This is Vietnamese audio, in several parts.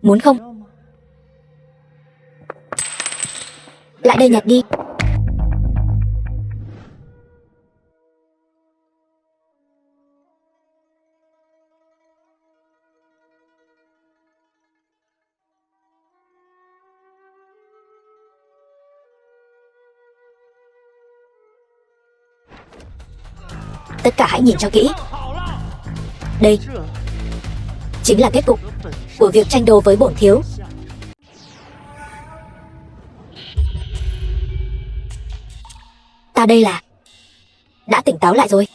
Muốn không? Lại đây nhặt đi. Tất cả hãy nhìn cho kỹ. Đây chính là kết cục của việc tranh đồ với bổn thiếu. Ta đây là đã tỉnh táo lại rồi.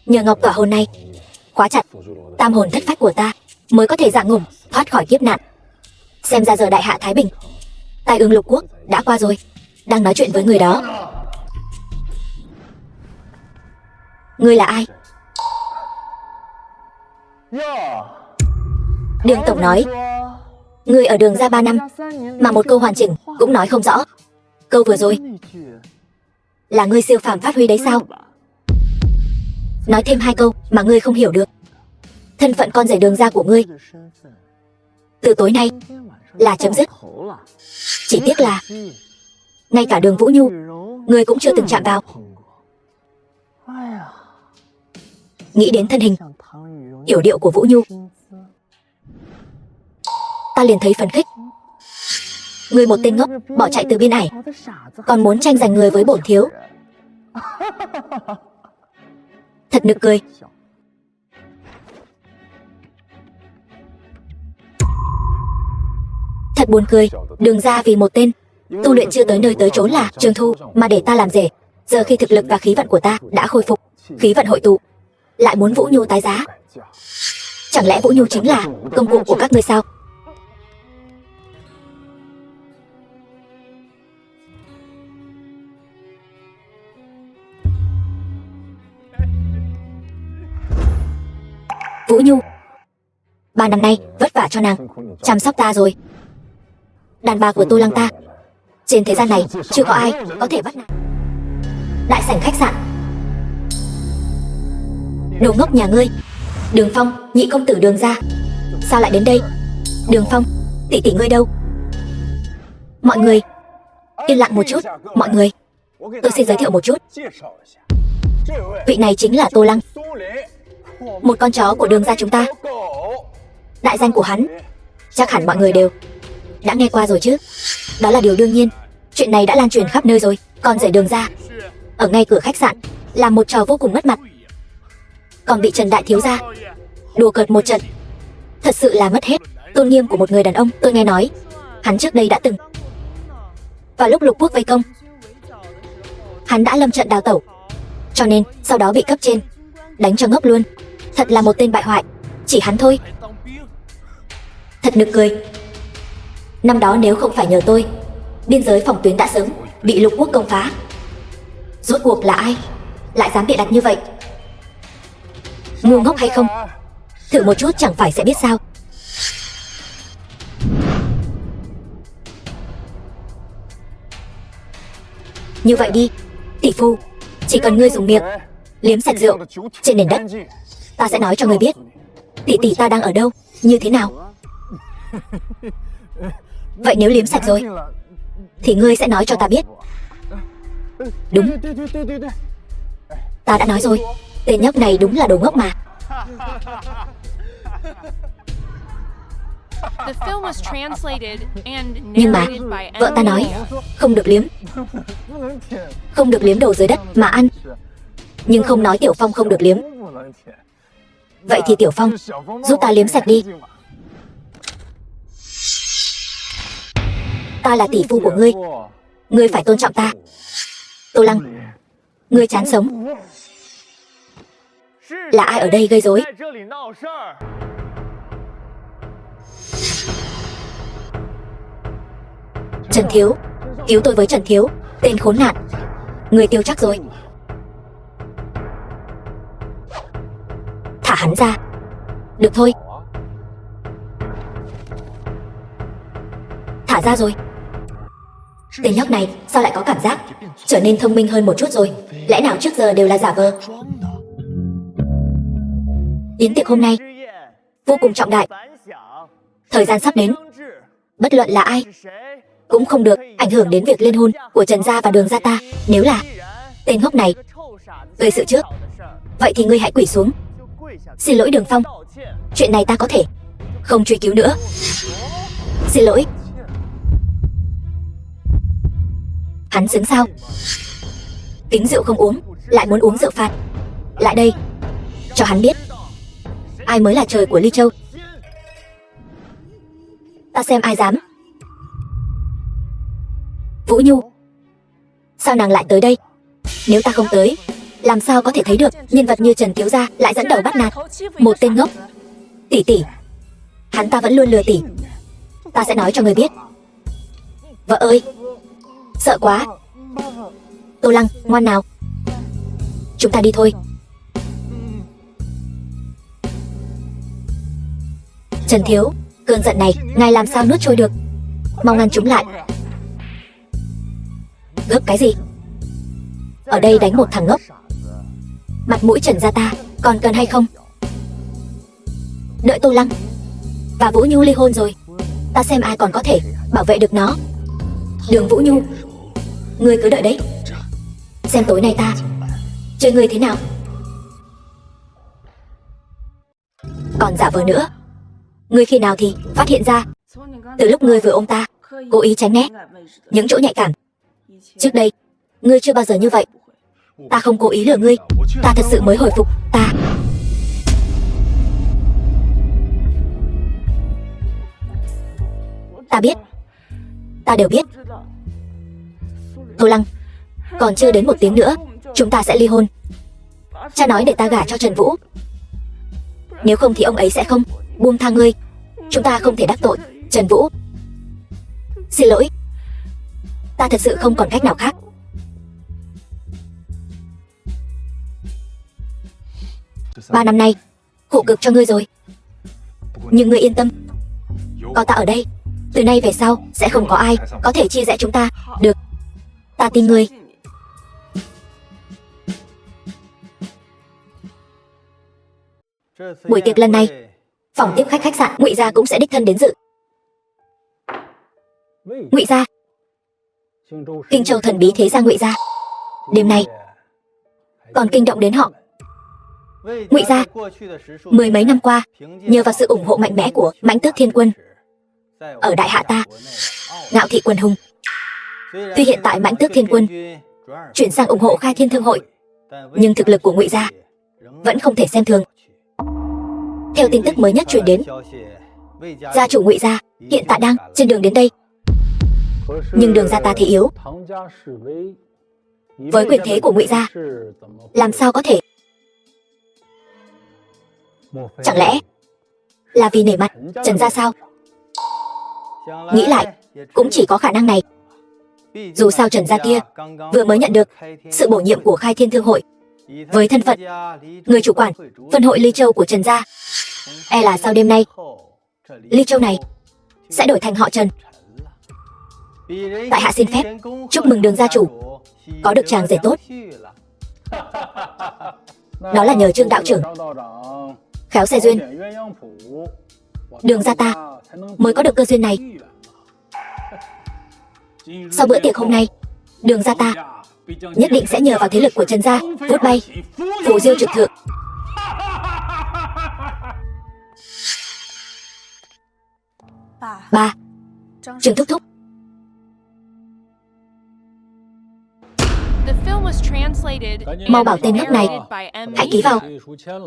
Nhờ ngọc tỏa hồn này khóa chặt tam hồn thất phách của ta, mới có thể dạng ngủm thoát khỏi kiếp nạn. Xem ra giờ đại hạ thái bình, tai ương lục quốc đã qua rồi. Đang nói chuyện với người đó. Ngươi là ai? Đường tổng nói ngươi ở Đường ra 3 năm mà một câu hoàn chỉnh cũng nói không rõ. Câu vừa rồi là ngươi siêu phàm phát huy đấy sao? Nói thêm 2 câu mà ngươi không hiểu được. Thân phận con rể Đường gia của ngươi từ tối nay là chấm dứt. Chỉ tiếc là ngay cả Đường Vũ Nhu ngươi cũng chưa từng chạm vào. Nghĩ đến thân hình yểu điệu của Vũ Nhu, ta liền thấy phấn khích. Ngươi một tên ngốc bỏ chạy từ biên ải, còn muốn tranh giành người với bổn thiếu. Thật nực cười. Thật buồn cười. Đường ra vì một tên tu luyện chưa tới nơi tới chốn là Trương Thu mà để ta làm rể. Giờ khi thực lực và khí vận của ta đã khôi phục, khí vận hội tụ, lại muốn Vũ Nhu tái giá. Chẳng lẽ Vũ Nhu chính là công cụ của các ngươi sao? Vũ Nhu 3 năm nay vất vả cho nàng chăm sóc ta rồi. Đàn bà của Tô Lăng ta trên thế gian này chưa có ai có thể bắt nàng. Đại sảnh khách sạn. Đồ ngốc nhà ngươi. Đường Phong, nhị công tử Đường ra, sao lại đến đây? Đường Phong, tỷ tỷ ngươi đâu? Mọi người yên lặng một chút. Mọi người, tôi xin giới thiệu một chút. Vị này chính là Tô Lăng, một con chó của Đường gia chúng ta. Đại danh của hắn chắc hẳn mọi người đều đã nghe qua rồi chứ. Đó là điều đương nhiên. Chuyện này đã lan truyền khắp nơi rồi. Con rể Đường gia ở ngay cửa khách sạn làm một trò vô cùng mất mặt, còn bị Trần đại thiếu gia đùa cợt một trận. Thật sự là mất hết tôn nghiêm của một người đàn ông. Tôi nghe nói hắn trước đây đã từng vào lúc lục quốc vây công, hắn đã lâm trận đào tẩu, cho nên sau đó bị cấp trên đánh cho ngốc luôn. Thật là một tên bại hoại. Chỉ hắn thôi. Thật nực cười. Năm đó nếu không phải nhờ tôi, biên giới phòng tuyến đã sớm bị lục quốc công phá. Rốt cuộc là ai lại dám bịa đặt như vậy? Ngu ngốc hay không? Thử một chút chẳng phải sẽ biết sao. Như vậy đi, tỷ phu, chỉ cần ngươi dùng miệng liếm sạch rượu trên nền đất, ta sẽ nói cho ngươi biết tỷ tỷ ta đang ở đâu, như thế nào. Vậy nếu liếm sạch rồi thì ngươi sẽ nói cho ta biết. Đúng, ta đã nói rồi, tên nhóc này đúng là đồ ngốc mà. Nhưng mà vợ ta nói không được liếm, không được liếm đồ dưới đất mà ăn. Nhưng không nói Tiểu Phong không được liếm. Vậy thì Tiểu Phong giúp ta liếm sạch đi. Ta là tỷ phu của ngươi, ngươi phải tôn trọng ta. Tô Lăng, ngươi chán sống. Là ai ở đây gây rối? Trần Thiếu, cứu tôi với Trần Thiếu, tên khốn nạn. Người tiêu chắc rồi. Thả hắn ra. Được thôi. Thả ra rồi. Tên nhóc này sao lại có cảm giác trở nên thông minh hơn một chút rồi? Lẽ nào trước giờ đều là giả vờ? Yến tiệc hôm nay vô cùng trọng đại, Thời gian sắp đến, bất luận là ai cũng không được ảnh hưởng đến việc liên hôn của Trần gia và Đường gia ta. Nếu là tên ngốc này gây sự trước, vậy thì ngươi hãy quỳ xuống. Xin lỗi Đường Phong, chuyện này ta có thể không truy cứu nữa. Xin lỗi. Hắn xứng sao? Kính rượu không uống, lại muốn uống rượu phạt. Lại đây, cho hắn biết ai mới là trời của Ly Châu. Ta xem ai dám. Vũ Nhu, sao nàng lại tới đây? Nếu ta không tới, làm sao có thể thấy được nhân vật như Trần thiếu gia lại dẫn đầu bắt nạt một tên ngốc. Tỷ tỷ, hắn ta vẫn luôn lừa tỷ. Ta sẽ nói cho người biết. Vợ ơi, sợ quá. Tô Lăng, ngoan nào, chúng ta đi thôi. Trần thiếu, cơn giận này ngài làm sao nuốt trôi được? Mau ngăn chúng lại. Gấp cái gì? Ở đây đánh một thằng ngốc, mặt mũi Trần gia ta còn cần hay không? Đợi Tô Lăng và Vũ Nhu ly hôn rồi, ta xem ai còn có thể bảo vệ được nó. Đường Vũ Nhu, ngươi cứ đợi đấy, xem tối nay ta chơi ngươi thế nào. Còn giả vờ nữa, ngươi khi nào thì phát hiện ra? Từ lúc ngươi vừa ôm ta, cố ý tránh né những chỗ nhạy cảm. Trước đây, ngươi chưa bao giờ như vậy. Ta không cố ý lừa ngươi, ta thật sự mới hồi phục. Ta biết, ta đều biết. Tô Lăng, còn chưa đến 1 tiếng nữa, chúng ta sẽ ly hôn. Cha nói để ta gả cho Trần Vũ, nếu không thì ông ấy sẽ không buông tha ngươi. Chúng ta không thể đắc tội Trần Vũ. Xin lỗi, ta thật sự không còn cách nào khác. Ba năm nay khổ cực cho ngươi rồi, nhưng ngươi yên tâm, có ta ở đây, từ nay về sau sẽ không có ai có thể chia rẽ chúng ta được. Ta tin ngươi. Buổi tiệc lần này, phòng tiếp khách khách sạn Ngụy gia cũng sẽ đích thân đến dự. Ngụy gia, Kinh Châu thần bí thế gia Ngụy gia, đêm nay còn kinh động đến họ. Ngụy gia, 10 mấy năm qua, nhờ vào sự ủng hộ mạnh mẽ của Mãnh Tước Thiên Quân ở đại hạ ta, ngạo thị quần hùng. Tuy hiện tại Mãnh Tước Thiên Quân chuyển sang ủng hộ Khai Thiên Thương Hội, nhưng thực lực của Ngụy gia vẫn không thể xem thường. Theo tin tức mới nhất truyền đến, gia chủ Ngụy gia hiện tại đang trên đường đến đây, nhưng Đường gia ta thì yếu. Với quyền thế của Ngụy gia, làm sao có thể? Chẳng lẽ là vì nể mặt Trần gia sao? Nghĩ lại, cũng chỉ có khả năng này. Dù sao Trần gia kia vừa mới nhận được sự bổ nhiệm của Khai Thiên Thương Hội, với thân phận người chủ quản phân hội Ly Châu của Trần gia, e là sau đêm nay, Ly Châu này sẽ đổi thành họ Trần. Tại hạ xin phép chúc mừng Đường gia chủ có được chàng rể tốt. Đó là nhờ Trương đạo trưởng khéo xe duyên, Đường gia ta mới có được cơ duyên này. Sau bữa tiệc hôm nay, Đường gia ta nhất định sẽ nhờ vào thế lực của Trần gia vút bay phù diêu trực thượng. Ba, Trương thúc thúc. Mau bảo tên ngốc này hãy ký vào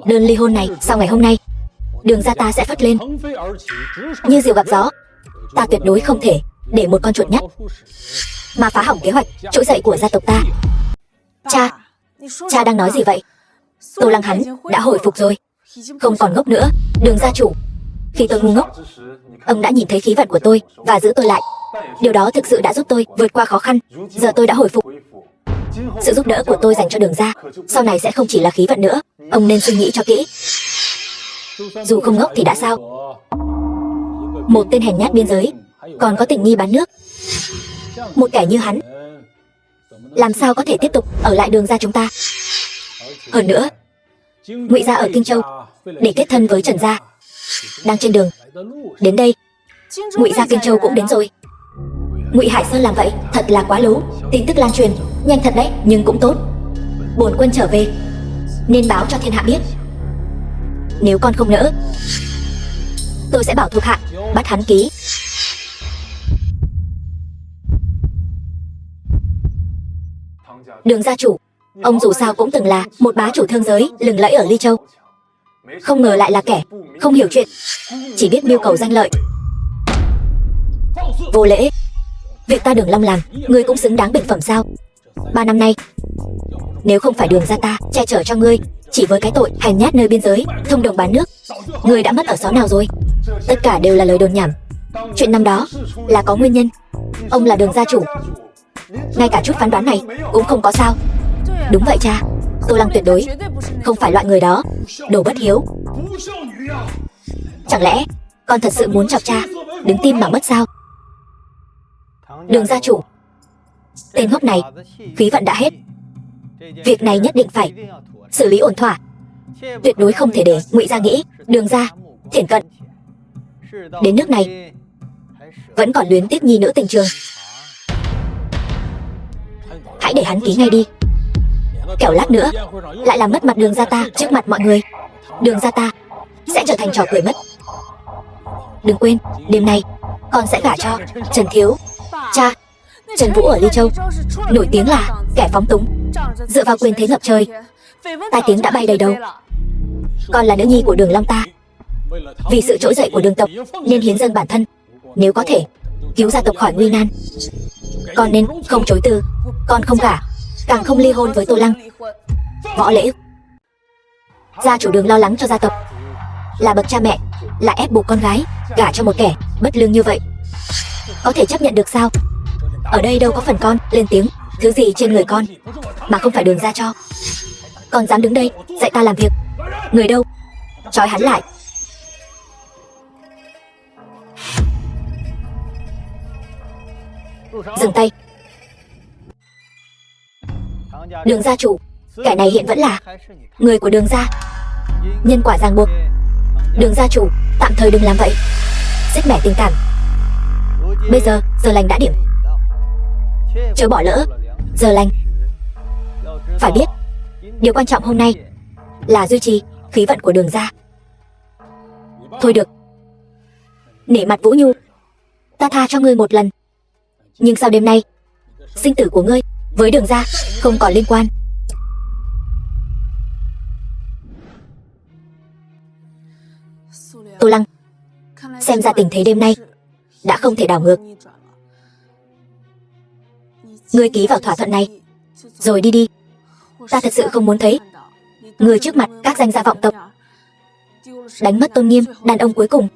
đơn ly hôn này. Sau ngày hôm nay, Đường gia ta sẽ phất lên như diều gặp gió. Ta tuyệt đối không thể để một con chuột nhắt mà phá hỏng kế hoạch trỗi dậy của gia tộc ta. Cha đang nói gì vậy? Tô Lăng hắn đã hồi phục rồi, không còn ngốc nữa. Đường gia chủ, khi tôi ngu ngốc, ông đã nhìn thấy khí vận của tôi và giữ tôi lại. Điều đó thực sự đã giúp tôi vượt qua khó khăn. Giờ tôi đã hồi phục. Sự giúp đỡ của tôi dành cho Đường gia sau này sẽ không chỉ là khí vận nữa. Ông nên suy nghĩ cho kỹ. Dù không ngốc thì đã sao? Một tên hèn nhát biên giới còn có tình nghi bán nước. Một kẻ như hắn làm sao có thể tiếp tục ở lại Đường gia chúng ta? Hơn nữa, Ngụy gia ở Kinh Châu để kết thân với Trần gia đang trên đường đến đây. Ngụy gia Kinh Châu cũng đến rồi. Ngụy Hải Sơn làm vậy thật là quá lố. Tin tức lan truyền nhanh thật đấy, nhưng cũng tốt. Bổn quân trở về nên báo cho thiên hạ biết. Nếu con không nỡ, tôi sẽ bảo thuộc hạ bắt hắn ký. Đường gia chủ, ông dù sao cũng từng là một bá chủ thương giới lừng lẫy ở Ly Châu. Không ngờ lại là kẻ không hiểu chuyện, chỉ biết mưu cầu danh lợi. Vô lễ. Việc ta Đường Long làm, ngươi cũng xứng đáng bình phẩm sao? 3 năm nay, nếu không phải Đường gia ta che chở cho ngươi, chỉ với cái tội hành nhát nơi biên giới, thông đồng bán nước, ngươi đã mất ở xó nào rồi? Tất cả đều là lời đồn nhảm. Chuyện năm đó là có nguyên nhân. Ông là Đường gia chủ, ngay cả chút phán đoán này cũng không có sao? Đúng vậy cha, Tô Lăng tuyệt đối không phải loại người đó, đồ bất hiếu. Chẳng lẽ con thật sự muốn chọc cha đứng tim mà mất sao? Đường gia chủ, tên ngốc này khí vận đã hết. Việc này nhất định phải xử lý ổn thỏa. Tuyệt đối không thể để Ngụy gia nghĩ Đường gia thiển cận đến nước này vẫn còn luyến tiếc nhi nữ tình trường. Hãy để hắn ký ngay đi, kẻo lát nữa lại làm mất mặt Đường gia ta trước mặt mọi người. Đường gia ta sẽ trở thành trò cười mất. Đừng quên, đêm nay con sẽ gả cho Trần Thiếu. Cha, Trần Vũ ở Ly Châu nổi tiếng là kẻ phóng túng, dựa vào quyền thế ngập trời, tai tiếng đã bay đầy đầu. Con là nữ nhi của Đường Long ta, vì sự trỗi dậy của Đường tộc nên hiến dâng bản thân. Nếu có thể cứu gia tộc khỏi nguy nan, con nên không chối từ. Con không gả, càng không ly hôn với Tô Lăng. Võ Lễ, gia chủ Đường lo lắng cho gia tộc, là bậc cha mẹ, lại ép buộc con gái gả cho một kẻ bất lương như vậy, có thể chấp nhận được sao? Ở đây đâu có phần con lên tiếng thứ gì trên người con mà không phải Đường gia cho. Con dám đứng đây dạy ta làm việc? Người đâu? Trói hắn lại. Dừng tay. Đường gia chủ, kẻ này hiện vẫn là người của Đường gia. Nhân quả ràng buộc, Đường gia chủ tạm thời đừng làm vậy, xích mẻ tình cảm. Bây giờ giờ lành đã điểm, chớ bỏ lỡ giờ lành. Phải biết, điều quan trọng hôm nay là duy trì khí vận của Đường gia. Thôi được, nể mặt Vũ Nhu, ta tha cho ngươi một lần. Nhưng sau đêm nay, sinh tử của ngươi với Đường gia không còn liên quan. Tô Lăng, xem ra tình thế đêm nay đã không thể đảo ngược. Ngươi ký vào thỏa thuận này rồi đi đi. Ta thật sự không muốn thấy ngươi trước mặt các danh gia vọng tộc, đánh mất tôn nghiêm đàn ông cuối cùng.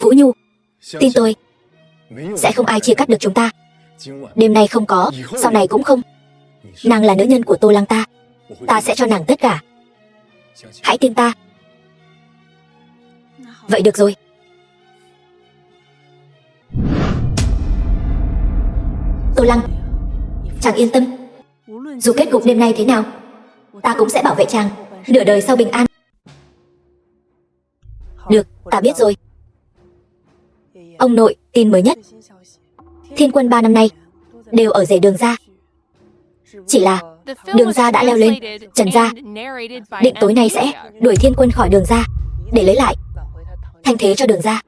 Vũ Nhu, tin tôi, sẽ không ai chia cắt được chúng ta. Đêm nay không có, sau này cũng không. Nàng là nữ nhân của Tô Lăng ta, ta sẽ cho nàng tất cả. Hãy tin ta. Vậy được rồi. Tô Lăng, chàng yên tâm, dù kết cục đêm nay thế nào, ta cũng sẽ bảo vệ chàng nửa đời sau bình an. Được, ta biết rồi. Ông nội, tin mới nhất. Thiên quân 3 năm nay đều ở rể Đường gia. Chỉ là Đường gia đã leo lên Trần gia, định tối nay sẽ đuổi Thiên quân khỏi Đường gia để lấy lại thanh thế cho Đường gia.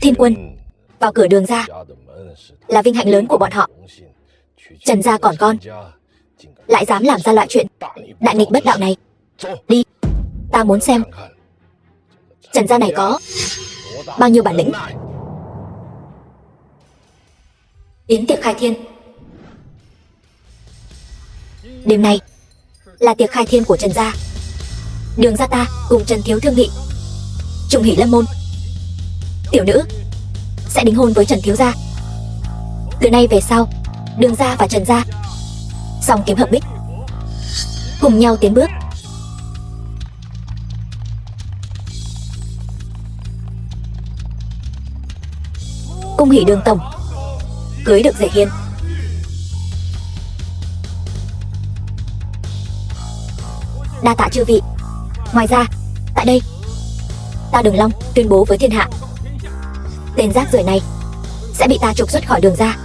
Thiên quân vào cửa Đường gia là vinh hạnh lớn của bọn họ. Trần gia còn con, lại dám làm ra loại chuyện đại nghịch bất đạo này. Đi, ta muốn xem Trần gia này có bao nhiêu bản lĩnh. Yến tiệc khai thiên. Đêm nay là tiệc khai thiên của Trần gia. Đường gia ta cùng Trần Thiếu thương nghị, trùng hỷ lâm môn. Tiểu nữ sẽ đính hôn với Trần Thiếu gia. Từ nay về sau, Đường gia và Trần gia song kiếm hợp bích, cùng nhau tiến bước. Cung hỷ Đường tổng cưới được rể hiền. Đa tạ chư vị. Ngoài ra, tại Tại đây, ta Đường Long tuyên bố với thiên hạ, tên rác rưởi này sẽ bị ta trục xuất khỏi Đường gia.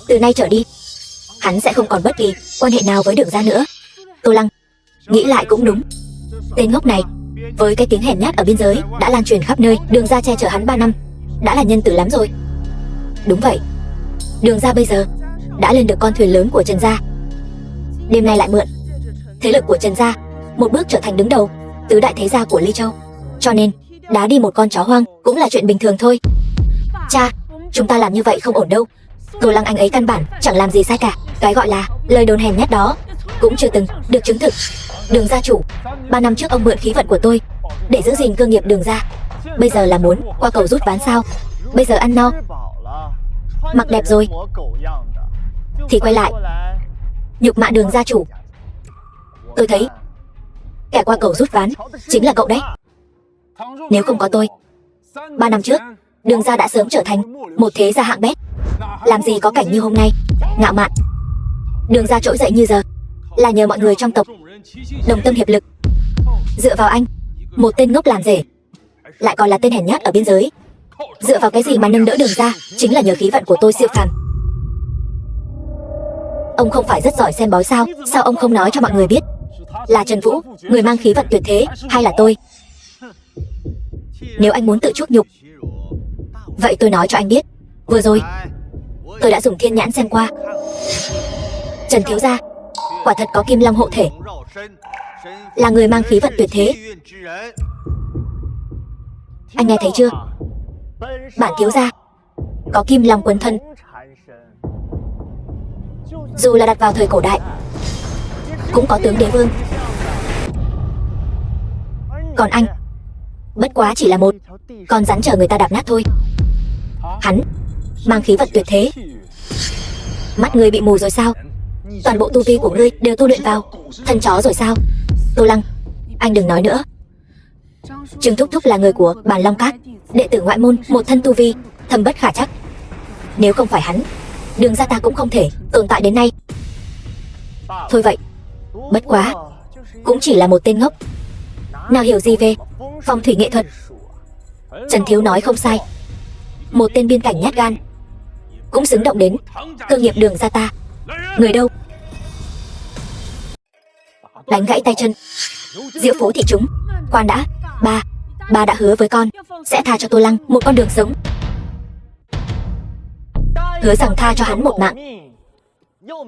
Từ nay trở đi, hắn sẽ không còn bất kỳ quan hệ nào với Đường gia nữa. Tô Lăng nghĩ lại cũng đúng. Tên ngốc này với cái tiếng hèn nhát ở biên giới đã lan truyền khắp nơi. Đường gia che chở hắn 3 năm đã là nhân từ lắm rồi. Đúng vậy, Đường gia bây giờ đã lên được con thuyền lớn của Trần gia. Đêm nay lại mượn thế lực của Trần gia một bước trở thành đứng đầu tứ đại thế gia của Ly Châu. Cho nên đá đi một con chó hoang cũng là chuyện bình thường thôi. Cha, chúng ta làm như vậy không ổn đâu. Tô Lăng anh ấy căn bản chẳng làm gì sai cả. Cái gọi là lời đồn hèn nhát đó cũng chưa từng được chứng thực. Đường gia chủ, 3 năm trước ông mượn khí vận của tôi để giữ gìn cơ nghiệp Đường gia, bây giờ là muốn qua cầu rút ván sao? Bây giờ ăn no mặc đẹp rồi thì quay lại nhục mạ Đường gia chủ. Tôi thấy kẻ qua cầu rút ván chính là cậu đấy. Nếu không có tôi, 3 năm trước Đường gia đã sớm trở thành một thế gia hạng bét. Làm gì có cảnh như hôm nay ngạo mạn. Đường gia trỗi dậy như giờ là nhờ mọi người trong tộc đồng tâm hiệp lực. Dựa vào anh, một tên ngốc làm rể, lại còn là tên hèn nhát ở biên giới, dựa vào cái gì mà nâng đỡ Đường gia? Chính là nhờ khí vận của tôi siêu phàm. Ông không phải rất giỏi xem bói sao? Sao ông không nói cho mọi người biết là Trần Vũ người mang khí vận tuyệt thế, hay là tôi? Nếu anh muốn tự chuốc nhục, vậy tôi nói cho anh biết, vừa rồi tôi đã dùng thiên nhãn xem qua. Trần thiếu gia quả thật có Kim Long hộ thể, là người mang khí vận tuyệt thế. Anh nghe thấy chưa? Bản thiếu gia có Kim Long quấn thân. Dù là đặt vào thời cổ đại cũng có tướng đế vương. Còn anh bất quá chỉ là một con rắn chờ người ta đạp nát thôi. Hắn mang khí vận tuyệt thế. Mắt ngươi bị mù rồi sao? Toàn bộ tu vi của ngươi đều tu luyện vào thân chó rồi sao? Tô Lăng, anh đừng nói nữa. Trương Thúc Thúc là người của Bàn Long Các, đệ tử ngoại môn, một thân tu vi thâm bất khả chắc. Nếu không phải hắn, Đường gia ta cũng không thể tồn tại đến nay. Thôi vậy, bất quá cũng chỉ là một tên ngốc, nào hiểu gì về phong thủy nghệ thuật. Trần thiếu nói không sai, một tên biên cảnh nhát gan cũng xứng động đến cơ nghiệp Đường gia ta. Người đâu? Đánh gãy tay chân Diệu Phố thị chúng. Khoan đã, ba đã hứa với con sẽ tha cho Tô Lăng một con đường sống, hứa rằng tha cho hắn một mạng,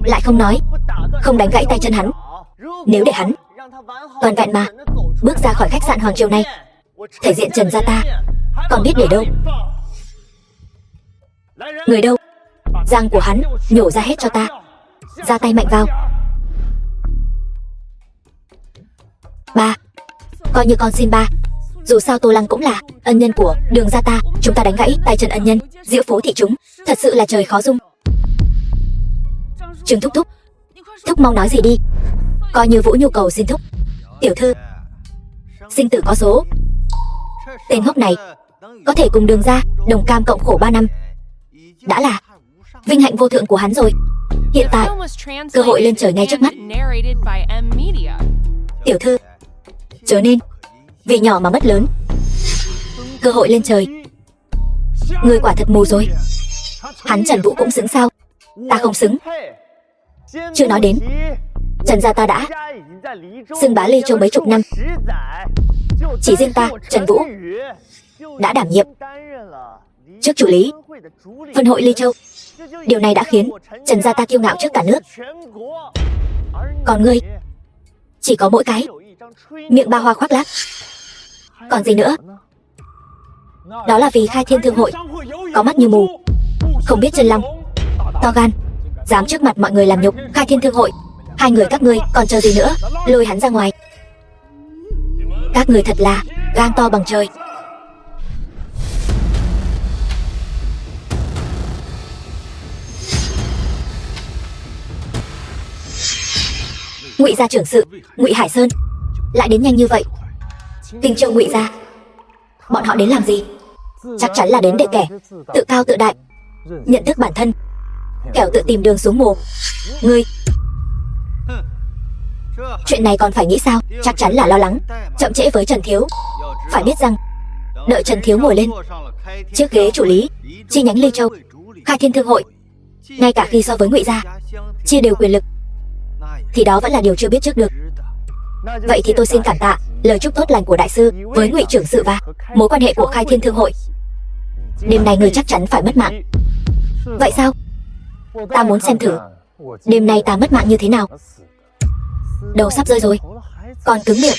lại không nói không đánh gãy tay chân hắn. Nếu để hắn toàn vẹn mà bước ra khỏi khách sạn Hoàng Triều này, thể diện Trần gia ta còn biết để đâu? Người đâu? Răng của hắn nhổ ra hết cho ta. Ra tay mạnh vào. Ba, coi như con xin ba. Dù sao Tô Lăng cũng là ân nhân của Đường gia ta. Chúng ta đánh gãy tay chân ân nhân Diệu Phố thị chúng, thật sự là trời khó dung. Trương Thúc Thúc, Thúc mau nói gì đi. Coi như Vũ nhu cầu xin Thúc. Tiểu thư, sinh tử có số. Tên ngốc này có thể cùng Đường gia đồng cam cộng khổ 3 năm, đã là vinh hạnh vô thượng của hắn rồi. Hiện tại cơ hội lên trời ngay trước mắt. Tiểu thư, chớ nên vì nhỏ mà mất lớn. Cơ hội lên trời. Người quả thật mù rồi. Hắn Trần Vũ cũng xứng sao? Ta không xứng. Chưa nói đến Trần gia ta đã xưng bá Ly Châu mấy chục năm. Chỉ riêng ta, Trần Vũ, đã đảm nhiệm trước chủ lý Vân hội Ly Châu. Điều này đã khiến Trần gia ta kiêu ngạo trước cả nước. Còn ngươi chỉ có mỗi cái miệng ba hoa khoác lác. Còn gì nữa? Đó là vì Khai Thiên Thương hội có mắt như mù, không biết chân long. To gan, dám trước mặt mọi người làm nhục Khai Thiên Thương hội. Hai người các ngươi còn chờ gì nữa? Lôi hắn ra ngoài. Các người thật là gan to bằng trời. Ngụy gia trưởng sự Ngụy Hải Sơn lại đến nhanh như vậy. Kinh Châu Ngụy gia, bọn họ đến làm gì? Chắc chắn là đến để kẻ tự cao tự đại, nhận thức bản thân, kẻo tự tìm đường xuống mồ. Ngươi, chuyện này còn phải nghĩ sao? Chắc chắn là lo lắng chậm trễ với Trần thiếu. Phải biết rằng, đợi Trần Thiếu ngồi lên chiếc ghế chủ lý chi nhánh Ly Châu, Khai Thiên Thương Hội, ngay cả khi so với Ngụy gia chia đều quyền lực, thì đó vẫn là điều chưa biết trước được. Vậy thì tôi xin cảm tạ lời chúc tốt lành của đại sư với Ngụy trưởng sự và mối quan hệ của Khai Thiên Thương Hội. Đêm nay người chắc chắn phải mất mạng. Vậy sao? Ta muốn xem thử đêm nay ta mất mạng như thế nào. Đầu sắp rơi rồi, còn cứng miệng.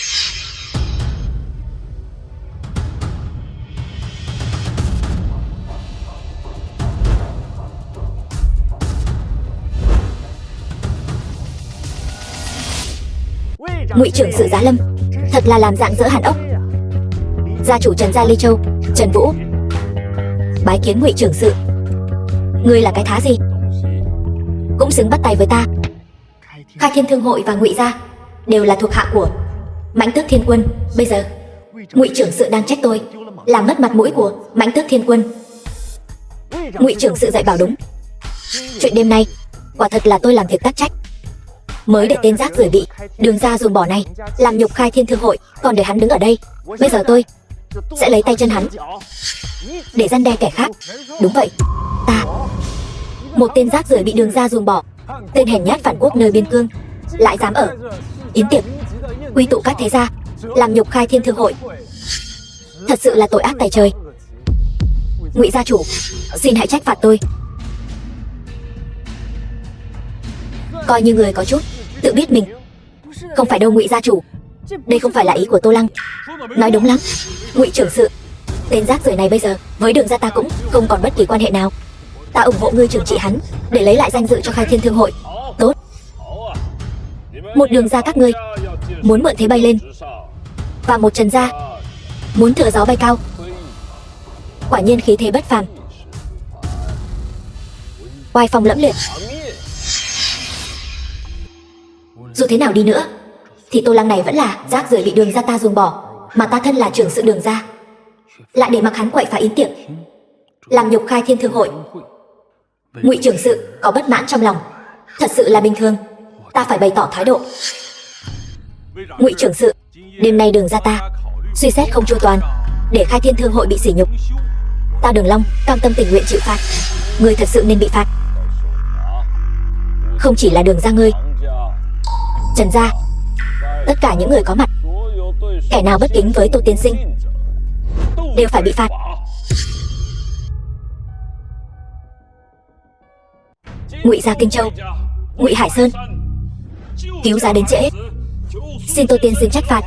Ngụy trưởng sự giá lâm thật là làm dạng dỡ hàn ốc. Gia chủ Trần gia Ly Châu, Trần Vũ, bái kiến Ngụy trưởng sự. Ngươi là cái thá gì cũng xứng bắt tay với ta. Khai Thiên Thương Hội và Ngụy gia đều là thuộc hạ của Mãnh Tước Thiên Quân. Bây giờ Ngụy trưởng sự đang trách tôi làm mất mặt mũi của Mãnh Tước Thiên Quân. Ngụy trưởng sự dạy bảo đúng. Chuyện đêm nay quả thật là tôi làm việc tắc trách, mới để tên rác rưởi bị Đường gia ruồng bỏ này làm nhục Khai Thiên Thương Hội, còn để hắn đứng ở đây. Bây giờ tôi sẽ lấy tay chân hắn để răn đe kẻ khác. Đúng vậy, ta, một tên rác rưởi bị Đường gia ruồng bỏ, tên hèn nhát phản quốc nơi biên cương, lại dám ở yến tiệc quy tụ các thế gia làm nhục Khai Thiên Thương Hội, thật sự là tội ác tày trời. Ngụy gia chủ, xin hãy trách phạt tôi. Coi như người có chút tự biết mình. Không phải đâu Ngụy gia chủ, đây không phải là ý của Tô Lăng. Nói đúng lắm, Ngụy trưởng sự, tên rác rưởi này bây giờ với Đường gia ta cũng không còn bất kỳ quan hệ nào. Ta ủng hộ ngươi trừng trị hắn để lấy lại danh dự cho Khai Thiên Thương Hội. Tốt. Một Đường gia các ngươi muốn mượn thế bay lên, và một Trần gia muốn thừa gió bay cao. Quả nhiên khí thế bất phàm, oai phong lẫm liệt. Dù thế nào đi nữa thì Tô Lăng này vẫn là rác rưởi bị Đường gia ta ruồng bỏ, mà ta thân là trưởng sự Đường gia lại để mặc hắn quậy phá yến tiệc làm nhục Khai Thiên Thương Hội. Ngụy trưởng sự có bất mãn trong lòng, thật sự là bình thường. Ta phải bày tỏ thái độ. Ngụy trưởng sự, đêm nay Đường gia ta suy xét không chu toàn, để Khai Thiên Thương Hội bị sỉ nhục. Ta Đường Long cam tâm tình nguyện chịu phạt. Ngươi thật sự nên bị phạt. Không chỉ là Đường gia ngươi, Trần gia, tất cả những người có mặt, kẻ nào bất kính với Tô tiên sinh đều phải bị phạt. Ngụy gia Kinh Châu, Ngụy Hải Sơn, cứu giá đến trễ, xin Tô tiên sinh trách phạt.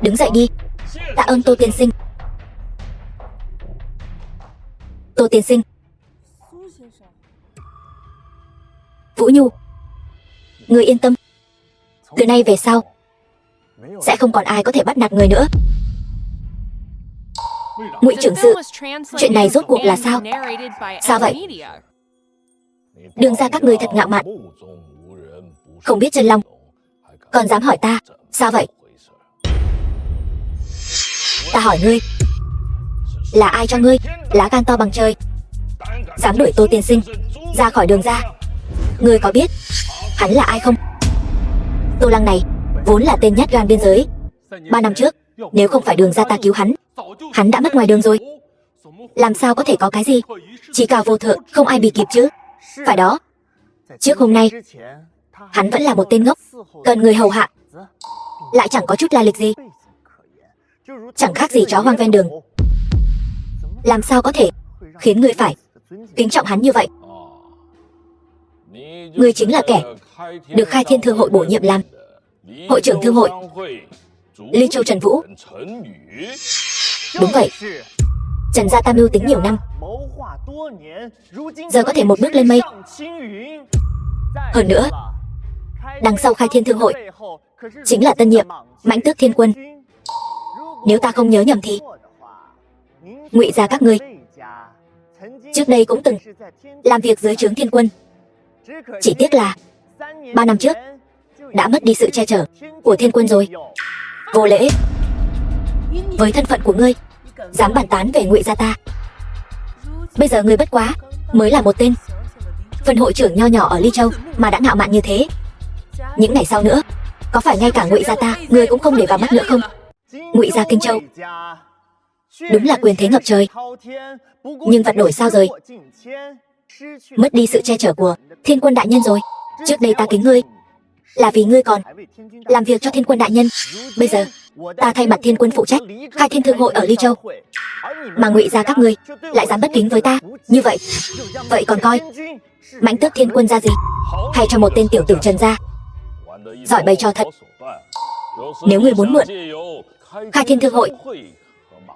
Đứng dậy đi. Tạ ơn Tô tiên sinh. Tô tiên sinh. Vũ Nhu, người yên tâm, từ nay về sau sẽ không còn ai có thể bắt nạt người nữa. Ngụy trưởng sự, chuyện này rốt cuộc là sao? Sao vậy? Đường gia các ngươi thật ngạo mạn, không biết chân long, còn dám hỏi ta, sao vậy? Ta hỏi ngươi, là ai cho ngươi lá gan to bằng trời, dám đuổi Tô tiên sinh ra khỏi Đường gia? Ngươi có biết hắn là ai không? Tô Lăng này vốn là tên nhát gan biên giới. 3 năm trước, nếu không phải Đường gia ta cứu hắn đã mất ngoài đường rồi. Làm sao có thể có cái gì chí cao vô thượng không ai bì kịp chứ? Phải đó, trước hôm nay hắn vẫn là một tên ngốc, cần người hầu hạ, lại chẳng có chút lai lịch gì, chẳng khác gì chó hoang ven đường. Làm sao có thể khiến ngươi phải kính trọng hắn như vậy? Ngươi chính là kẻ được Khai Thiên Thương Hội bổ nhiệm làm hội trưởng thương hội Ly Châu Trần Vũ. Đúng vậy, Trần gia ta mưu tính nhiều năm, giờ có thể một bước lên mây. Hơn nữa, đằng sau Khai Thiên Thương Hội chính là tân nhiệm Mãnh Tước Thiên Quân. Nếu ta không nhớ nhầm thì Ngụy gia các ngươi trước đây cũng từng làm việc dưới trướng Thiên Quân. Chỉ tiếc là 3 năm trước đã mất đi sự che chở của Thiên Quân rồi. Vô lễ, với thân phận của ngươi dám bàn tán về Ngụy gia ta. Bây giờ ngươi bất quá mới là một tên phân hội trưởng nho nhỏ ở Ly Châu mà đã ngạo mạn như thế. Những ngày sau nữa, có phải ngay cả Ngụy gia ta ngươi cũng không để vào mắt nữa không? Ngụy gia Kinh Châu. Đúng là quyền thế ngập trời. Nhưng vật đổi sao rồi? Mất đi sự che chở của Thiên Quân đại nhân rồi. Trước đây ta kính ngươi là vì ngươi còn làm việc cho Thiên Quân đại nhân. Bây giờ ta thay mặt Thiên Quân phụ trách khai thiên thương hội ở Ly Châu, mà Ngụy gia các ngươi lại dám bất kính với ta như vậy. Vậy còn coi Mãnh Tước Thiên Quân ra gì? Hay cho một tên tiểu tử Trần gia giỏi bày trò thật. Nếu ngươi muốn mượn khai thiên thương hội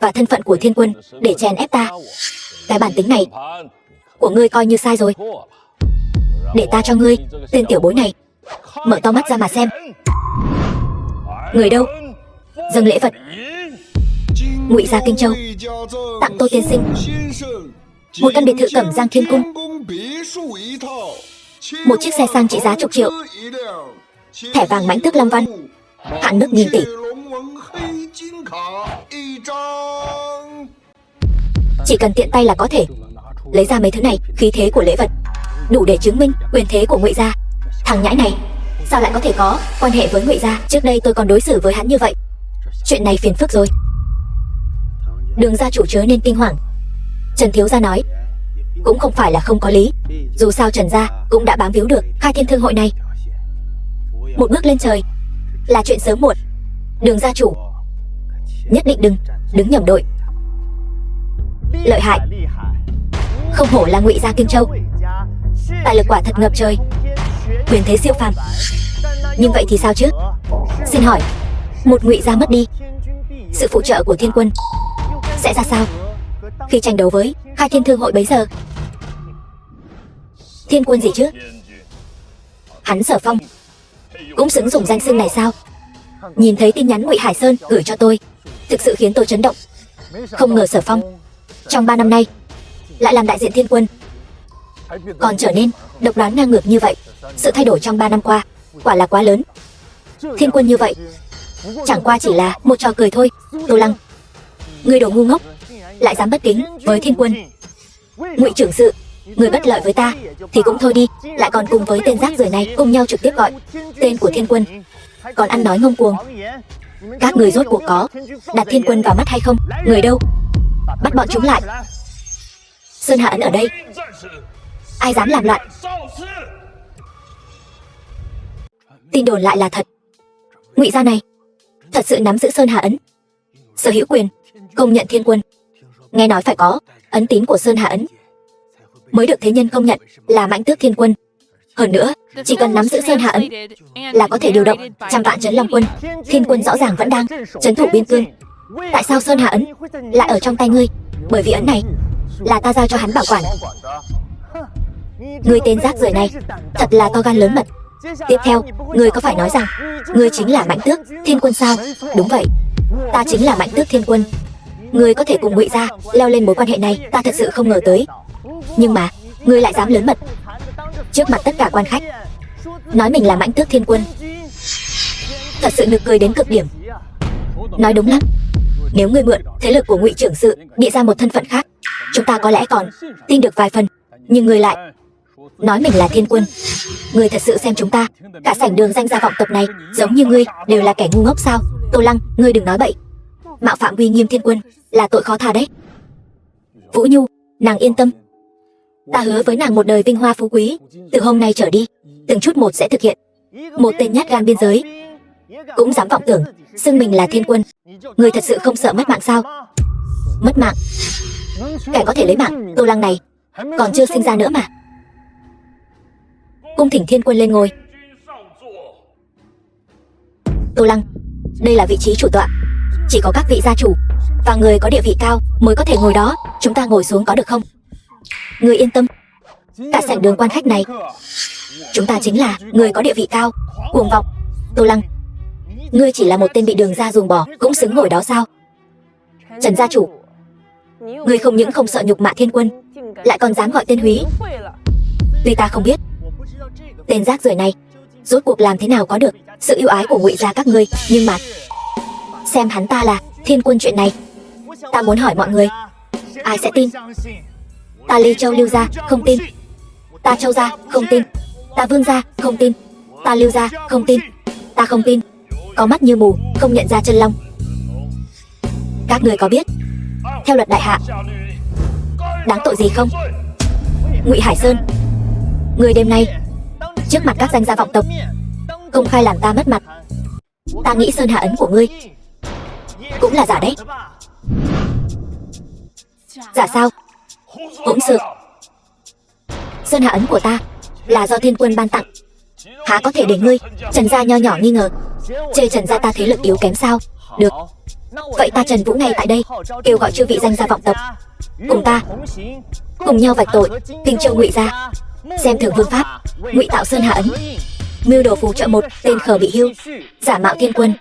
và thân phận của Thiên Quân để chèn ép ta, cái bản tính này của ngươi coi như sai rồi. Để ta cho ngươi, tên tiểu bối này, mở to mắt ra mà xem. Người đâu? Dâng lễ vật. Ngụy gia Kinh Châu tặng Tô tiên sinh một căn biệt thự Cẩm Giang Thiên Cung, một chiếc xe sang trị giá chục triệu, thẻ vàng Mãnh Tước Long Văn hạn mức nghìn tỷ. Chỉ cần tiện tay là có thể lấy ra mấy thứ này. Khí thế của lễ vật đủ để chứng minh quyền thế của Ngụy gia. Thằng nhãi này sao lại có thể có quan hệ với Ngụy gia? Trước đây tôi còn đối xử với hắn như vậy. Chuyện này phiền phức rồi. Đường gia chủ chớ nên kinh hoàng. Trần thiếu gia nói cũng không phải là không có lý. Dù sao Trần gia cũng đã bám víu được khai thiên thương hội này. Một bước lên trời là chuyện sớm muộn. Đường gia chủ nhất định đừng đứng nhầm đội. Lợi hại. Không hổ là Ngụy gia Kinh Châu. Tài lực quả thật ngập trời, quyền thế siêu phàm. Nhưng vậy thì sao chứ? Xin hỏi, một Ngụy gia mất đi, sự phụ trợ của Thiên Quân sẽ ra sao khi tranh đấu với khai thiên thương hội bấy giờ? Thiên Quân gì chứ? Hắn Sở Phong cũng xứng dùng danh xưng này sao? Nhìn thấy tin nhắn Ngụy Hải Sơn gửi cho tôi, thực sự khiến tôi chấn động. Không ngờ Sở Phong trong 3 năm nay lại làm đại diện Thiên Quân, còn trở nên độc đoán ngang ngược như vậy. Sự thay đổi trong 3 năm qua quả là quá lớn. Thiên Quân như vậy chẳng qua chỉ là một trò cười thôi. Tô Lăng, ngươi đồ ngu ngốc, lại dám bất kính với Thiên Quân. Ngụy trưởng sự, người bất lợi với ta thì cũng thôi đi, lại còn cùng với tên rác rưởi này cùng nhau trực tiếp gọi tên của Thiên Quân, còn ăn nói ngông cuồng. Các người rốt cuộc có đặt Thiên Quân vào mắt hay không? Người đâu? Bắt bọn chúng lại. Sơn Hà Ấn ở đây, ai dám làm loạn? Tin đồn lại là thật. Ngụy gia này thật sự nắm giữ Sơn Hà Ấn, sở hữu quyền công nhận Thiên Quân. Nghe nói phải có ấn tín của Sơn Hà Ấn mới được thế nhân công nhận là Mãnh Tước Thiên Quân. Hơn nữa, chỉ cần nắm giữ Sơn Hà Ấn là có thể điều động trăm vạn trấn Long quân. Thiên Quân rõ ràng vẫn đang trấn thủ biên cương. Tại sao Sơn Hà Ấn lại ở trong tay ngươi? Bởi vì ấn này là ta giao cho hắn bảo quản. Ngươi tên rác rưởi này thật là to gan lớn mật. Tiếp theo, ngươi có phải nói rằng ngươi chính là Mãnh Tước Thiên Quân sao? Đúng vậy, ta chính là Mãnh Tước Thiên Quân. Ngươi có thể cùng Ngụy gia leo lên mối quan hệ này, ta thật sự không ngờ tới. Nhưng mà ngươi lại dám lớn mật trước mặt tất cả quan khách nói mình là Mãnh Tước Thiên Quân, thật sự nực cười đến cực điểm. Nói đúng lắm. Nếu ngươi mượn thế lực của Ngụy trưởng sự bịa ra một thân phận khác, chúng ta có lẽ còn tin được vài phần. Nhưng ngươi lại nói mình là Thiên Quân. Ngươi thật sự xem chúng ta, cả sảnh đường danh gia vọng tộc này giống như ngươi đều là kẻ ngu ngốc sao? Tô Lăng, ngươi đừng nói bậy. Mạo phạm uy nghiêm Thiên Quân là tội khó tha đấy. Vũ Nhu, nàng yên tâm, ta hứa với nàng một đời vinh hoa phú quý. Từ hôm nay trở đi, từng chút một sẽ thực hiện. Một tên nhát gan biên giới cũng dám vọng tưởng xưng mình là Thiên Quân. Ngươi thật sự không sợ mất mạng sao? Mất mạng? Kẻ có thể lấy mạng Tô Lăng này còn chưa sinh ra nữa mà. Cung thỉnh Thiên Quân lên ngôi. Tô Lăng, đây là vị trí chủ tọa, chỉ có các vị gia chủ và người có địa vị cao mới có thể ngồi đó. Chúng ta ngồi xuống có được không? Ngươi yên tâm, cả sảnh đường quan khách này chúng ta chính là người có địa vị cao. Cuồng vọng. Tô Lăng, ngươi chỉ là một tên bị đường gia ruồng bỏ cũng xứng ngồi đó sao? Trần gia chủ, ngươi không những không sợ nhục mạ Thiên Quân, lại còn dám gọi tên húy. Tuy ta không biết tên rác rưởi này rốt cuộc làm thế nào có được sự yêu ái của Ngụy gia các ngươi, nhưng mà xem hắn ta là Thiên Quân chuyện này, ta muốn hỏi mọi người, ai sẽ tin? Ta Ly Châu Lưu gia không tin, ta Châu gia không tin, ta Vương gia không tin, ta Lưu gia không tin, ta không tin. Có mắt như mù không nhận ra chân long. Các người có biết theo luật đại hạ đáng tội gì không? Ngụy Hải Sơn, người đêm nay trước mặt các danh gia vọng tộc công khai làm ta mất mặt. Ta nghĩ sơn hạ ấn của ngươi cũng là giả đấy. Giả sao? Hỗn xược. Sơn hạ ấn của ta là do thiên quân ban tặng, há có thể để ngươi Trần gia nho nhỏ nghi ngờ, chê Trần gia ta thế lực yếu kém sao? Được, vậy ta Trần Vũ ngay tại đây kêu gọi chư vị danh gia vọng tộc cùng ta cùng nhau vạch tội Kinh Châu Ngụy gia xem thường vương pháp, ngụy tạo sơn hạ ấn, mưu đồ phù trợ một tên khờ bị hưu, giả mạo thiên quân.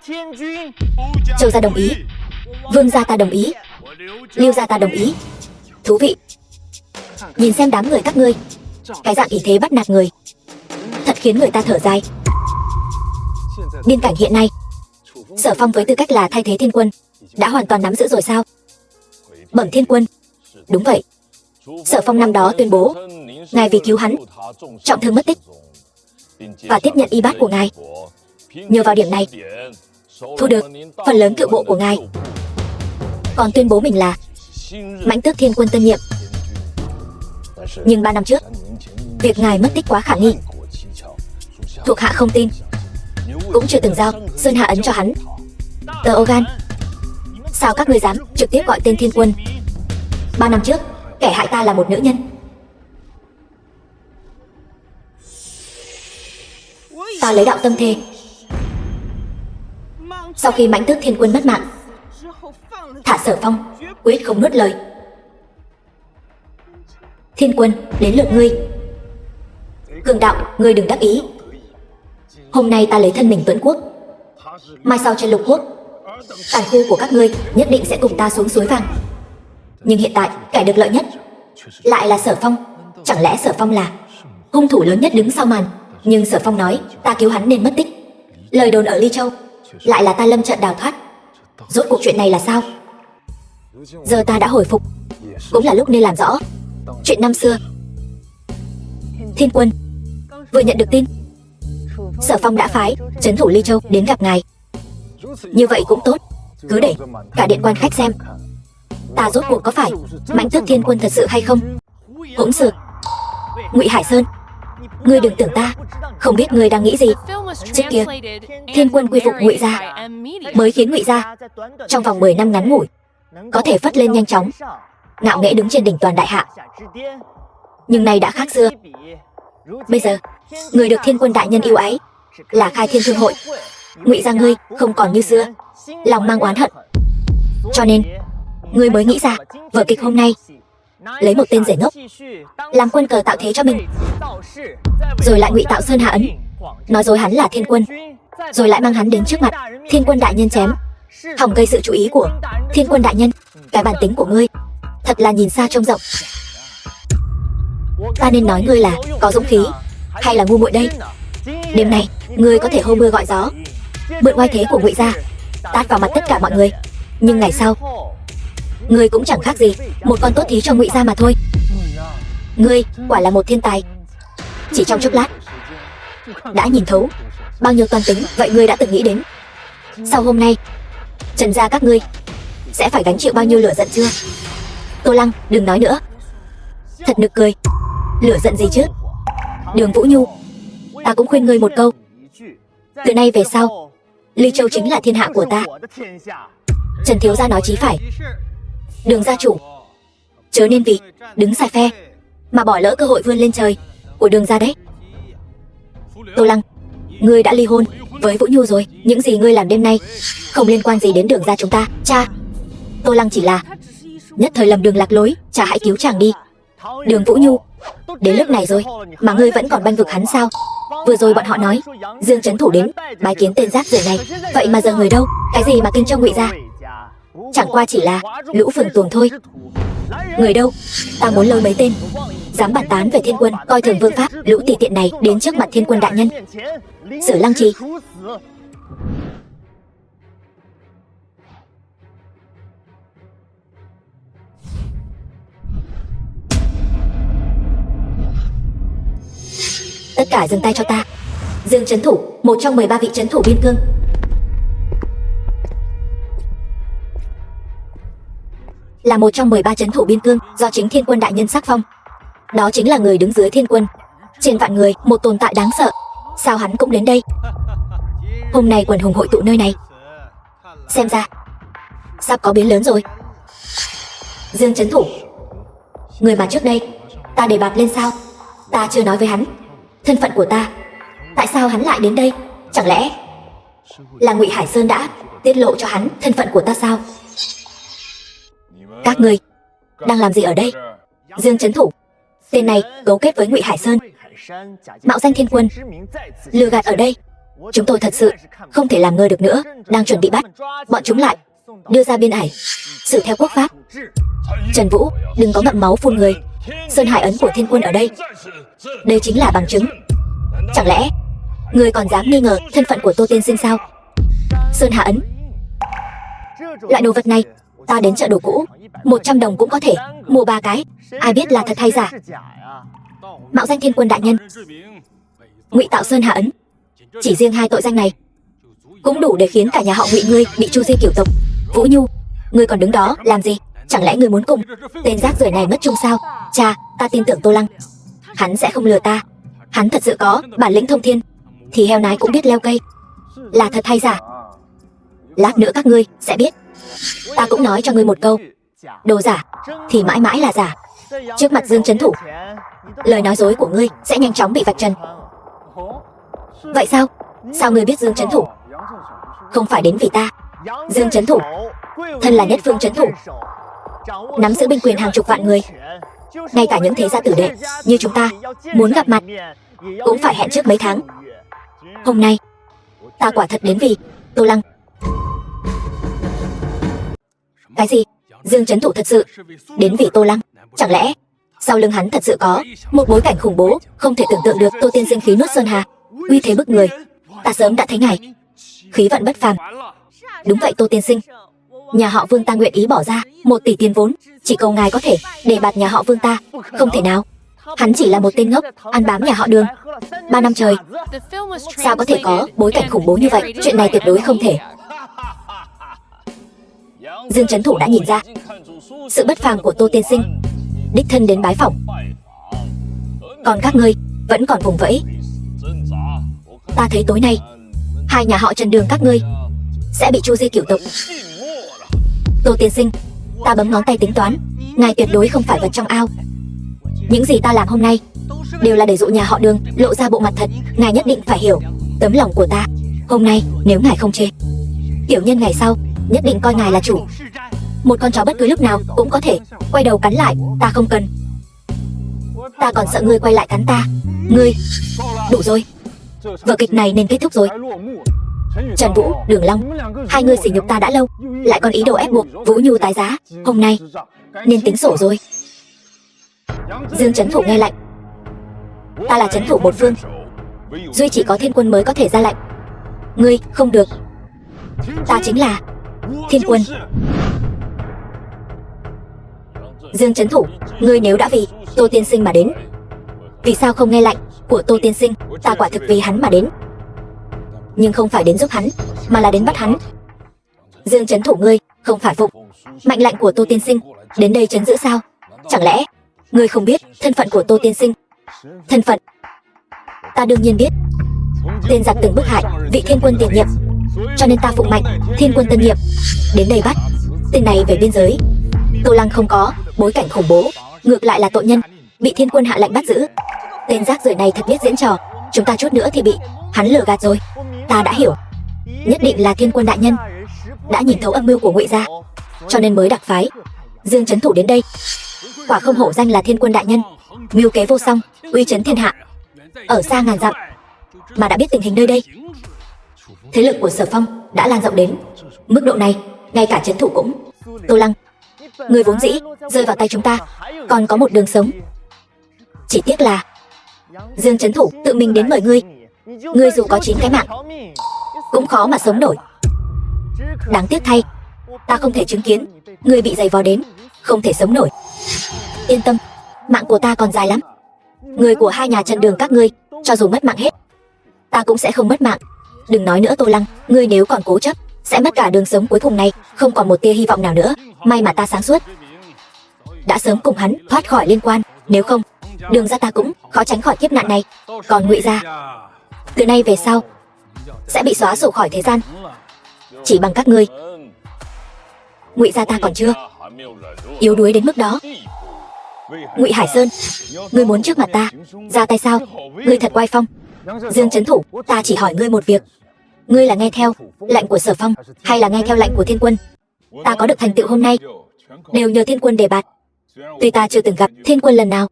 Châu gia đồng ý, Vương gia ta đồng ý, Lưu gia ta đồng ý. Thú vị. Nhìn xem đám người các ngươi cái dạng ý thế bắt nạt người, thật khiến người ta thở dài. Biên cảnh hiện nay, Sở Phong với tư cách là thay thế thiên quân đã hoàn toàn nắm giữ rồi sao? Bẩm thiên quân, đúng vậy. Sở Phong năm đó tuyên bố ngài vì cứu hắn trọng thương mất tích và tiếp nhận y bát của ngài, nhờ vào điểm này thu được phần lớn cựu bộ của ngài, còn tuyên bố mình là Mãnh Tước Thiên Quân tân nhiệm. Nhưng 3 năm trước, việc ngài mất tích quá khả nghi, thuộc hạ không tin, cũng chưa từng giao sơn hạ ấn cho hắn. Tờ Ogan, sao các ngươi dám trực tiếp gọi tên thiên quân? 3 năm trước, kẻ hại ta là một nữ nhân. Ta lấy đạo tâm thề, sau khi Mãnh Tước Thiên Quân mất mạng, thả Sở Phong quyết không nuốt lời. Thiên Quân, đến lượt ngươi. Cường đạo, ngươi đừng đắc ý. Hôm nay ta lấy thân mình tuẫn quốc, mai sau trên lục quốc, tàn khu của các ngươi nhất định sẽ cùng ta xuống suối vàng. Nhưng hiện tại kẻ được lợi nhất lại là Sở Phong. Chẳng lẽ Sở Phong là hung thủ lớn nhất đứng sau màn? Nhưng Sở Phong nói ta cứu hắn nên mất tích, lời đồn ở Ly Châu lại là ta lâm trận đào thoát. Rốt cuộc chuyện này là sao? Giờ ta đã hồi phục, cũng là lúc nên làm rõ chuyện năm xưa. Thiên Quân, vừa nhận được tin Sở Phong đã phái trấn thủ Ly Châu đến gặp ngài. Như vậy cũng tốt, cứ để cả điện quan khách xem ta rốt cuộc có phải Mãnh Tước Thiên Quân thật sự hay không. Hỗn xược. Ngụy Hải Sơn, ngươi đừng tưởng ta không biết ngươi đang nghĩ gì. Trước kia Thiên Quân quy phục Ngụy gia mới khiến Ngụy gia trong vòng 10 năm ngắn ngủi có thể phất lên nhanh chóng, ngạo nghễ đứng trên đỉnh toàn đại hạ. Nhưng nay đã khác xưa. Bây giờ người được Thiên Quân đại nhân yêu ái là Khai Thiên Thương hội. Ngụy gia ngươi không còn như xưa lòng mang oán hận, cho nên ngươi mới nghĩ ra vở kịch hôm nay, lấy một tên rể ngốc làm quân cờ tạo thế cho mình, rồi lại ngụy tạo sơn hạ ấn, nói dối hắn là thiên quân, rồi lại mang hắn đến trước mặt Thiên Quân đại nhân chém, hòng gây sự chú ý của Thiên Quân đại nhân. Cái bản tính của ngươi thật là nhìn xa trông rộng. Ta nên nói ngươi là có dũng khí hay là ngu muội đây? Đêm nay ngươi có thể hô mưa gọi gió, mượn oai thế của Ngụy gia tát vào mặt tất cả mọi người, nhưng ngày sau ngươi cũng chẳng khác gì một con tốt thí cho Ngụy gia mà thôi. Ngươi quả là một thiên tài, chỉ trong chốc lát đã nhìn thấu bao nhiêu toan tính. Vậy ngươi đã từng nghĩ đến sau hôm nay Trần gia các ngươi sẽ phải gánh chịu bao nhiêu lửa giận chưa? Tô Lăng, đừng nói nữa, thật nực cười. Lửa giận gì chứ? Đường Vũ Nhu, ta cũng khuyên ngươi một câu, từ nay về sau Ly Châu chính là thiên hạ của ta. Trần thiếu gia nói chí phải. Đường gia chủ, chớ nên vì đứng sai phe mà bỏ lỡ cơ hội vươn lên trời của Đường gia đấy. Tô Lăng, ngươi đã ly hôn với Vũ Nhu rồi, những gì ngươi làm đêm nay không liên quan gì đến Đường gia chúng ta. Cha, Tô Lăng chỉ là nhất thời lầm đường lạc lối, cha hãy cứu chàng đi. Đường Vũ Nhu, đến lúc này rồi mà ngươi vẫn còn bênh vực hắn sao? Vừa rồi bọn họ nói Dương trấn thủ đến bái kiến tên rác rưởi này, vậy mà giờ người đâu? Cái gì mà Kinh Châu Ngụy gia chẳng qua chỉ là lũ phường tuồng thôi. Người đâu? Ta muốn lôi mấy tên dám bàn tán về Thiên Quân, coi thường vương pháp, lũ tỳ tiện này đến trước mặt Thiên Quân đại nhân. Sử Lăng Trì. Tất cả dừng tay cho ta. Dương trấn thủ, một trong 13 vị trấn thủ biên cương. là một trong 13 trấn thủ biên cương do chính Thiên Quân đại nhân sắc phong. Đó chính là người đứng dưới Thiên Quân, trên vạn người, một tồn tại đáng sợ. Sao hắn cũng đến đây? Hôm nay quần hùng hội tụ nơi này, xem ra sắp có biến lớn rồi. Dương trấn thủ, người mà trước đây ta đề bạt lên sao? Ta chưa nói với hắn thân phận của ta. Tại sao hắn lại đến đây? Chẳng lẽ là Ngụy Hải Sơn đã tiết lộ cho hắn thân phận của ta sao? Các ngươi đang làm gì ở đây? Dương trấn thủ, tên này cấu kết với Ngụy Hải Sơn, mạo danh Thiên Quân, lừa gạt ở đây. Chúng tôi thật sự không thể làm ngơ được nữa. Đang chuẩn bị bắt bọn chúng lại, đưa ra biên ải, xử theo quốc pháp. Trần Vũ, đừng có ngậm máu phun người. Sơn Hải ấn của Thiên Quân ở đây, đây chính là bằng chứng. Chẳng lẽ người còn dám nghi ngờ thân phận của Tô Tiên Sinh sao? Sơn Hà ấn, loại đồ vật này ta đến chợ đồ cũ 100 đồng cũng có thể mua 3 cái. Ai biết là thật hay giả? Mạo danh Thiên Quân đại nhân, ngụy tạo Sơn Hà ấn, chỉ riêng 2 tội danh này cũng đủ để khiến cả nhà họ Ngụy ngươi bị tru di cửu tộc. Vũ Nhu, ngươi còn đứng đó làm gì? Chẳng lẽ ngươi muốn cùng tên rác rưởi này mất chung sao? Cha, ta tin tưởng Tô Lăng, hắn sẽ không lừa ta. Hắn thật sự có bản lĩnh thông thiên, thì heo nái cũng biết leo cây. Là thật hay giả? Lát nữa các ngươi sẽ biết. Ta cũng nói cho ngươi một câu, đồ giả thì mãi mãi là giả. Trước mặt Dương trấn thủ, lời nói dối của ngươi sẽ nhanh chóng bị vạch trần. Vậy sao? Sao ngươi biết Dương trấn thủ không phải đến vì ta? Dương trấn thủ thân là nhất phương trấn thủ, nắm giữ binh quyền hàng chục vạn người. Ngay cả những thế gia tử đệ như chúng ta muốn gặp mặt cũng phải hẹn trước mấy tháng. Hôm nay ta quả thật đến vì Tô Lăng. Cái gì? Dương trấn thủ thật sự đến vì Tô Lăng? Chẳng lẽ sau lưng hắn thật sự có một bối cảnh khủng bố không thể tưởng tượng được? Tô Tiên Sinh khí nuốt sơn hà, uy thế bức người, ta sớm đã thấy ngài khí vận bất phàm. Đúng vậy Tô Tiên Sinh, nhà họ Vương ta nguyện ý bỏ ra 1 tỷ tiền vốn, chỉ cầu ngài có thể đề bạt nhà họ Vương ta. Không thể nào, hắn chỉ là một tên ngốc ăn bám nhà họ Đường 3 năm trời, sao có thể có bối cảnh khủng bố như vậy? Chuyện này tuyệt đối không thể. Dương trấn thủ đã nhìn ra sự bất phàm của Tô Tiên Sinh, đích thân đến bái phỏng. Còn các ngươi vẫn còn vùng vẫy. Ta thấy tối nay 2 nhà họ Trần Đường các ngươi sẽ bị tru di cửu tộc. Tô Tiên Sinh, ta bấm ngón tay tính toán, ngài tuyệt đối không phải vật trong ao. Những gì ta làm hôm nay đều là để dụ nhà họ Đường lộ ra bộ mặt thật. Ngài nhất định phải hiểu tấm lòng của ta. Hôm nay nếu ngài không chê, tiểu nhân ngày sau nhất định coi ngài là chủ. Một con chó bất cứ lúc nào cũng có thể quay đầu cắn lại, ta không cần. Ta còn sợ ngươi quay lại cắn ta. Ngươi, đủ rồi, vở kịch này nên kết thúc rồi. Trần Vũ, Đường Long, 2 người sỉ nhục ta đã lâu, lại còn ý đồ ép buộc Vũ Nhu tái giá. Hôm nay nên tính sổ rồi. Dương trấn thủ nghe lệnh. Ta là trấn thủ một phương, duy chỉ có Thiên Quân mới có thể ra lệnh. Ngươi không được. Ta chính là Thiên Quân. Dương trấn thủ, ngươi nếu đã vì Tô Tiên Sinh mà đến, vì sao không nghe lệnh của Tô Tiên Sinh? Ta quả thực vì hắn mà đến, nhưng không phải đến giúp hắn, mà là đến bắt hắn. Dương trấn thủ, ngươi không phải phục mệnh lệnh của Tô Tiên Sinh đến đây trấn giữ sao? Chẳng lẽ ngươi không biết thân phận của Tô Tiên Sinh? Thân phận ta đương nhiên biết. Tên giặc từng bức hại vị Thiên Quân tiền nhiệm, cho nên ta phụng mệnh Thiên Quân tân nhiệm đến đây bắt tên này về biên giới. Tô Lăng không có bối cảnh khủng bố, ngược lại là tội nhân bị Thiên Quân hạ lệnh bắt giữ. Tên rác rưởi này thật biết diễn trò, chúng ta chút nữa thì bị hắn lừa gạt rồi. Ta đã hiểu, nhất định là Thiên Quân đại nhân đã nhìn thấu âm mưu của Ngụy gia, cho nên mới đặc phái Dương trấn thủ đến đây. Quả không hổ danh là Thiên Quân đại nhân, mưu kế vô song, uy chấn thiên hạ. Ở xa ngàn dặm mà đã biết tình hình nơi đây. Thế lực của Sở Phong đã lan rộng đến mức độ này, ngay cả trấn thủ cũng. Tô Lăng, người vốn dĩ rơi vào tay chúng ta còn có một đường sống, chỉ tiếc là Dương trấn thủ tự mình đến mời ngươi. Ngươi dù có 9 cái mạng cũng khó mà sống nổi. Đáng tiếc thay, ta không thể chứng kiến ngươi bị giày vò đến không thể sống nổi. Yên tâm, mạng của ta còn dài lắm. Người của 2 nhà Trần Đường các ngươi cho dù mất mạng hết, ta cũng sẽ không mất mạng. Đừng nói nữa Tô Lăng, ngươi nếu còn cố chấp sẽ mất cả đường sống cuối cùng này, không còn một tia hy vọng nào nữa. May mà ta sáng suốt, đã sớm cùng hắn thoát khỏi liên quan. Nếu không, Đường gia ta cũng khó tránh khỏi kiếp nạn này. Còn Ngụy gia, từ nay về sau sẽ bị xóa sổ khỏi thế gian. Chỉ bằng các ngươi, Ngụy gia ta còn chưa yếu đuối đến mức đó. Ngụy Hải Sơn, ngươi muốn trước mặt ta ra tay sao? Ngươi thật oai phong. Dương Trấn Thủ, ta chỉ hỏi ngươi một việc. Ngươi là nghe theo lệnh của Sở Phong hay là nghe theo lệnh của Thiên Quân? Ta có được thành tựu hôm nay đều nhờ Thiên Quân đề bạt. Tuy ta chưa từng gặp Thiên Quân lần nào,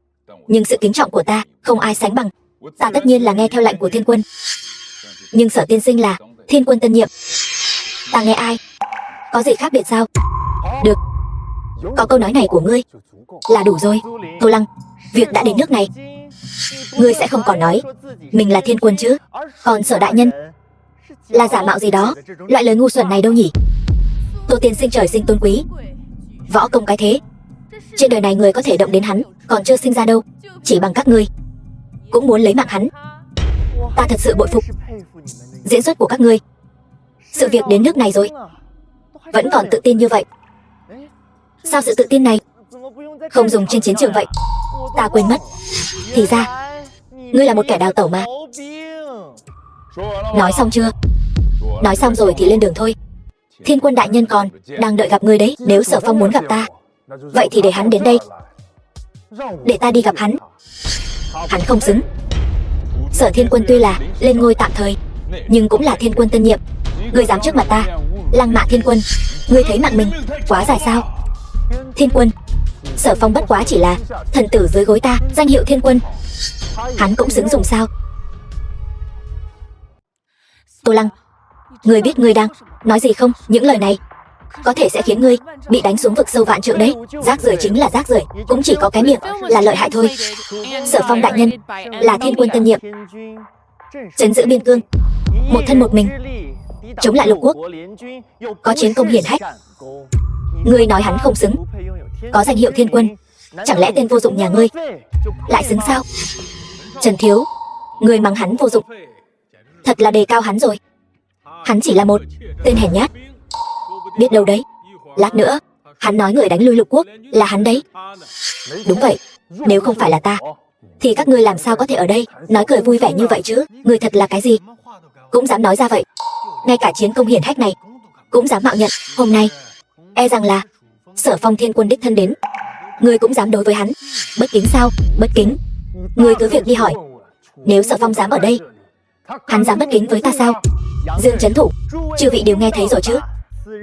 nhưng sự kính trọng của ta không ai sánh bằng. Ta tất nhiên là nghe theo lệnh của Thiên Quân. Nhưng Sở tiên sinh là Thiên Quân tân nhiệm, ta nghe ai? Có gì khác biệt sao? Được, có câu nói này của ngươi là đủ rồi. Tô Lăng, việc đã đến nước này, ngươi sẽ không còn nói mình là Thiên Quân chứ? Còn Sở đại nhân là giả mạo gì đó, loại lời ngu xuẩn này đâu nhỉ? Tô tiên sinh trời sinh tôn quý, võ công cái thế, trên đời này người có thể động đến hắn còn chưa sinh ra đâu. Chỉ bằng các ngươi cũng muốn lấy mạng hắn. Ta thật sự bội phục diễn xuất của các ngươi. Sự việc đến nước này rồi vẫn còn tự tin như vậy. Sao sự tự tin này không dùng trên chiến trường vậy? Ta quên mất, thì ra ngươi là một kẻ đào tẩu mà. Nói xong chưa? Nói xong rồi thì lên đường thôi. Thiên Quân đại nhân còn đang đợi gặp ngươi đấy. Nếu Sở Phong muốn gặp ta, vậy thì để hắn đến đây, để ta đi gặp hắn. Hắn không xứng. Sở Thiên Quân tuy là lên ngôi tạm thời, nhưng cũng là Thiên Quân tân nhiệm. Ngươi dám trước mặt ta lăng mạ Thiên Quân, ngươi thấy mạng mình quá dài sao? Thiên Quân, Sở Phong bất quá chỉ là thần tử dưới gối ta, danh hiệu Thiên Quân hắn cũng xứng dùng sao? Tô Lăng, ngươi biết ngươi đang nói gì không? Những lời này có thể sẽ khiến ngươi bị đánh xuống vực sâu vạn trượng đấy. Rác rưởi chính là rác rưởi, cũng chỉ có cái miệng là lợi hại thôi. Sở Phong đại nhân là Thiên Quân tân nhiệm, trấn giữ biên cương, một thân một mình chống lại lục quốc, có chiến công hiển hách. Ngươi nói hắn không xứng, có danh hiệu Thiên Quân, chẳng lẽ tên vô dụng nhà ngươi lại xứng sao? Trần Thiếu, ngươi mắng hắn vô dụng, thật là đề cao hắn rồi. Hắn chỉ là một tên hèn nhát. Biết đâu đấy, lát nữa hắn nói người đánh lui lục quốc là hắn đấy. Đúng vậy, nếu không phải là ta thì các ngươi làm sao có thể ở đây nói cười vui vẻ như vậy chứ? Ngươi thật là cái gì cũng dám nói ra vậy. Ngay cả chiến công hiển hách này cũng dám mạo nhận. Hôm nay e rằng là Sở Phong Thiên Quân đích thân đến, ngươi cũng dám đối với hắn bất kính sao? Bất kính? Ngươi cứ việc đi hỏi, nếu Sở Phong dám ở đây, hắn dám bất kính với ta sao? Dương Trấn Thủ, chư vị đều nghe thấy rồi chứ?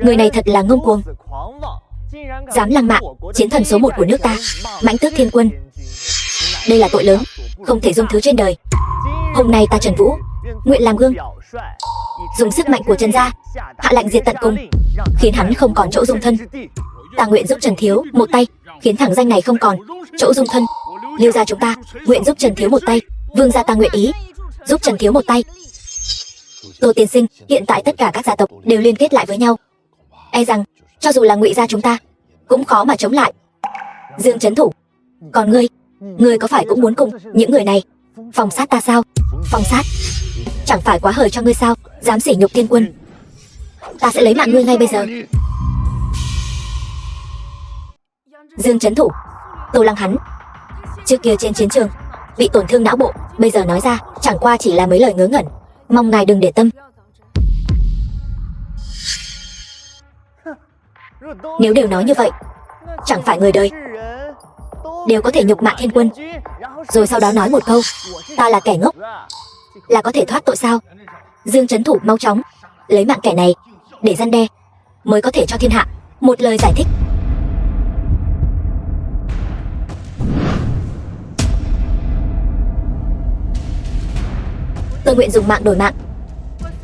Người này thật là ngông cuồng, dám lăng mạ chiến thần số 1 của nước ta, Mãnh Tước Thiên Quân. Đây là tội lớn, không thể dung thứ trên đời. Hôm nay ta Trần Vũ nguyện làm gương, dùng sức mạnh của Trần gia hạ lệnh diệt tận cùng, khiến hắn không còn chỗ dung thân. Ta nguyện giúp Trần Thiếu một tay, khiến thằng danh này không còn chỗ dung thân. Lưu gia chúng ta nguyện giúp Trần Thiếu một tay. Vương gia ta nguyện ý giúp Trần Thiếu một tay. Tô tiên sinh, hiện tại tất cả các gia tộc đều liên kết lại với nhau, e rằng cho dù là Ngụy gia chúng ta cũng khó mà chống lại. Dương Trấn Thủ, còn ngươi có phải cũng muốn cùng những người này phòng sát ta sao? Phòng sát? Chẳng phải quá hời cho ngươi sao? Dám sỉ nhục Thiên Quân, ta sẽ lấy mạng ngươi ngay bây giờ. Dương Trấn Thủ, Tô Lăng hắn trước kia trên chiến trường bị tổn thương não bộ, bây giờ nói ra chẳng qua chỉ là mấy lời ngớ ngẩn, mong ngài đừng để tâm. Nếu đều nói như vậy, chẳng phải người đời đều có thể nhục mạ Thiên Quân, rồi sau đó nói một câu ta là kẻ ngốc là có thể thoát tội sao? Dương Trấn Thủ mau chóng lấy mạng kẻ này để răn đe, mới có thể cho thiên hạ một lời giải thích. Tôi nguyện dùng mạng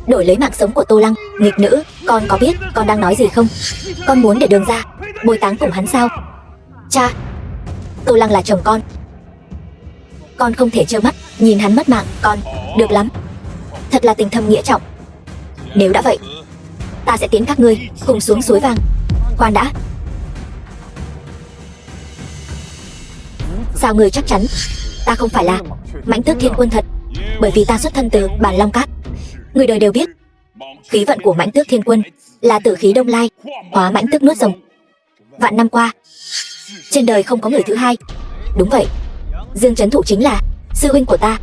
đổi lấy mạng sống của Tô Lăng. Nghịch nữ, con có biết con đang nói gì không? Con muốn để Đường ra bồi táng cùng hắn sao? Cha, Tô Lăng là chồng con không thể trơ mắt nhìn hắn mất mạng. Con, được lắm, thật là tình thâm nghĩa trọng. Nếu đã vậy, ta sẽ tiến các ngươi cùng xuống suối vàng. Khoan đã, sao ngươi chắc chắn ta không phải là Mãnh Tước Thiên Quân thật? Bởi vì ta xuất thân từ Bản Long Cát. Người đời đều biết khí vận của Mãnh Tước Thiên Quân là tử khí đông lai, hóa mãnh tước nuốt rồng. Vạn năm qua Trên đời không có người thứ hai. Đúng vậy, Dương Trấn Thủ chính là sư huynh của ta.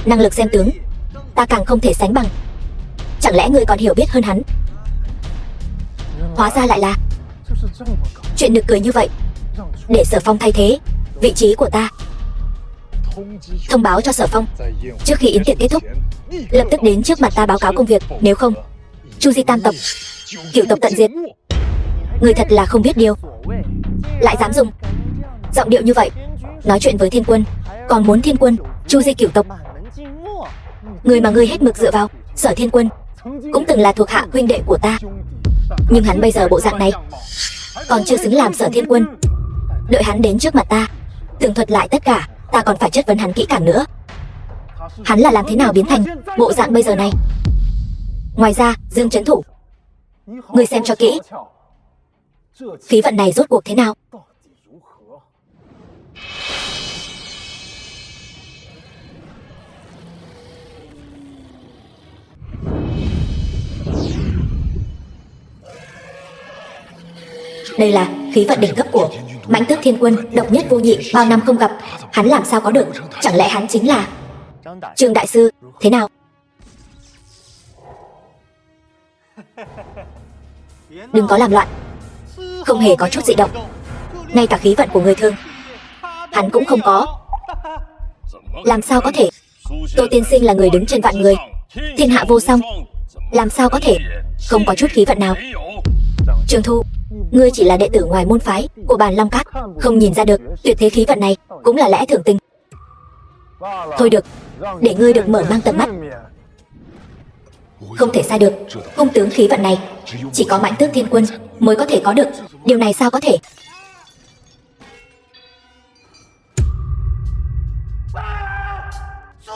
Năng lực xem tướng, ta càng không thể sánh bằng. Chẳng lẽ ngươi còn hiểu biết hơn hắn? Hóa ra lại là chuyện nực cười như vậy. Để Sở Phong thay thế vị trí của ta. Thông báo cho Sở Phong, trước khi yến tiệc kết thúc, lập tức đến trước mặt ta báo cáo công việc. Nếu không, Chu Di tam tộc, Cửu tộc tận diệt. Người thật là không biết điều, lại dám dùng giọng điệu như vậy nói chuyện với Thiên Quân, còn muốn Thiên Quân Chu Di Cửu tộc. Người mà ngươi hết mực dựa vào, Sở Thiên Quân, cũng từng là thuộc hạ huynh đệ của ta. Nhưng hắn bây giờ bộ dạng này, còn chưa xứng làm Sở Thiên Quân. Đợi hắn đến trước mặt ta, tường thuật lại tất cả, ta còn phải chất vấn hắn kỹ càng nữa. Hắn là làm thế nào biến thành bộ dạng bây giờ này? Ngoài ra, Dương Trấn Thủ, ngươi xem cho kỹ, khí vận này rốt cuộc thế nào? Đây là khí vận đỉnh cấp của Mãnh Tước Thiên Quân, độc nhất vô nhị, bao năm không gặp. Hắn làm sao có được? Chẳng lẽ hắn chính là Trương đại sư? Thế nào? Đừng có làm loạn. Không hề có chút dị động. Ngay cả khí vận của người thường hắn cũng không có. Làm sao có thể? Tô tiên sinh là người đứng trên vạn người, thiên hạ vô song, làm sao có thể không có chút khí vận nào? Trương Thu, ngươi chỉ là đệ tử ngoài môn phái của Bàn Long Các, không nhìn ra được tuyệt thế khí vận này cũng là lẽ thường tình. Thôi được, để ngươi được mở mang tầm mắt. Không thể sai được, cung tướng khí vận này chỉ có Mãnh Tước Thiên Quân mới có thể có được. Điều này sao có thể?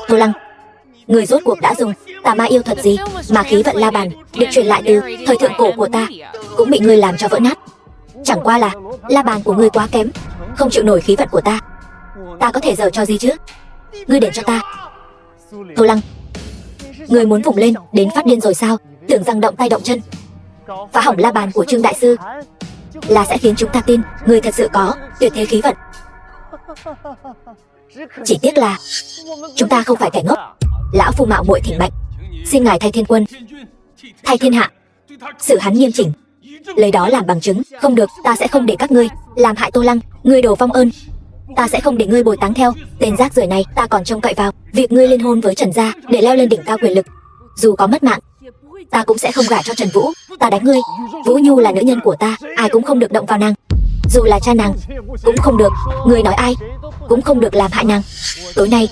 Tô Lăng, người rốt cuộc đã dùng tà ma yêu thuật gì mà khí vận La Bàn được truyền lại từ thời thượng cổ của ta cũng bị ngươi làm cho vỡ nát? Chẳng qua là La Bàn của ngươi quá kém, không chịu nổi khí vận của ta. Ta có thể giở cho gì chứ? Ngươi để cho ta. Tô Lăng, ngươi muốn vùng lên đến phát điên rồi sao? Tưởng rằng động tay động chân phá hỏng La Bàn của Trương đại sư là sẽ khiến chúng ta tin ngươi thật sự có tuyệt thế khí vận. Chỉ tiếc là chúng ta không phải kẻ ngốc. Lão phu mạo muội thỉnh mệnh, xin ngài thay Thiên Quân, thay thiên hạ, xử hắn nghiêm chỉnh, lấy đó làm bằng chứng. Không được, ta sẽ không để các ngươi làm hại Tô Lăng. Ngươi đồ vong ơn, ta sẽ không để ngươi bồi táng theo tên rác rưởi này. Ta còn trông cậy vào việc ngươi liên hôn với Trần gia để leo lên đỉnh cao quyền lực. Dù có mất mạng, ta cũng sẽ không gả cho Trần Vũ. Ta đánh ngươi. Vũ Nhu là nữ nhân của ta, ai cũng không được động vào nàng. Dù là cha nàng cũng không được. Ngươi nói ai cũng không được làm hại nàng. Tối nay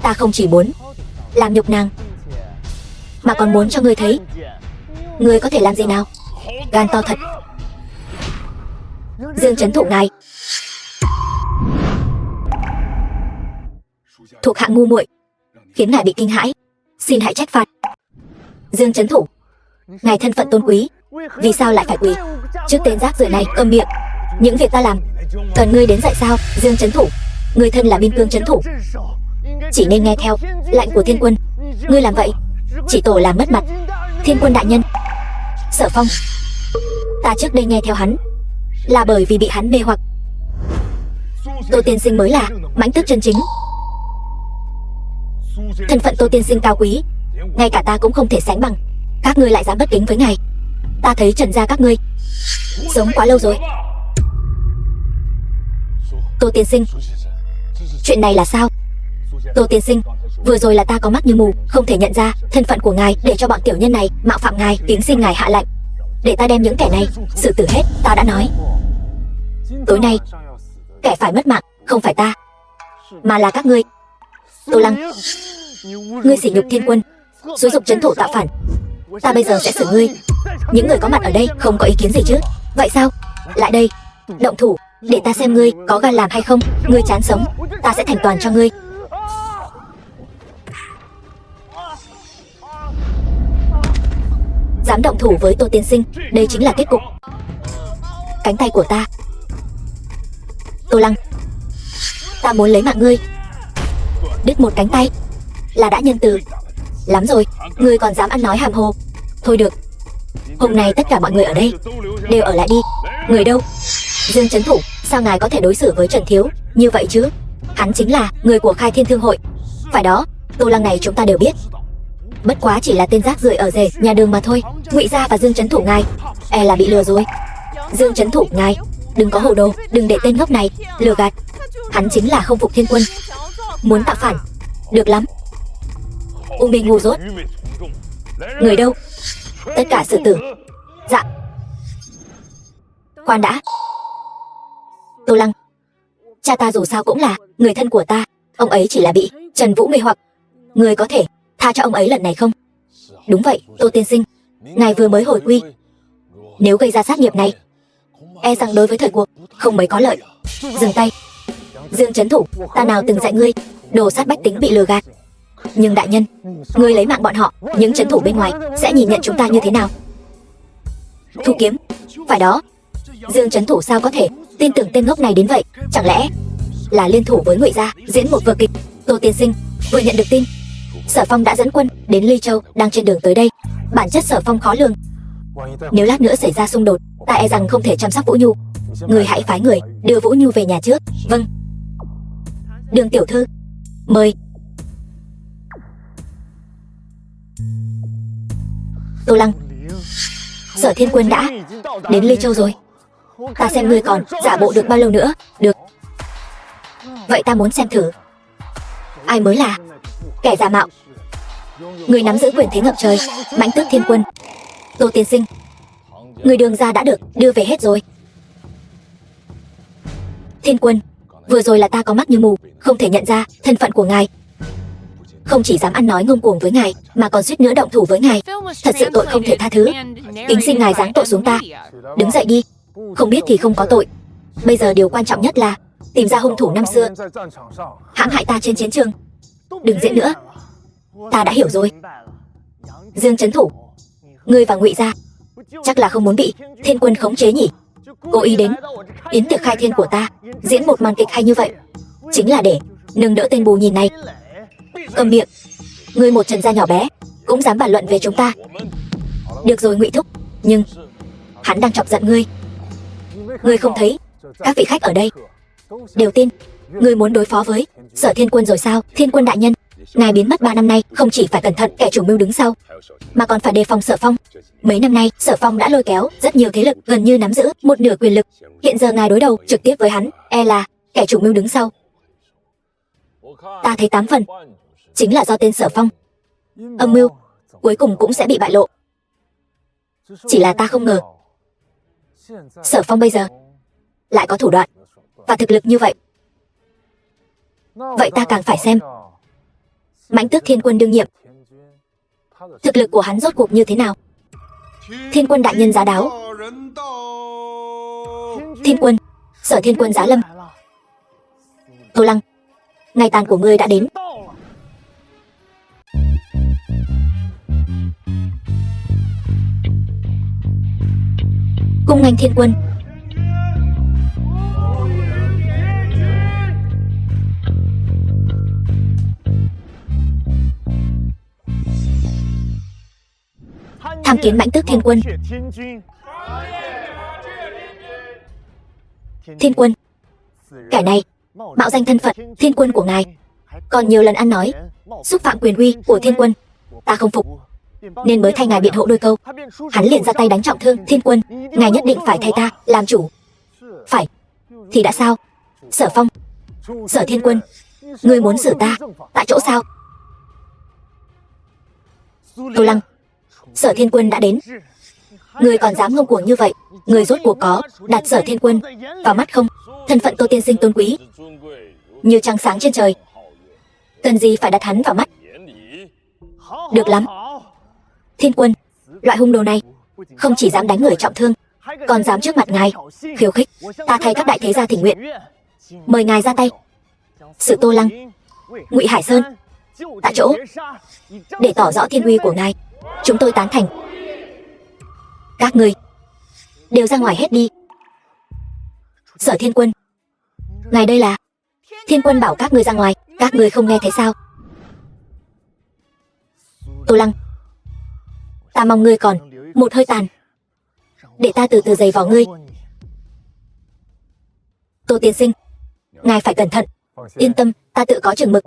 ta không chỉ muốn làm nhục nàng, mà còn muốn cho ngươi thấy ngươi có thể làm gì nào. Gan to thật. Dương Trấn Thủ ngài, thuộc hạ ngu muội khiến ngài bị kinh hãi, xin hãy trách phạt. Dương Trấn Thủ, ngài thân phận tôn quý, vì sao lại phải quỳ trước tên rác rưởi này? Câm miệng. Những việc ta làm cần ngươi đến dạy sao? Dương Trấn Thủ, ngươi thân là biên cương trấn thủ, chỉ nên nghe theo lệnh của Thiên Quân. Ngươi làm vậy chỉ tổ làm mất mặt Thiên Quân đại nhân. Sở Phong, ta trước đây nghe theo hắn là bởi vì bị hắn mê hoặc. Tô tiên sinh mới là Mãnh Tước chân chính. Thân phận Tô tiên sinh cao quý, ngay cả ta cũng không thể sánh bằng. Các ngươi lại dám bất kính với ngài. Ta thấy Trần gia các ngươi sống quá lâu rồi. Tô tiên sinh, chuyện này là sao? Tô tiên sinh, vừa rồi là ta có mắt như mù, không thể nhận ra thân phận của ngài, để cho bọn tiểu nhân này mạo phạm ngài. Kính xin ngài hạ lệnh để ta đem những kẻ này xử tử hết. Ta đã nói, tối nay kẻ phải mất mạng không phải ta, mà là các ngươi. Tô Lăng, ngươi sỉ nhục Thiên Quân, xúi dục trấn thủ tạo phản. Ta bây giờ sẽ xử ngươi. Những người có mặt ở đây không có ý kiến gì chứ? Vậy sao? Lại đây, động thủ, để ta xem ngươi có gan làm hay không. Ngươi chán sống, ta sẽ thành toàn cho ngươi. Dám động thủ với Tô tiên sinh, đây chính là kết cục. Cánh tay của ta. Tô Lăng, ta muốn lấy mạng ngươi. Đứt một cánh tay là đã nhân từ lắm rồi. Ngươi còn dám ăn nói hàm hồ. Thôi được, hôm nay tất cả mọi người ở đây đều ở lại đi. Người đâu? Dương Trấn Thủ, Sao ngài có thể đối xử với Trần Thiếu như vậy chứ? Hắn chính là người của Khai Thiên Thương hội. Phải đó, Tô Lăng này chúng ta đều biết. Bất quá chỉ là tên rác rưởi ở rể nhà Đường mà thôi. Ngụy Gia và Dương Trấn Thủ ngài e là bị lừa rồi. Dương Trấn Thủ ngài đừng có hồ đồ, đừng để tên ngốc này lừa gạt. Hắn chính là không phục Thiên Quân, muốn tạo phản. Được lắm. Ung binh ngu dốt. Người đâu? Tất cả xử tử. Dạ. Khoan đã. Tô Lăng, cha ta dù sao cũng là người thân của ta. Ông ấy chỉ là bị Trần Vũ mê hoặc. Người có thể tha cho ông ấy lần này không? Đúng vậy, Tô tiên sinh. Ngài vừa mới hồi quy. Nếu gây ra sát nghiệp này, e rằng đối với thời cuộc không mấy có lợi. Dừng tay. Dương Trấn Thủ, ta nào từng dạy ngươi đồ sát bách tính bị lừa gạt. Nhưng đại nhân, ngươi lấy mạng bọn họ, những trấn thủ bên ngoài sẽ nhìn nhận chúng ta như thế nào? Thu kiếm. Phải đó. Dương Trấn Thủ sao có thể tin tưởng tên ngốc này đến vậy? Chẳng lẽ là liên thủ với Ngụy Gia diễn một vở kịch? Tô tiên sinh vừa nhận được tin Sở Phong đã dẫn quân đến Ly Châu, đang trên đường tới đây. Bản chất Sở Phong khó lường. Nếu lát nữa xảy ra xung đột, ta e rằng không thể chăm sóc Vũ Nhu. Người hãy phái người đưa Vũ Nhu về nhà trước. Vâng. Đường tiểu thư, mời. Tô Lăng, Sở Thiên Quân đã đến Ly Châu rồi. Ta xem ngươi còn giả bộ được bao lâu nữa. Được. Vậy ta muốn xem thử ai mới là kẻ giả mạo. Người nắm giữ quyền thế ngập trời, Mãnh Tước Thiên Quân. Tô tiên sinh, người Đường gia đã được đưa về hết rồi. Thiên Quân, vừa rồi là ta có mắt như mù, không thể nhận ra thân phận của ngài. Không chỉ dám ăn nói ngông cuồng với ngài, mà còn suýt nữa động thủ với ngài. Thật sự tội không thể tha thứ. Kính xin ngài giáng tội xuống ta. Đứng dậy đi. Không biết thì không có tội. Bây giờ điều quan trọng nhất là tìm ra hung thủ năm xưa hãm hại ta trên chiến trường. Đừng diễn nữa. Ta đã hiểu rồi. Dương Trấn Thủ, ngươi và Ngụy Gia chắc là không muốn bị Thiên Quân khống chế nhỉ? Cố ý đến yến tiệc khai thiên của ta diễn một màn kịch hay như vậy, chính là để nâng đỡ tên bù nhìn này. Cầm miệng. Ngươi một Trần gia nhỏ bé cũng dám bàn luận về chúng ta. Được rồi Ngụy thúc, nhưng hắn đang chọc giận ngươi. Ngươi không thấy các vị khách ở đây đều tin ngươi muốn đối phó với Sở Thiên Quân rồi sao? Thiên Quân đại nhân, ngài biến mất 3 năm nay, không chỉ phải cẩn thận kẻ chủ mưu đứng sau, mà còn phải đề phòng Sở Phong. Mấy năm nay Sở Phong đã lôi kéo rất nhiều thế lực, gần như nắm giữ một nửa quyền lực. Hiện giờ ngài đối đầu trực tiếp với hắn, e là kẻ chủ mưu đứng sau. Ta thấy 8 phần chính là do tên Sở Phong. Âm mưu cuối cùng cũng sẽ bị bại lộ. Chỉ là ta không ngờ Sở Phong bây giờ lại có thủ đoạn và thực lực như vậy. Vậy ta càng phải xem Mãnh Tước Thiên Quân đương nhiệm, thực lực của hắn rốt cuộc như thế nào. Thiên Quân đại nhân giá đáo. Thiên Quân, Sở Thiên Quân giá lâm. Tô Lăng, ngày tàn của ngươi đã đến. Cung nghênh Thiên Quân. Tham kiến Mãnh Tước Thiên Quân. Thiên Quân, kẻ này mạo danh thân phận Thiên Quân của ngài, còn nhiều lần ăn nói xúc phạm quyền uy của Thiên Quân. Ta không phục nên mới thay ngài biện hộ đôi câu. Hắn liền ra tay đánh trọng thương Thiên Quân. Ngài nhất định phải thay ta làm chủ. Phải thì đã sao? Sở Phong, Sở Thiên Quân, ngươi muốn xử ta tại chỗ sao? Tô Lăng, Sở Thiên Quân đã đến. Ngươi còn dám ngông cuồng như vậy? Ngươi rốt cuộc có đặt Sở Thiên Quân vào mắt không? Thân phận Tô tiên sinh tôn quý như trăng sáng trên trời, cần gì phải đặt hắn vào mắt? Được lắm. Thiên Quân, loại hung đồ này không chỉ dám đánh người trọng thương, còn dám trước mặt ngài khiêu khích. Ta thay các đại thế gia thỉnh nguyện, mời ngài ra tay xử Tô Lăng, Ngụy Hải Sơn tại chỗ, để tỏ rõ thiên uy của ngài. Chúng tôi tán thành. Các ngươi đều ra ngoài hết đi. Sở Thiên Quân, ngài đây là... Thiên Quân bảo các ngươi ra ngoài, các ngươi không nghe thấy sao? Tô Lăng, ta mong ngươi còn một hơi tàn, để ta từ từ giày vò ngươi. Tô tiên sinh, ngài phải cẩn thận. Yên tâm, ta tự có chừng mực.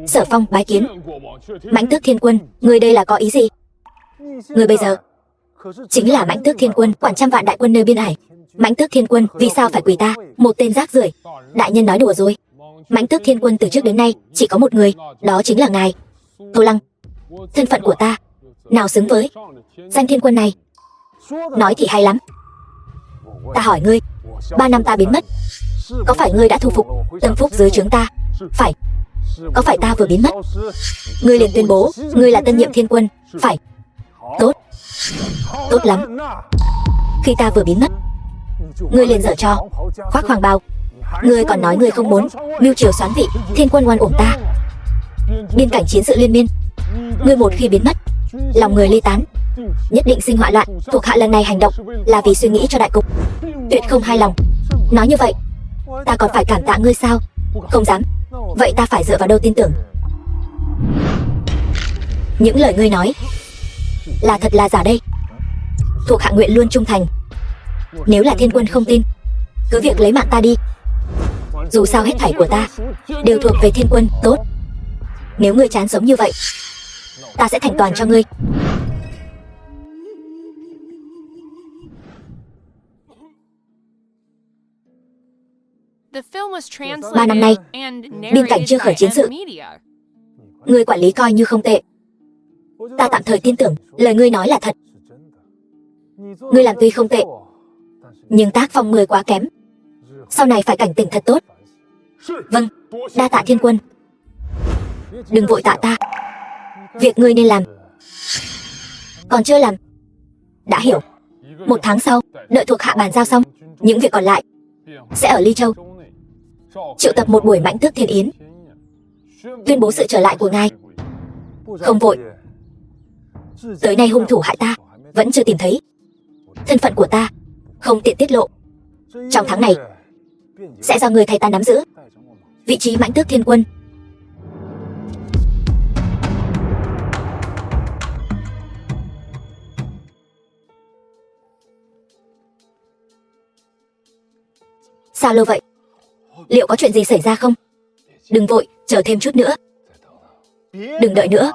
Sở Phong bái kiến. Mãnh Tước Thiên Quân, người đây là có ý gì? Người bây giờ chính là Mãnh Tước Thiên Quân, quản trăm vạn đại quân nơi biên ải. Mãnh Tước Thiên Quân, vì sao phải quỳ ta? Một tên rác rưởi. Đại nhân nói đùa rồi. Mãnh Tước Thiên Quân từ trước đến nay chỉ có một người, đó chính là ngài. Tô Lăng, thân phận của ta nào xứng với danh Thiên Quân này? Nói thì hay lắm. Ta hỏi ngươi, 3 năm ta biến mất, có phải ngươi đã thu phục tâm phúc dưới trướng ta? Phải. Có phải ta vừa biến mất, ngươi liền tuyên bố ngươi là tân nhiệm Thiên Quân? Phải. Tốt. Tốt lắm. Khi ta vừa biến mất, ngươi liền dở trò khoác hoàng bào. Ngươi còn nói ngươi không muốn mưu triều xoán vị Thiên Quân oan uổng ta. Biên cảnh chiến sự liên miên, ngươi một khi biến mất, lòng người ly tán, nhất định sinh họa loạn. Thuộc hạ lần này hành động là vì suy nghĩ cho đại cục, tuyệt không hài lòng. Nói như vậy, ta còn phải cảm tạ ngươi sao? Không dám. Vậy ta phải dựa vào đâu tin tưởng? Những lời ngươi nói là thật là giả đây? Thuộc hạ nguyện luôn trung thành. Nếu là Thiên Quân không tin, cứ việc lấy mạng ta đi. Dù sao hết thảy của ta đều thuộc về Thiên Quân. Tốt. Nếu ngươi chán sống như vậy, ta sẽ thành toàn cho ngươi. Ba năm nay, biên cảnh chưa khởi chiến sự, ngươi quản lý coi như không tệ. Ta tạm thời tin tưởng lời ngươi nói là thật. Ngươi làm tuy không tệ, nhưng tác phong ngươi quá kém. Sau này phải cảnh tỉnh thật tốt. Vâng, đa tạ Thiên Quân. Đừng vội tạ ta. Việc ngươi nên làm còn chưa làm. Đã hiểu. 1 tháng sau, đợi thuộc hạ bàn giao xong, những việc còn lại sẽ ở Ly Châu triệu tập một buổi Mãnh Tước Thiên Yến, tuyên bố sự trở lại của ngài. Không vội. Tới nay hung thủ hại ta vẫn chưa tìm thấy. Thân phận của ta không tiện tiết lộ. Trong tháng này sẽ do người thay ta nắm giữ vị trí Mãnh Tước Thiên Quân. Sao lâu vậy? Liệu có chuyện gì xảy ra không? Đừng vội, chờ thêm chút nữa. Đừng đợi nữa.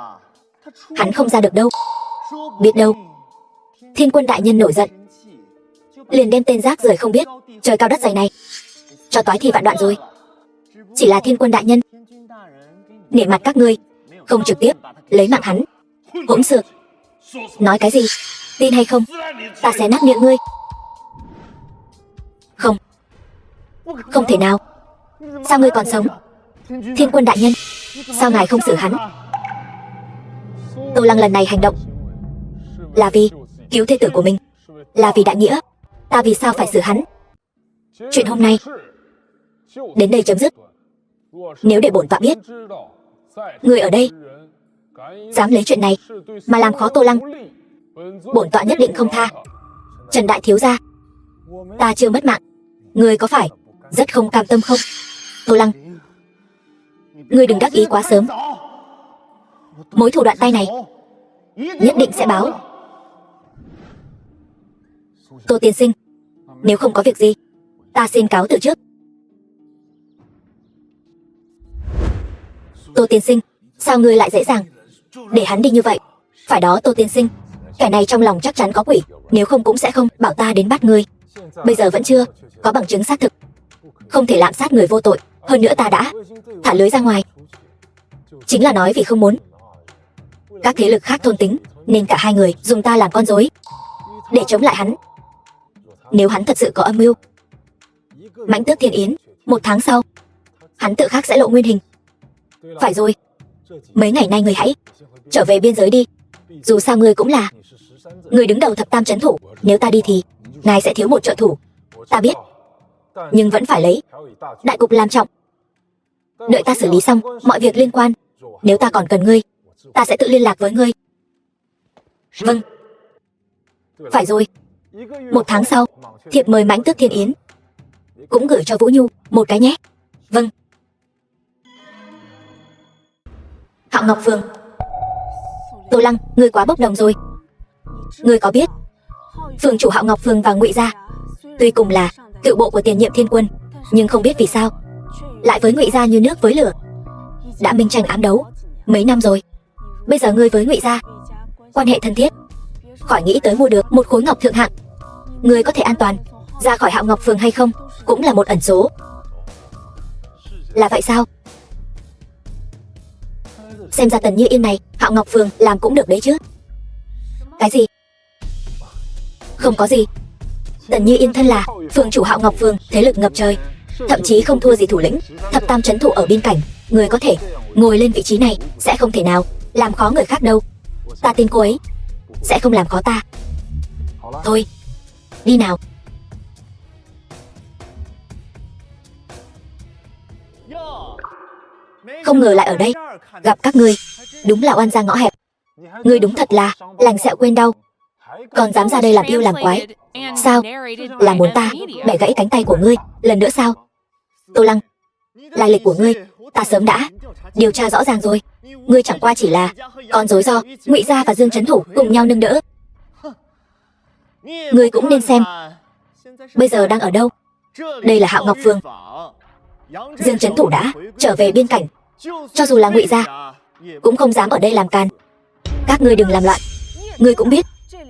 Hắn không ra được đâu. Biết đâu Thiên Quân đại nhân nổi giận, liền đem tên rác rưởi không biết trời cao đất dày này cho toái thì vạn đoạn rồi. Chỉ là Thiên Quân đại nhân nể mặt các ngươi, không trực tiếp lấy mạng hắn. Hỗn xược. Nói cái gì? Tin hay không, ta sẽ nát miệng ngươi. Không. Không thể nào. Sao ngươi còn sống? Thiên Quân đại nhân, sao ngài không xử hắn? Tô Lăng lần này hành động là vì cứu thê tử của mình, là vì đại nghĩa. Ta vì sao phải xử hắn? Chuyện hôm nay đến đây chấm dứt. Nếu để bổn tọa biết người ở đây dám lấy chuyện này mà làm khó Tô Lăng, bổn tọa nhất định không tha. Trần đại thiếu gia, ta chưa mất mạng, người có phải rất không cam tâm không? Tô Lăng, ngươi đừng đắc ý quá sớm. Mối thù đoạn tay này nhất định sẽ báo. Tô tiên sinh, nếu không có việc gì, ta xin cáo từ trước. Tô tiên sinh, sao ngươi lại dễ dàng để hắn đi như vậy? Phải đó Tô tiên sinh, kẻ này trong lòng chắc chắn có quỷ, nếu không cũng sẽ không bảo ta đến bắt ngươi. Bây giờ vẫn chưa có bằng chứng xác thực, không thể lạm sát người vô tội. Hơn nữa ta đã thả lưới ra ngoài, chính là nói vì không muốn các thế lực khác thôn tính, nên cả hai người dùng ta làm con rối để chống lại hắn. Nếu hắn thật sự có âm mưu Mãnh Tước Thiên Yến, 1 tháng sau hắn tự khắc sẽ lộ nguyên hình. Phải rồi, mấy ngày nay người hãy trở về biên giới đi. Dù sao ngươi cũng là người đứng đầu thập tam trấn thủ. Nếu ta đi thì ngài sẽ thiếu một trợ thủ. Ta biết, nhưng vẫn phải lấy đại cục làm trọng. Đợi ta xử lý xong mọi việc liên quan, nếu ta còn cần ngươi, ta sẽ tự liên lạc với ngươi. Vâng. Phải rồi, 1 tháng sau, thiệp mời Mãnh Tước Thiên Yến cũng gửi cho Vũ Nhu một cái nhé. Vâng. Hạo Ngọc Phường. Tô Lăng, ngươi quá bốc đồng rồi. Ngươi có biết, phường chủ Hạo Ngọc Phường và Ngụy gia tuy cùng là cựu bộ của tiền nhiệm Thiên Quân, nhưng không biết vì sao lại với Ngụy gia như nước với lửa, đã minh tranh ám đấu mấy năm rồi. Bây giờ ngươi với Ngụy gia quan hệ thân thiết, khỏi nghĩ tới mua được một khối ngọc thượng hạng. Ngươi có thể an toàn ra khỏi Hạo Ngọc Phường hay không cũng là một ẩn số. Là vậy sao? Xem ra Tần Như Yên này Hạo Ngọc Phường làm cũng được đấy chứ. Cái gì? Không có gì. Tần Như Yên thân là phường chủ Hạo Ngọc Phường, thế lực ngập trời, thậm chí không thua gì thủ lĩnh thập tam trấn thủ ở biên cảnh. Người có thể ngồi lên vị trí này sẽ không thể nào làm khó người khác đâu. Ta tin cô ấy sẽ không làm khó ta. Thôi, đi nào. Không ngờ lại ở đây gặp các ngươi, đúng là oan gia ngõ hẹp. Ngươi đúng thật là lành sẹo quên đau, còn dám ra đây làm yêu làm quái. Sao? Là muốn ta bẻ gãy cánh tay của ngươi lần nữa sao? Tô Lăng, lai lịch của ngươi ta sớm đã điều tra rõ ràng rồi. Ngươi chẳng qua chỉ là con rối do Ngụy gia và Dương Trấn Thủ cùng nhau nâng đỡ. Ngươi cũng nên xem bây giờ đang ở đâu. Đây là Hạo Ngọc Phường. Dương Trấn Thủ đã trở về biên cảnh, cho dù là Ngụy gia cũng không dám ở đây làm càn. Các ngươi đừng làm loạn. Ngươi cũng biết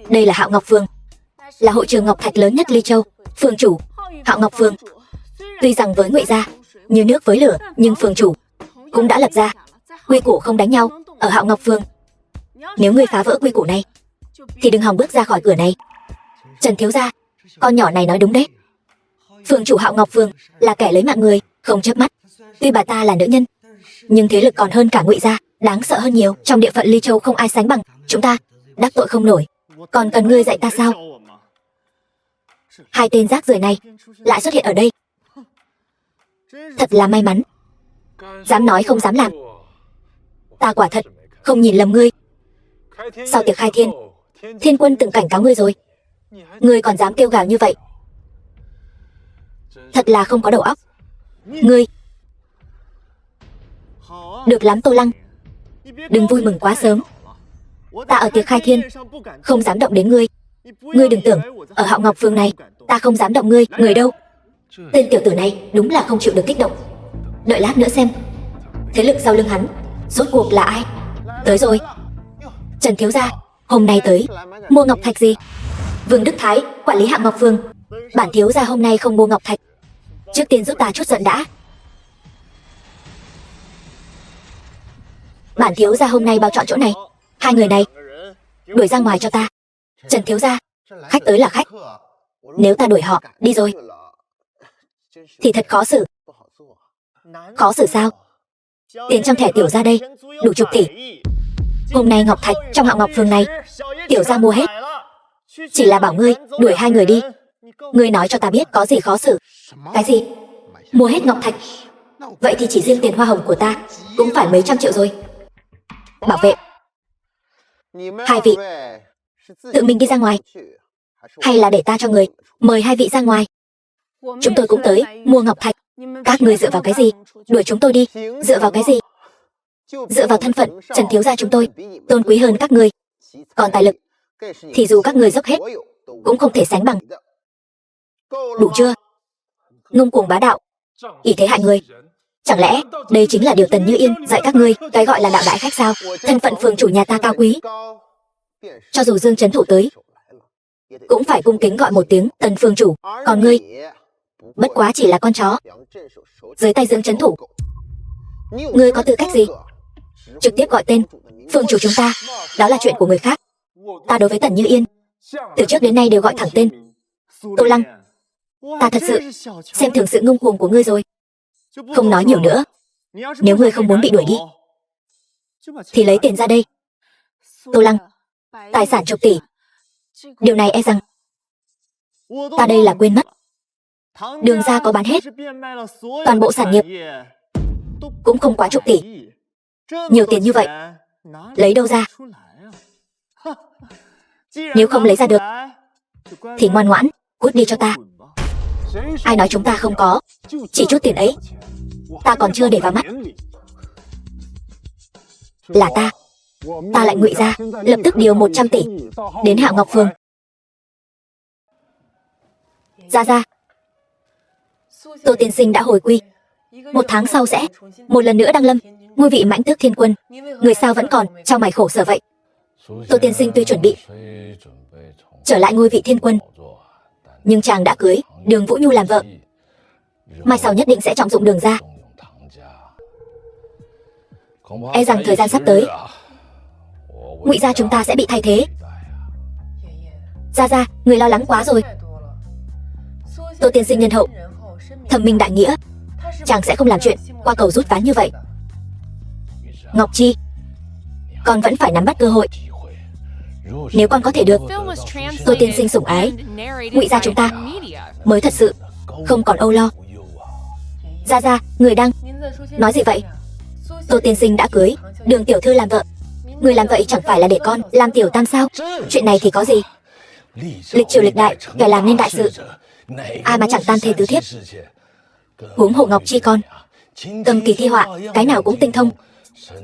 đây là Hạo Ngọc Phường, là hội trường ngọc thạch lớn nhất Ly Châu. Phường chủ Hạo Ngọc Phường tuy rằng với Ngụy gia như nước với lửa, nhưng phường chủ cũng đã lập ra quy củ không đánh nhau ở Hạo Ngọc Phường. Nếu ngươi phá vỡ quy củ này thì đừng hòng bước ra khỏi cửa này. Trần thiếu gia, con nhỏ này nói đúng đấy. Phường chủ Hạo Ngọc Phường là kẻ lấy mạng người không chớp mắt. Tuy bà ta là nữ nhân, nhưng thế lực còn hơn cả Ngụy gia, đáng sợ hơn nhiều. Trong địa phận Ly Châu không ai sánh bằng chúng ta, đắc tội không nổi. Còn cần ngươi dạy ta sao? Hai tên rác rưởi này lại xuất hiện ở đây, thật là may mắn. Dám nói không dám làm. Ta quả thật không nhìn lầm ngươi. Sau tiệc khai thiên, Thiên Quân từng cảnh cáo ngươi rồi, ngươi còn dám kêu gào như vậy, thật là không có đầu óc. Ngươi được lắm Tô Lăng, đừng vui mừng quá sớm. Ta ở tiệc khai thiên không dám động đến ngươi. Ngươi đừng tưởng ở Hạo Ngọc Phường này ta không dám động ngươi. Người đâu? Tên tiểu tử này đúng là không chịu được kích động. Đợi lát nữa xem thế lực sau lưng hắn rốt cuộc là ai. Tới rồi. Trần thiếu gia, hôm nay tới mua ngọc thạch gì? Vương Đức Thái, quản lý Hạo Ngọc Phường. Bản thiếu gia hôm nay không mua ngọc thạch. Trước tiên giúp ta chút giận đã. Bản thiếu gia hôm nay bao chọn chỗ này. Hai người này đuổi ra ngoài cho ta. Trần thiếu gia, khách tới là khách, nếu ta đuổi họ đi rồi thì thật khó xử. Khó xử sao? Tiền trong thẻ tiểu gia đây đủ chục tỷ. Hôm nay ngọc thạch trong Hạo Ngọc Phường này tiểu gia mua hết. Chỉ là bảo ngươi đuổi hai người đi. Ngươi nói cho ta biết có gì khó xử? Cái gì? Mua hết ngọc thạch? Vậy thì chỉ riêng tiền hoa hồng của ta cũng phải mấy trăm triệu rồi. Bảo vệ, hai vị tự mình đi ra ngoài, hay là để ta cho người mời hai vị ra ngoài? Chúng tôi cũng tới mua ngọc thạch. Các ngươi dựa vào cái gì đuổi chúng tôi đi? Dựa vào cái gì? Dựa vào thân phận Trần thiếu gia chúng tôi tôn quý hơn các ngươi, còn tài lực thì dù các ngươi dốc hết cũng không thể sánh bằng. Đủ chưa? Ngông cuồng bá đạo, ỷ thế hại người. Chẳng lẽ đây chính là điều Tần Như Yên dạy các ngươi, cái gọi là đạo đại khách sao? Thân phận phường chủ nhà ta cao quý, cho dù Dương Trấn Thủ tới cũng phải cung kính gọi một tiếng Tần phường chủ. Còn ngươi bất quá chỉ là con chó dưới tay Dương Trấn Thủ. Ngươi có tư cách gì trực tiếp gọi tên phường chủ chúng ta? Đó là chuyện của người khác. Ta đối với Tần Như Yên từ trước đến nay đều gọi thẳng tên. Tô Lăng, ta thật sự xem thường sự ngông cuồng của ngươi rồi. Không nói nhiều nữa. Nếu ngươi không muốn bị đuổi đi thì lấy tiền ra đây. Tô Lăng, tài sản chục tỷ, điều này e rằng ta đây là quên mất. Đường ra có bán hết toàn bộ sản nghiệp cũng không quá chục tỷ. Nhiều tiền như vậy lấy đâu ra? Nếu không lấy ra được thì ngoan ngoãn cút đi cho ta. Ai nói chúng ta không có? Chỉ chút tiền ấy ta còn chưa để vào mắt. Là ta Ta lại Ngụy gia lập tức điều 100 tỷ đến Hạo Ngọc Phường. Ra. Tô tiên sinh đã hồi quy. 1 tháng sau sẽ một lần nữa đăng lâm ngôi vị Mãnh Tước Thiên Quân. Người sao vẫn còn trong mày khổ sở vậy? Tô tiên sinh tuy chuẩn bị trở lại ngôi vị Thiên Quân, nhưng chàng đã cưới Đường Vũ Nhu làm vợ. Mai sau nhất định sẽ trọng dụng Đường gia. E rằng thời gian sắp tới, Ngụy gia chúng ta sẽ bị thay thế. Ra, người lo lắng quá rồi. Tô tiên sinh nhân hậu, thâm minh đại nghĩa, chàng sẽ không làm chuyện qua cầu rút ván như vậy. Ngọc Chi, con vẫn phải nắm bắt cơ hội. Nếu con có thể được Tô tiên sinh sủng ái, Ngụy gia chúng ta mới thật sự không còn âu lo. Ra, người đang nói gì vậy? Tô tiên sinh đã cưới Đường tiểu thư làm vợ. Người làm vậy chẳng phải là để con làm tiểu tam sao? Chuyện này thì có gì? Lịch triều lịch đại, kẻ làm nên đại sự, ai mà chẳng tam thê tứ thiếp. Huống hộ Ngọc Chi con, cầm kỳ thi họa, cái nào cũng tinh thông,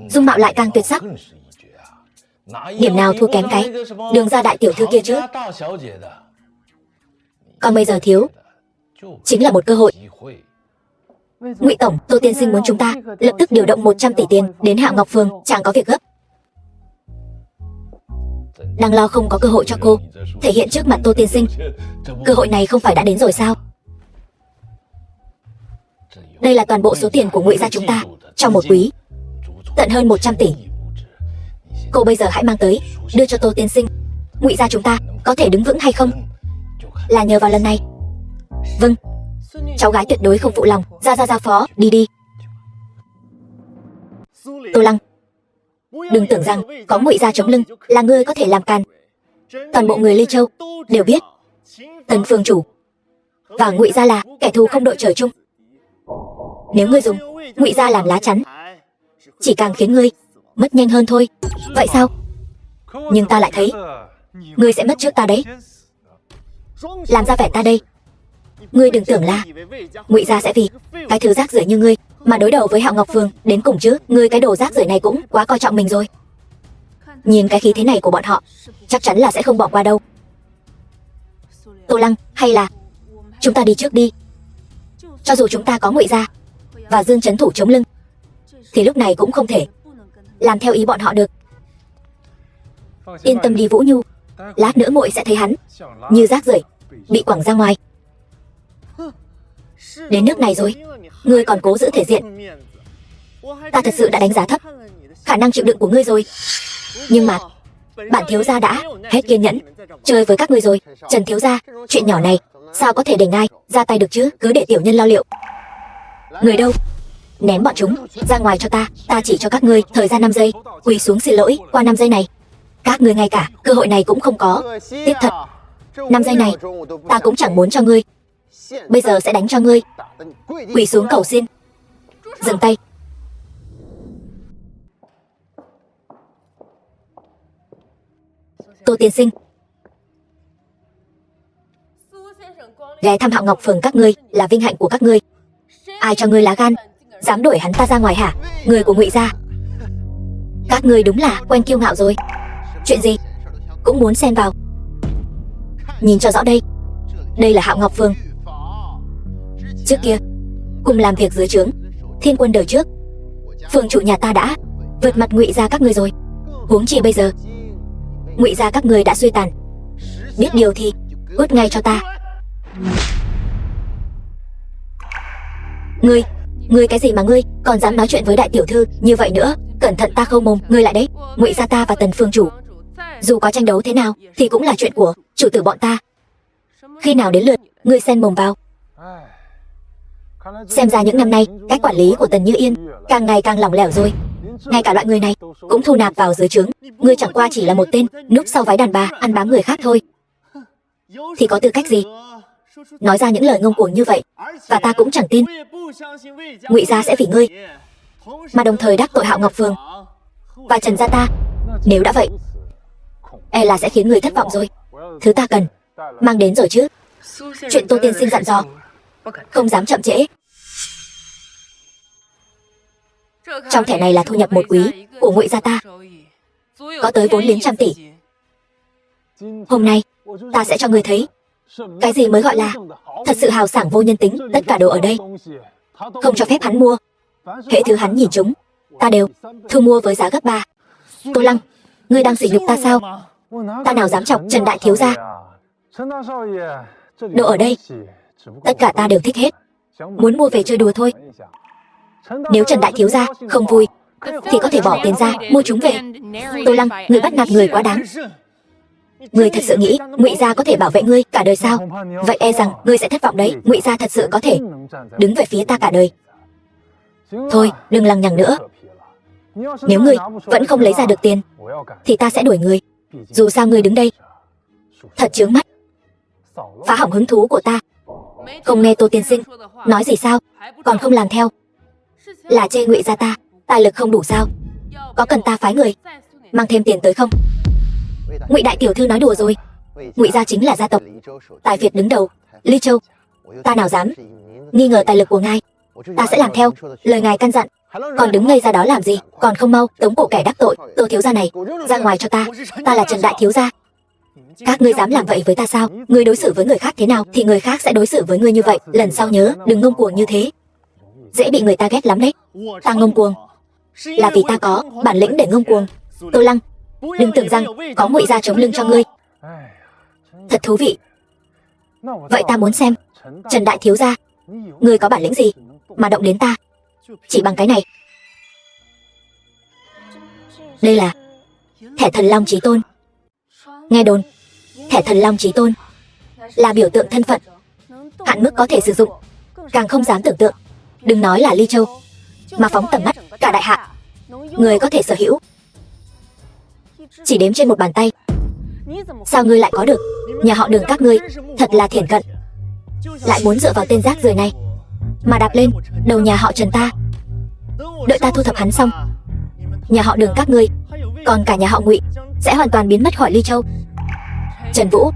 dung mạo lại càng tuyệt sắc. Điểm nào thua kém cái Đường gia đại tiểu thư kia chứ? Còn bây giờ thiếu chính là một cơ hội. Ngụy tổng, Tô tiên sinh muốn chúng ta lập tức điều động 100 tỷ tiền đến Hạo Ngọc Phường, chẳng có việc gấp. Đang lo không có cơ hội cho cô thể hiện trước mặt Tô tiên sinh. Cơ hội này không phải đã đến rồi sao? Đây là toàn bộ số tiền của Ngụy gia chúng ta trong một quý, tận hơn 100 tỷ. Cô bây giờ hãy mang tới, đưa cho Tô tiên sinh. Ngụy gia chúng ta có thể đứng vững hay không là nhờ vào lần này. Vâng, cháu gái tuyệt đối không phụ lòng. Ra giao phó, đi. Tô Lăng, đừng tưởng rằng có Ngụy gia chống lưng là ngươi có thể làm càn. Toàn bộ người Ly Châu đều biết Tần phường chủ và Ngụy gia là kẻ thù không đội trời chung. Nếu ngươi dùng Ngụy gia làm lá chắn, chỉ càng khiến ngươi mất nhanh hơn thôi. Vậy sao? Nhưng ta lại thấy ngươi sẽ mất trước ta đấy. Làm ra vẻ ta đây. Ngươi đừng tưởng là Ngụy gia sẽ vì cái thứ rác rưởi như ngươi mà đối đầu với Hạo Ngọc Phường đến cùng chứ. Ngươi cái đồ rác rưởi này cũng quá coi trọng mình rồi. Nhìn cái khí thế này của bọn họ, chắc chắn là sẽ không bỏ qua đâu. Tô Lăng, hay là chúng ta đi trước đi. Cho dù chúng ta có Ngụy gia và Dương trấn thủ chống lưng, thì lúc này cũng không thể làm theo ý bọn họ được. Yên tâm đi Vũ Nhu, lát nữa muội sẽ thấy hắn như rác rưởi bị quẳng ra ngoài. Đến nước này rồi, ngươi còn cố giữ thể diện. Ta thật sự đã đánh giá thấp khả năng chịu đựng của ngươi rồi. Nhưng mà bản thiếu gia đã hết kiên nhẫn chơi với các ngươi rồi. Trần thiếu gia, chuyện nhỏ này sao có thể để ngài ra tay được chứ? Cứ để tiểu nhân lo liệu. Người đâu? Ném bọn chúng ra ngoài cho ta. Ta chỉ cho các ngươi thời gian 5 giây quỳ xuống xin lỗi. Qua 5 giây này, các ngươi ngay cả cơ hội này cũng không có. Tiếc thật, 5 giây này ta cũng chẳng muốn cho ngươi. Bây giờ sẽ đánh cho ngươi quỳ xuống cầu xin. Dừng tay. Tô tiên sinh, ghé thăm Hạo Ngọc Phường các ngươi là vinh hạnh của các ngươi. Ai cho ngươi lá gan dám đuổi hắn ta ra ngoài hả? Người của Ngụy gia. Các ngươi đúng là quen kiêu ngạo rồi. Chuyện gì cũng muốn xen vào. Nhìn cho rõ đây, đây là Hạo Ngọc Phường. Trước kia cùng làm việc dưới trướng Thiên Quân đời trước, phường chủ nhà ta đã vượt mặt Ngụy gia các ngươi rồi. Huống chi bây giờ Ngụy gia các ngươi đã suy tàn. Biết điều thì cút ngay cho ta. Ngươi cái gì mà ngươi còn dám nói chuyện với đại tiểu thư như vậy nữa? Cẩn thận ta khâu mồm ngươi lại đấy. Ngụy gia ta và Tần phường chủ, dù có tranh đấu thế nào thì cũng là chuyện của chủ tử bọn ta. Khi nào đến lượt ngươi xen mồm vào? Xem ra những năm nay cách quản lý của Tần Như Yên càng ngày càng lỏng lẻo rồi. Ngay cả loại người này cũng thu nạp vào dưới trướng. Ngươi chẳng qua chỉ là một tên núp sau váy đàn bà ăn bám người khác thôi, thì có tư cách gì nói ra những lời ngông cuồng như vậy? Và ta cũng chẳng tin Ngụy gia sẽ vì ngươi mà đồng thời đắc tội Hạo Ngọc Phường và Trần gia ta. Nếu đã vậy, e là sẽ khiến người thất vọng rồi. Thứ ta cần mang đến rồi chứ. Chuyện Tô tiên sinh dặn dò không dám chậm trễ. Trong thẻ này là thu nhập một quý của Ngụy gia ta. có tới vốn liếng trăm tỷ. Hôm nay, ta sẽ cho ngươi thấy cái gì mới gọi là thật sự hào sảng vô nhân tính. Tất cả đồ ở đây không cho phép hắn mua. Hễ thứ hắn nhìn chúng, ta đều thu mua với giá gấp 3. Tô Lăng, ngươi đang sỉ nhục ta sao? Ta nào dám chọc Trần đại thiếu gia. Đồ ở đây, tất cả ta đều thích hết. Muốn mua về chơi đùa thôi. Nếu Trần đại thiếu gia không vui, thì có thể bỏ tiền ra mua chúng về. Tô Lăng, ngươi bắt nạt người quá đáng. Ngươi thật sự nghĩ Ngụy gia có thể bảo vệ ngươi cả đời sao? Vậy e rằng ngươi sẽ thất vọng đấy. Ngụy gia thật sự có thể đứng về phía ta cả đời. Thôi, đừng lằng nhằng nữa. Nếu ngươi vẫn không lấy ra được tiền, thì ta sẽ đuổi ngươi. Dù sao ngươi đứng đây thật chướng mắt, phá hỏng hứng thú của ta. Không nghe Tô tiên sinh nói gì sao, còn không làm theo? Là chê Ngụy gia ta tài lực không đủ sao? Có cần ta phái người mang thêm tiền tới không? Ngụy đại tiểu thư nói đùa rồi. Ngụy gia chính là gia tộc tài Việt đứng đầu Ly Châu. Ta nào dám nghi ngờ tài lực của ngài. Ta sẽ làm theo lời ngài căn dặn. Còn đứng ngây ra đó làm gì? Còn không mau tống cổ kẻ đắc tội Tô thiếu gia này ra ngoài cho ta. Ta là Trần đại thiếu gia. Các ngươi dám làm vậy với ta sao? Ngươi đối xử với người khác thế nào thì người khác sẽ đối xử với ngươi như vậy. Lần sau nhớ đừng ngông cuồng như thế, dễ bị người ta ghét lắm đấy. Ta ngông cuồng là vì ta có bản lĩnh để ngông cuồng. Tô Lăng, đừng tưởng rằng có Ngụy gia chống lưng cho ngươi. Thật thú vị. Vậy ta muốn xem Trần đại thiếu gia, ngươi có bản lĩnh gì mà động đến ta? Chỉ bằng cái này. Đây là thẻ thần long chí tôn. Nghe đồn thẻ thần long chí tôn là biểu tượng thân phận, hạn mức có thể sử dụng càng không dám tưởng tượng. Đừng nói là Ly Châu, mà phóng tầm mắt cả đại hạ, người có thể sở hữu chỉ đếm trên một bàn tay. Sao ngươi lại có được? Nhà họ Đường các ngươi thật là thiển cận, lại muốn dựa vào tên rác rưởi này mà đạp lên đầu nhà họ Trần ta. Đợi ta thu thập hắn xong, nhà họ Đường các ngươi, còn cả nhà họ Ngụy sẽ hoàn toàn biến mất khỏi Ly Châu. Trần Vũ,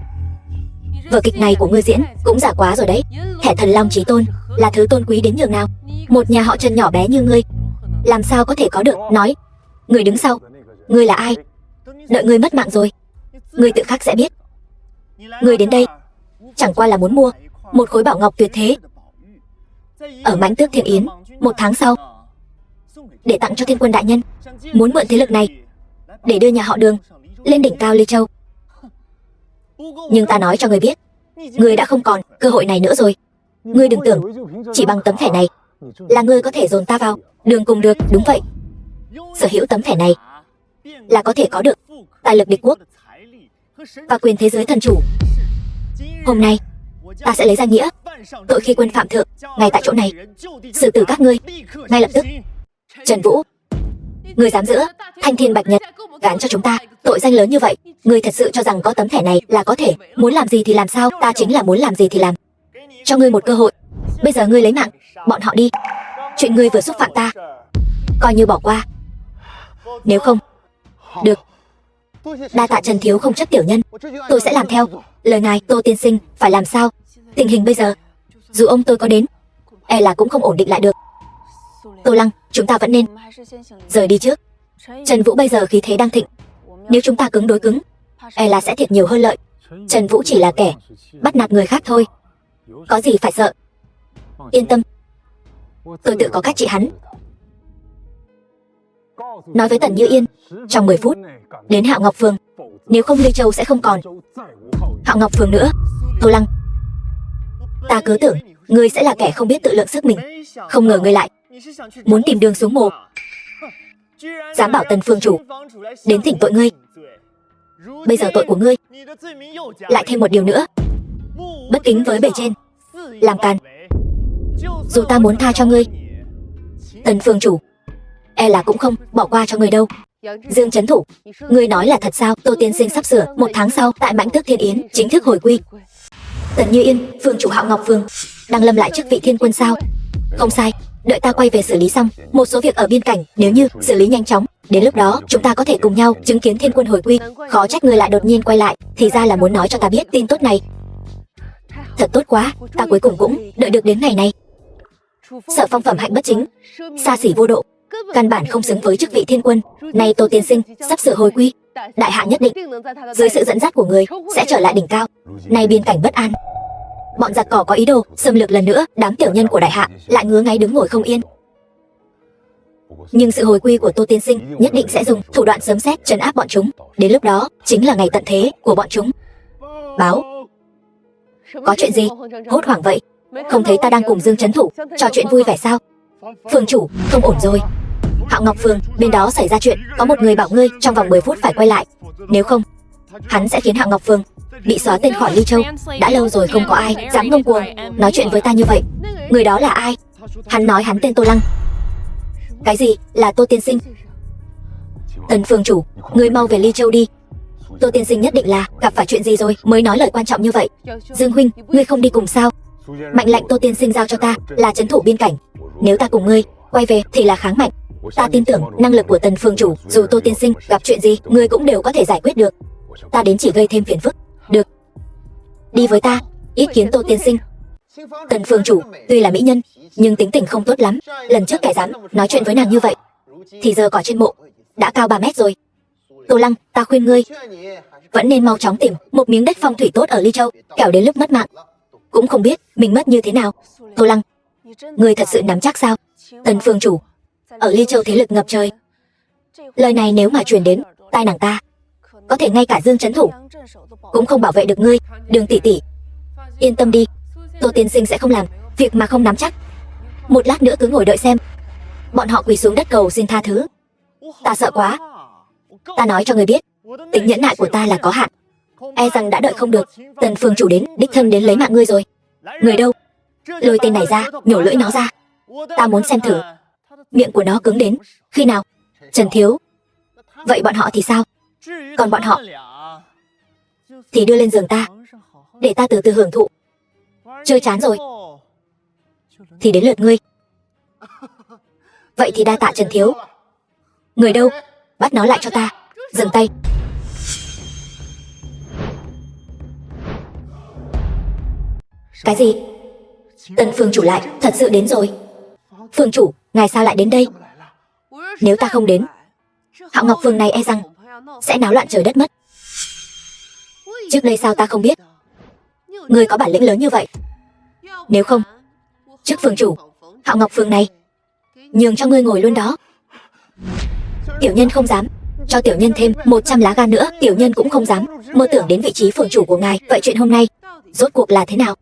vở kịch này của ngươi diễn cũng giả quá rồi đấy. Thẻ thần long chí tôn là thứ tôn quý đến nhường nào. Một nhà họ Trần nhỏ bé như ngươi làm sao có thể có được? Nói, người đứng sau, ngươi là ai? Đợi ngươi mất mạng rồi, ngươi tự khắc sẽ biết. Ngươi đến đây chẳng qua là muốn mua một khối bảo ngọc tuyệt thế ở Mãnh Tước Thiên Yến 1 tháng sau, để tặng cho Thiên Quân đại nhân. Muốn mượn thế lực này để đưa nhà họ Đường lên đỉnh cao Ly Châu. Nhưng ta nói cho ngươi biết, ngươi đã không còn cơ hội này nữa rồi. Ngươi đừng tưởng chỉ bằng tấm thẻ này là ngươi có thể dồn ta vào đường cùng được. Đúng vậy, sở hữu tấm thẻ này là có thể có được tài lực địch quốc và quyền thế giới thần chủ. Hôm nay ta sẽ lấy danh nghĩa tội khi quân phạm thượng ngay tại chỗ này xử tử các ngươi ngay lập tức. Trần Vũ, ngươi dám giữa Thanh Thiên Bạch Nhật gán cho chúng ta tội danh lớn như vậy? Ngươi thật sự cho rằng có tấm thẻ này là có thể muốn làm gì thì làm sao? Ta chính là muốn làm gì thì làm. Cho ngươi một cơ hội, bây giờ ngươi lấy mạng bọn họ đi. Chuyện ngươi vừa xúc phạm ta coi như bỏ qua. Nếu không được, đa tạ Trần thiếu không chấp tiểu nhân, tôi sẽ làm theo lời ngài. Tô tiên sinh phải làm sao? Tình hình bây giờ dù ông tôi có đến, e là cũng không ổn định lại được. Tô Lăng, chúng ta vẫn nên rời đi trước. Trần Vũ bây giờ khí thế đang thịnh, nếu chúng ta cứng đối cứng, e là sẽ thiệt nhiều hơn lợi. Trần Vũ chỉ là kẻ bắt nạt người khác thôi, có gì phải sợ. Yên tâm, tôi tự có cách trị hắn. Nói với Tần Như Yên, trong 10 phút đến Hạo Ngọc Phường, nếu không Ly Châu sẽ không còn Hạo Ngọc Phường nữa. Tô Lăng, ta cứ tưởng ngươi sẽ là kẻ không biết tự lượng sức mình, không ngờ ngươi lại muốn tìm đường xuống mồ. Dám bảo Tần Phương chủ đến thỉnh tội ngươi. Bây giờ tội của ngươi lại thêm một điều nữa, bất kính với bề trên, làm càn. Dù ta muốn tha cho ngươi, Tần Phương chủ e là cũng không bỏ qua cho ngươi đâu. Dương Trấn Thủ, ngươi nói là thật sao? Tô tiên sinh sắp sửa 1 tháng sau tại Mãnh Tước Thiên Yến chính thức hồi quy. Tần Như Yên, Phương chủ Hạo Ngọc Phường đang lâm lại chức vị thiên quân sao? Không sai, đợi ta quay về xử lý xong một số việc ở biên cảnh, nếu như xử lý nhanh chóng, đến lúc đó chúng ta có thể cùng nhau chứng kiến thiên quân hồi quy. Khó trách ngươi lại đột nhiên quay lại, thì ra là muốn nói cho ta biết tin tốt này. Thật tốt quá, ta cuối cùng cũng đợi được đến ngày này. Sợ phong phẩm hạnh bất chính, xa xỉ vô độ, căn bản không xứng với chức vị thiên quân. Nay Tô tiên sinh sắp sửa hồi quy, đại hạ nhất định dưới sự dẫn dắt của người sẽ trở lại đỉnh cao. Nay biên cảnh bất an, bọn giặc cỏ có ý đồ xâm lược lần nữa, đám tiểu nhân của đại hạ lại ngứa ngáy đứng ngồi không yên. Nhưng sự hồi quy của Tô tiên sinh nhất định sẽ dùng thủ đoạn sấm sét trấn áp bọn chúng. Đến lúc đó chính là ngày tận thế của bọn chúng. Báo, có chuyện gì hốt hoảng vậy? Không thấy ta đang cùng Dương trấn thủ trò chuyện vui vẻ sao? Phương chủ, không ổn rồi. Hạo Ngọc Phường bên đó xảy ra chuyện, có một người bảo ngươi trong vòng 10 phút phải quay lại, nếu không hắn sẽ khiến Hạo Ngọc Phường bị xóa tên khỏi Ly Châu. Đã lâu rồi không có ai dám ngông cuồng nói chuyện với ta như vậy. Người đó là ai? Hắn nói hắn tên Tô Lăng. Cái gì là Tô tiên sinh? Tần Phương chủ, ngươi mau về Ly Châu đi. Tô tiên sinh nhất định là gặp phải chuyện gì rồi mới nói lời quan trọng như vậy. Dương huynh, ngươi không đi cùng sao? Mệnh lệnh Tô tiên sinh giao cho ta là trấn thủ biên cảnh, nếu ta cùng ngươi quay về thì là kháng mạnh. Ta tin tưởng năng lực của Tần phương chủ, dù Tô tiên sinh gặp chuyện gì ngươi cũng đều có thể giải quyết được. Ta đến chỉ gây thêm phiền phức. Được, đi với ta, ý kiến Tô tiên sinh. Tần phương chủ tuy là mỹ nhân nhưng tính tình không tốt lắm. Lần trước kẻ dám nói chuyện với nàng như vậy thì giờ cỏ trên mộ đã cao 3 mét rồi. Tô Lăng, ta khuyên ngươi vẫn nên mau chóng tìm một miếng đất phong thủy tốt ở Ly Châu, kẻo đến lúc mất mạng cũng không biết mình mất như thế nào. Tô Lăng, ngươi thật sự nắm chắc sao? Tần phương chủ, ở Ly Châu thế lực ngập trời, lời này nếu mà truyền đến tai nàng ta, có thể ngay cả Dương trấn thủ cũng không bảo vệ được ngươi. Đường tỷ tỷ, yên tâm đi, Tô tiên sinh sẽ không làm việc mà không nắm chắc. Một lát nữa cứ ngồi đợi xem bọn họ quỳ xuống đất cầu xin tha thứ. Ta sợ quá. Ta nói cho người biết, tính nhẫn nại của ta là có hạn, e rằng đã đợi không được. Tần phương chủ đến đích thân đến lấy mạng ngươi rồi. Người đâu? Lôi tên này ra, nhổ lưỡi nó ra. Ta muốn xem thử miệng của nó cứng đến khi nào. Trần thiếu, vậy bọn họ thì sao? Còn bọn họ thì đưa lên giường ta, để ta từ từ hưởng thụ. Chơi chán rồi thì đến lượt ngươi. Vậy thì đa tạ Trần thiếu. Người đâu? Bắt nó lại cho ta. Dừng tay. Cái gì? Tần phương chủ lại thật sự đến rồi. Phương chủ, ngài sao lại đến đây? Nếu ta không đến, Hạo Ngọc Phường này e rằng sẽ náo loạn trời đất mất. Trước đây sao ta không biết ngươi có bản lĩnh lớn như vậy? Nếu không, trước phương chủ, Hạo Ngọc Phường này nhường cho ngươi ngồi luôn đó. Tiểu nhân không dám. Cho tiểu nhân thêm 100 lá gan nữa, tiểu nhân cũng không dám mơ tưởng đến vị trí phường chủ của ngài. Vậy chuyện hôm nay rốt cuộc là thế nào?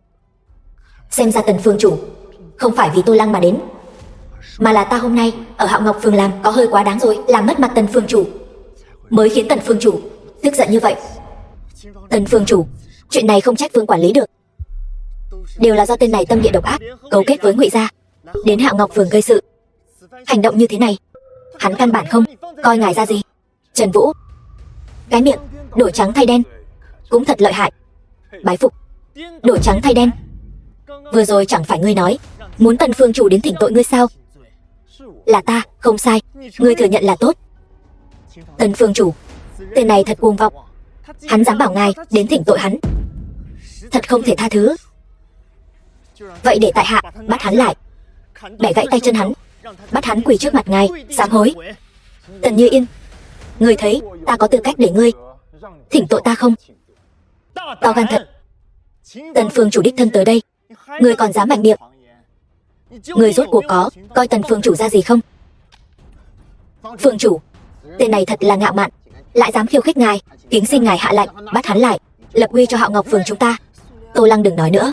Xem ra Tần phương chủ không phải vì Tô Lăng mà đến, mà là ta hôm nay ở Hạo Ngọc Phường làm có hơi quá đáng rồi, làm mất mặt Tần phương chủ, mới khiến Tần phương chủ tức giận như vậy. Tần phương chủ, chuyện này không trách Vương quản lý được, đều là do tên này tâm địa độc ác, cấu kết với Ngụy gia đến Hạo Ngọc Phường gây sự. Hành động như thế này, hắn căn bản không coi ngài ra gì. Trần Vũ, cái miệng đổi trắng thay đen cũng thật lợi hại. Bái phục. Đổi trắng thay đen, vừa rồi chẳng phải ngươi nói muốn Tần phương chủ đến thỉnh tội ngươi sao? Là ta, không sai, ngươi thừa nhận là tốt. Tần phương chủ, tên này thật cuồng vọng, hắn dám bảo ngài đến thỉnh tội hắn, thật không thể tha thứ. Vậy để tại hạ bắt hắn lại, bẻ gãy tay chân hắn, bắt hắn quỳ trước mặt ngài sám hối. Tần Như Yên, ngươi thấy ta có tư cách để ngươi thỉnh tội ta không? To gan thật. Tần phương chủ đích thân tới đây, ngươi còn dám mạnh miệng. Ngươi rốt cuộc có coi Tần phương chủ ra gì không? Phương chủ, tên này thật là ngạo mạn, lại dám khiêu khích ngài, kính xin ngài hạ lệnh bắt hắn lại, lập uy cho Hạo Ngọc Phường chúng ta. Tô Lăng đừng nói nữa.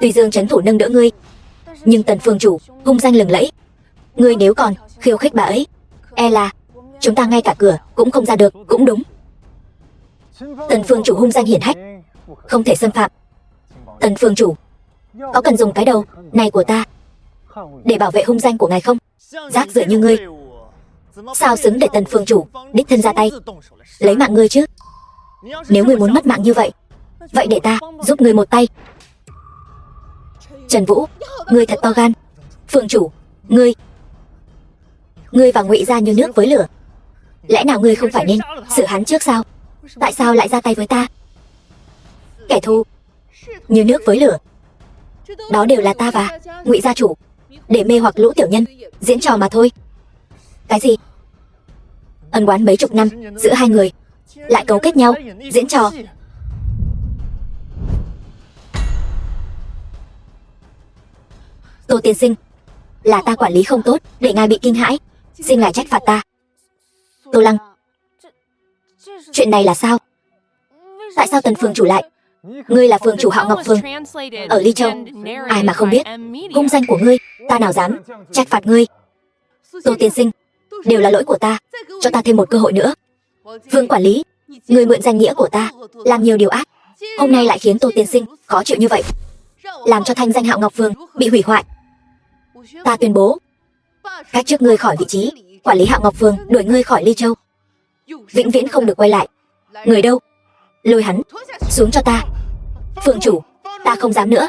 Tuy Dương trấn thủ nâng đỡ ngươi, nhưng Tần phương chủ hung danh lừng lẫy, ngươi nếu còn khiêu khích bà ấy, e là chúng ta ngay cả cửa cũng không ra được. Cũng đúng, Tần phương chủ hung danh hiển hách, không thể xâm phạm. Tần phương chủ có cần dùng cái đầu này của ta để bảo vệ hung danh của ngài không? Rác rưởi như ngươi, sao xứng để Tần phương chủ đích thân ra tay lấy mạng ngươi chứ? Nếu ngươi muốn mất mạng như vậy, vậy để ta giúp ngươi một tay. Trần Vũ, ngươi thật to gan. Phương chủ, ngươi và Ngụy gia như nước với lửa, lẽ nào ngươi không phải nên xử hắn trước sao? Tại sao lại ra tay với ta? Kẻ thù như nước với lửa, đó đều là ta và Ngụy gia chủ để mê hoặc lũ tiểu nhân diễn trò mà thôi. Cái gì? Ân oán mấy chục năm giữa hai người lại cấu kết nhau, diễn trò. Tô tiên sinh, là ta quản lý không tốt để ngài bị kinh hãi, xin ngài trách phạt ta. Tô Lăng, chuyện này là sao? Tại sao Tần phường chủ lại? Ngươi là phường chủ Hạo Ngọc Phường ở Ly Châu, ai mà không biết cung danh của ngươi, ta nào dám trách phạt ngươi. Tô tiên sinh, đều là lỗi của ta, cho ta thêm một cơ hội nữa. Vương quản lý, ngươi mượn danh nghĩa của ta làm nhiều điều ác, hôm nay lại khiến Tô tiên sinh khó chịu như vậy, làm cho thanh danh Hạo Ngọc Phường bị hủy hoại. Ta tuyên bố cách chức ngươi khỏi vị trí quản lý Hạo Ngọc Phường, đuổi ngươi khỏi Ly Châu, vĩnh viễn không được quay lại. Người đâu? Lôi hắn xuống cho ta. Phường chủ, ta không dám nữa,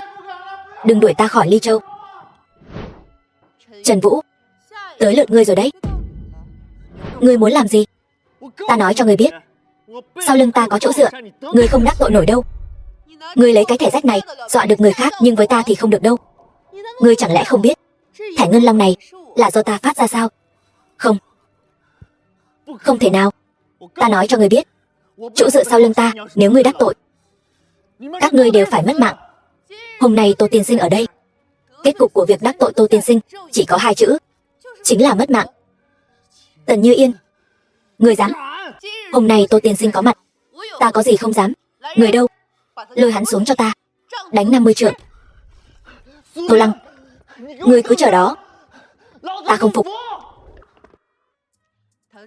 đừng đuổi ta khỏi Ly Châu. Trần Vũ, tới lượt ngươi rồi đấy. Ngươi muốn làm gì? Ta nói cho ngươi biết, sau lưng ta có chỗ dựa, ngươi không đắc tội nổi đâu. Ngươi lấy cái thẻ rách này dọa được người khác, nhưng với ta thì không được đâu. Ngươi chẳng lẽ không biết thẻ ngân long này là do ta phát ra sao? Không, không thể nào. Ta nói cho ngươi biết, chỗ dựa sau lưng ta, nếu ngươi đắc tội, các ngươi đều phải mất mạng. Hôm nay Tô tiên sinh ở đây, kết cục của việc đắc tội Tô tiên sinh chỉ có hai chữ, chính là mất mạng. Tần Như Yên, ngươi dám? Hôm nay Tô tiên sinh có mặt, ta có gì không dám. Người đâu? Lôi hắn xuống cho ta, đánh 50 trượng. Tô Lăng, ngươi cứ chờ đó, ta không phục.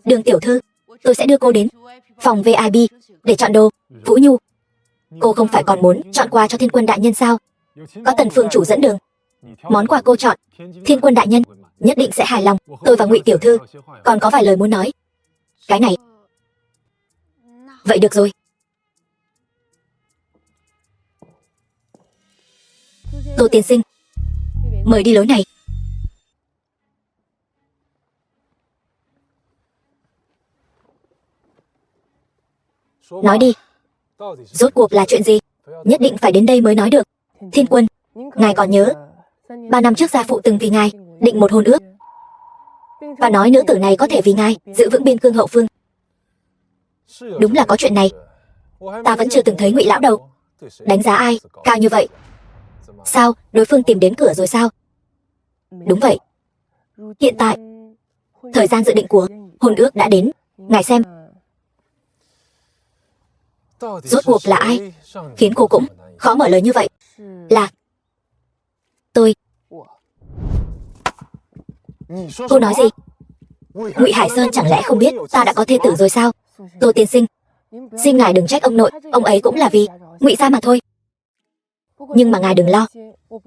Đường tiểu thư, tôi sẽ đưa cô đến phòng VIP để chọn đồ. Vũ Nhu, cô không phải còn muốn chọn quà cho Thiên Quân đại nhân sao? Có Tần phường chủ dẫn đường, món quà cô chọn, Thiên Quân đại nhân nhất định sẽ hài lòng. Tôi và Ngụy tiểu thư còn có vài lời muốn nói. Cái này, vậy được rồi. Tô tiên sinh, mời đi lối này. Nói đi, rốt cuộc là chuyện gì? Nhất định phải đến đây mới nói được. Thiên Quân, ngài còn nhớ 3 năm trước gia phụ từng vì ngài định một hôn ước, và nói nữ tử này có thể vì ngài giữ vững biên cương hậu phương. Đúng là có chuyện này. Ta vẫn chưa từng thấy Ngụy lão đầu đánh giá ai cao như vậy. Sao, đối phương tìm đến cửa rồi sao? Đúng vậy. Hiện tại, thời gian dự định của hôn ước đã đến. Ngài xem, rốt cuộc là ai khiến cô cũng khó mở lời như vậy? Là tôi. Cô nói gì? Ngụy Hải Sơn chẳng lẽ không biết ta đã có thê tử rồi sao? Tô tiên sinh, xin ngài đừng trách ông nội, ông ấy cũng là vì Ngụy gia mà thôi. Nhưng mà ngài đừng lo,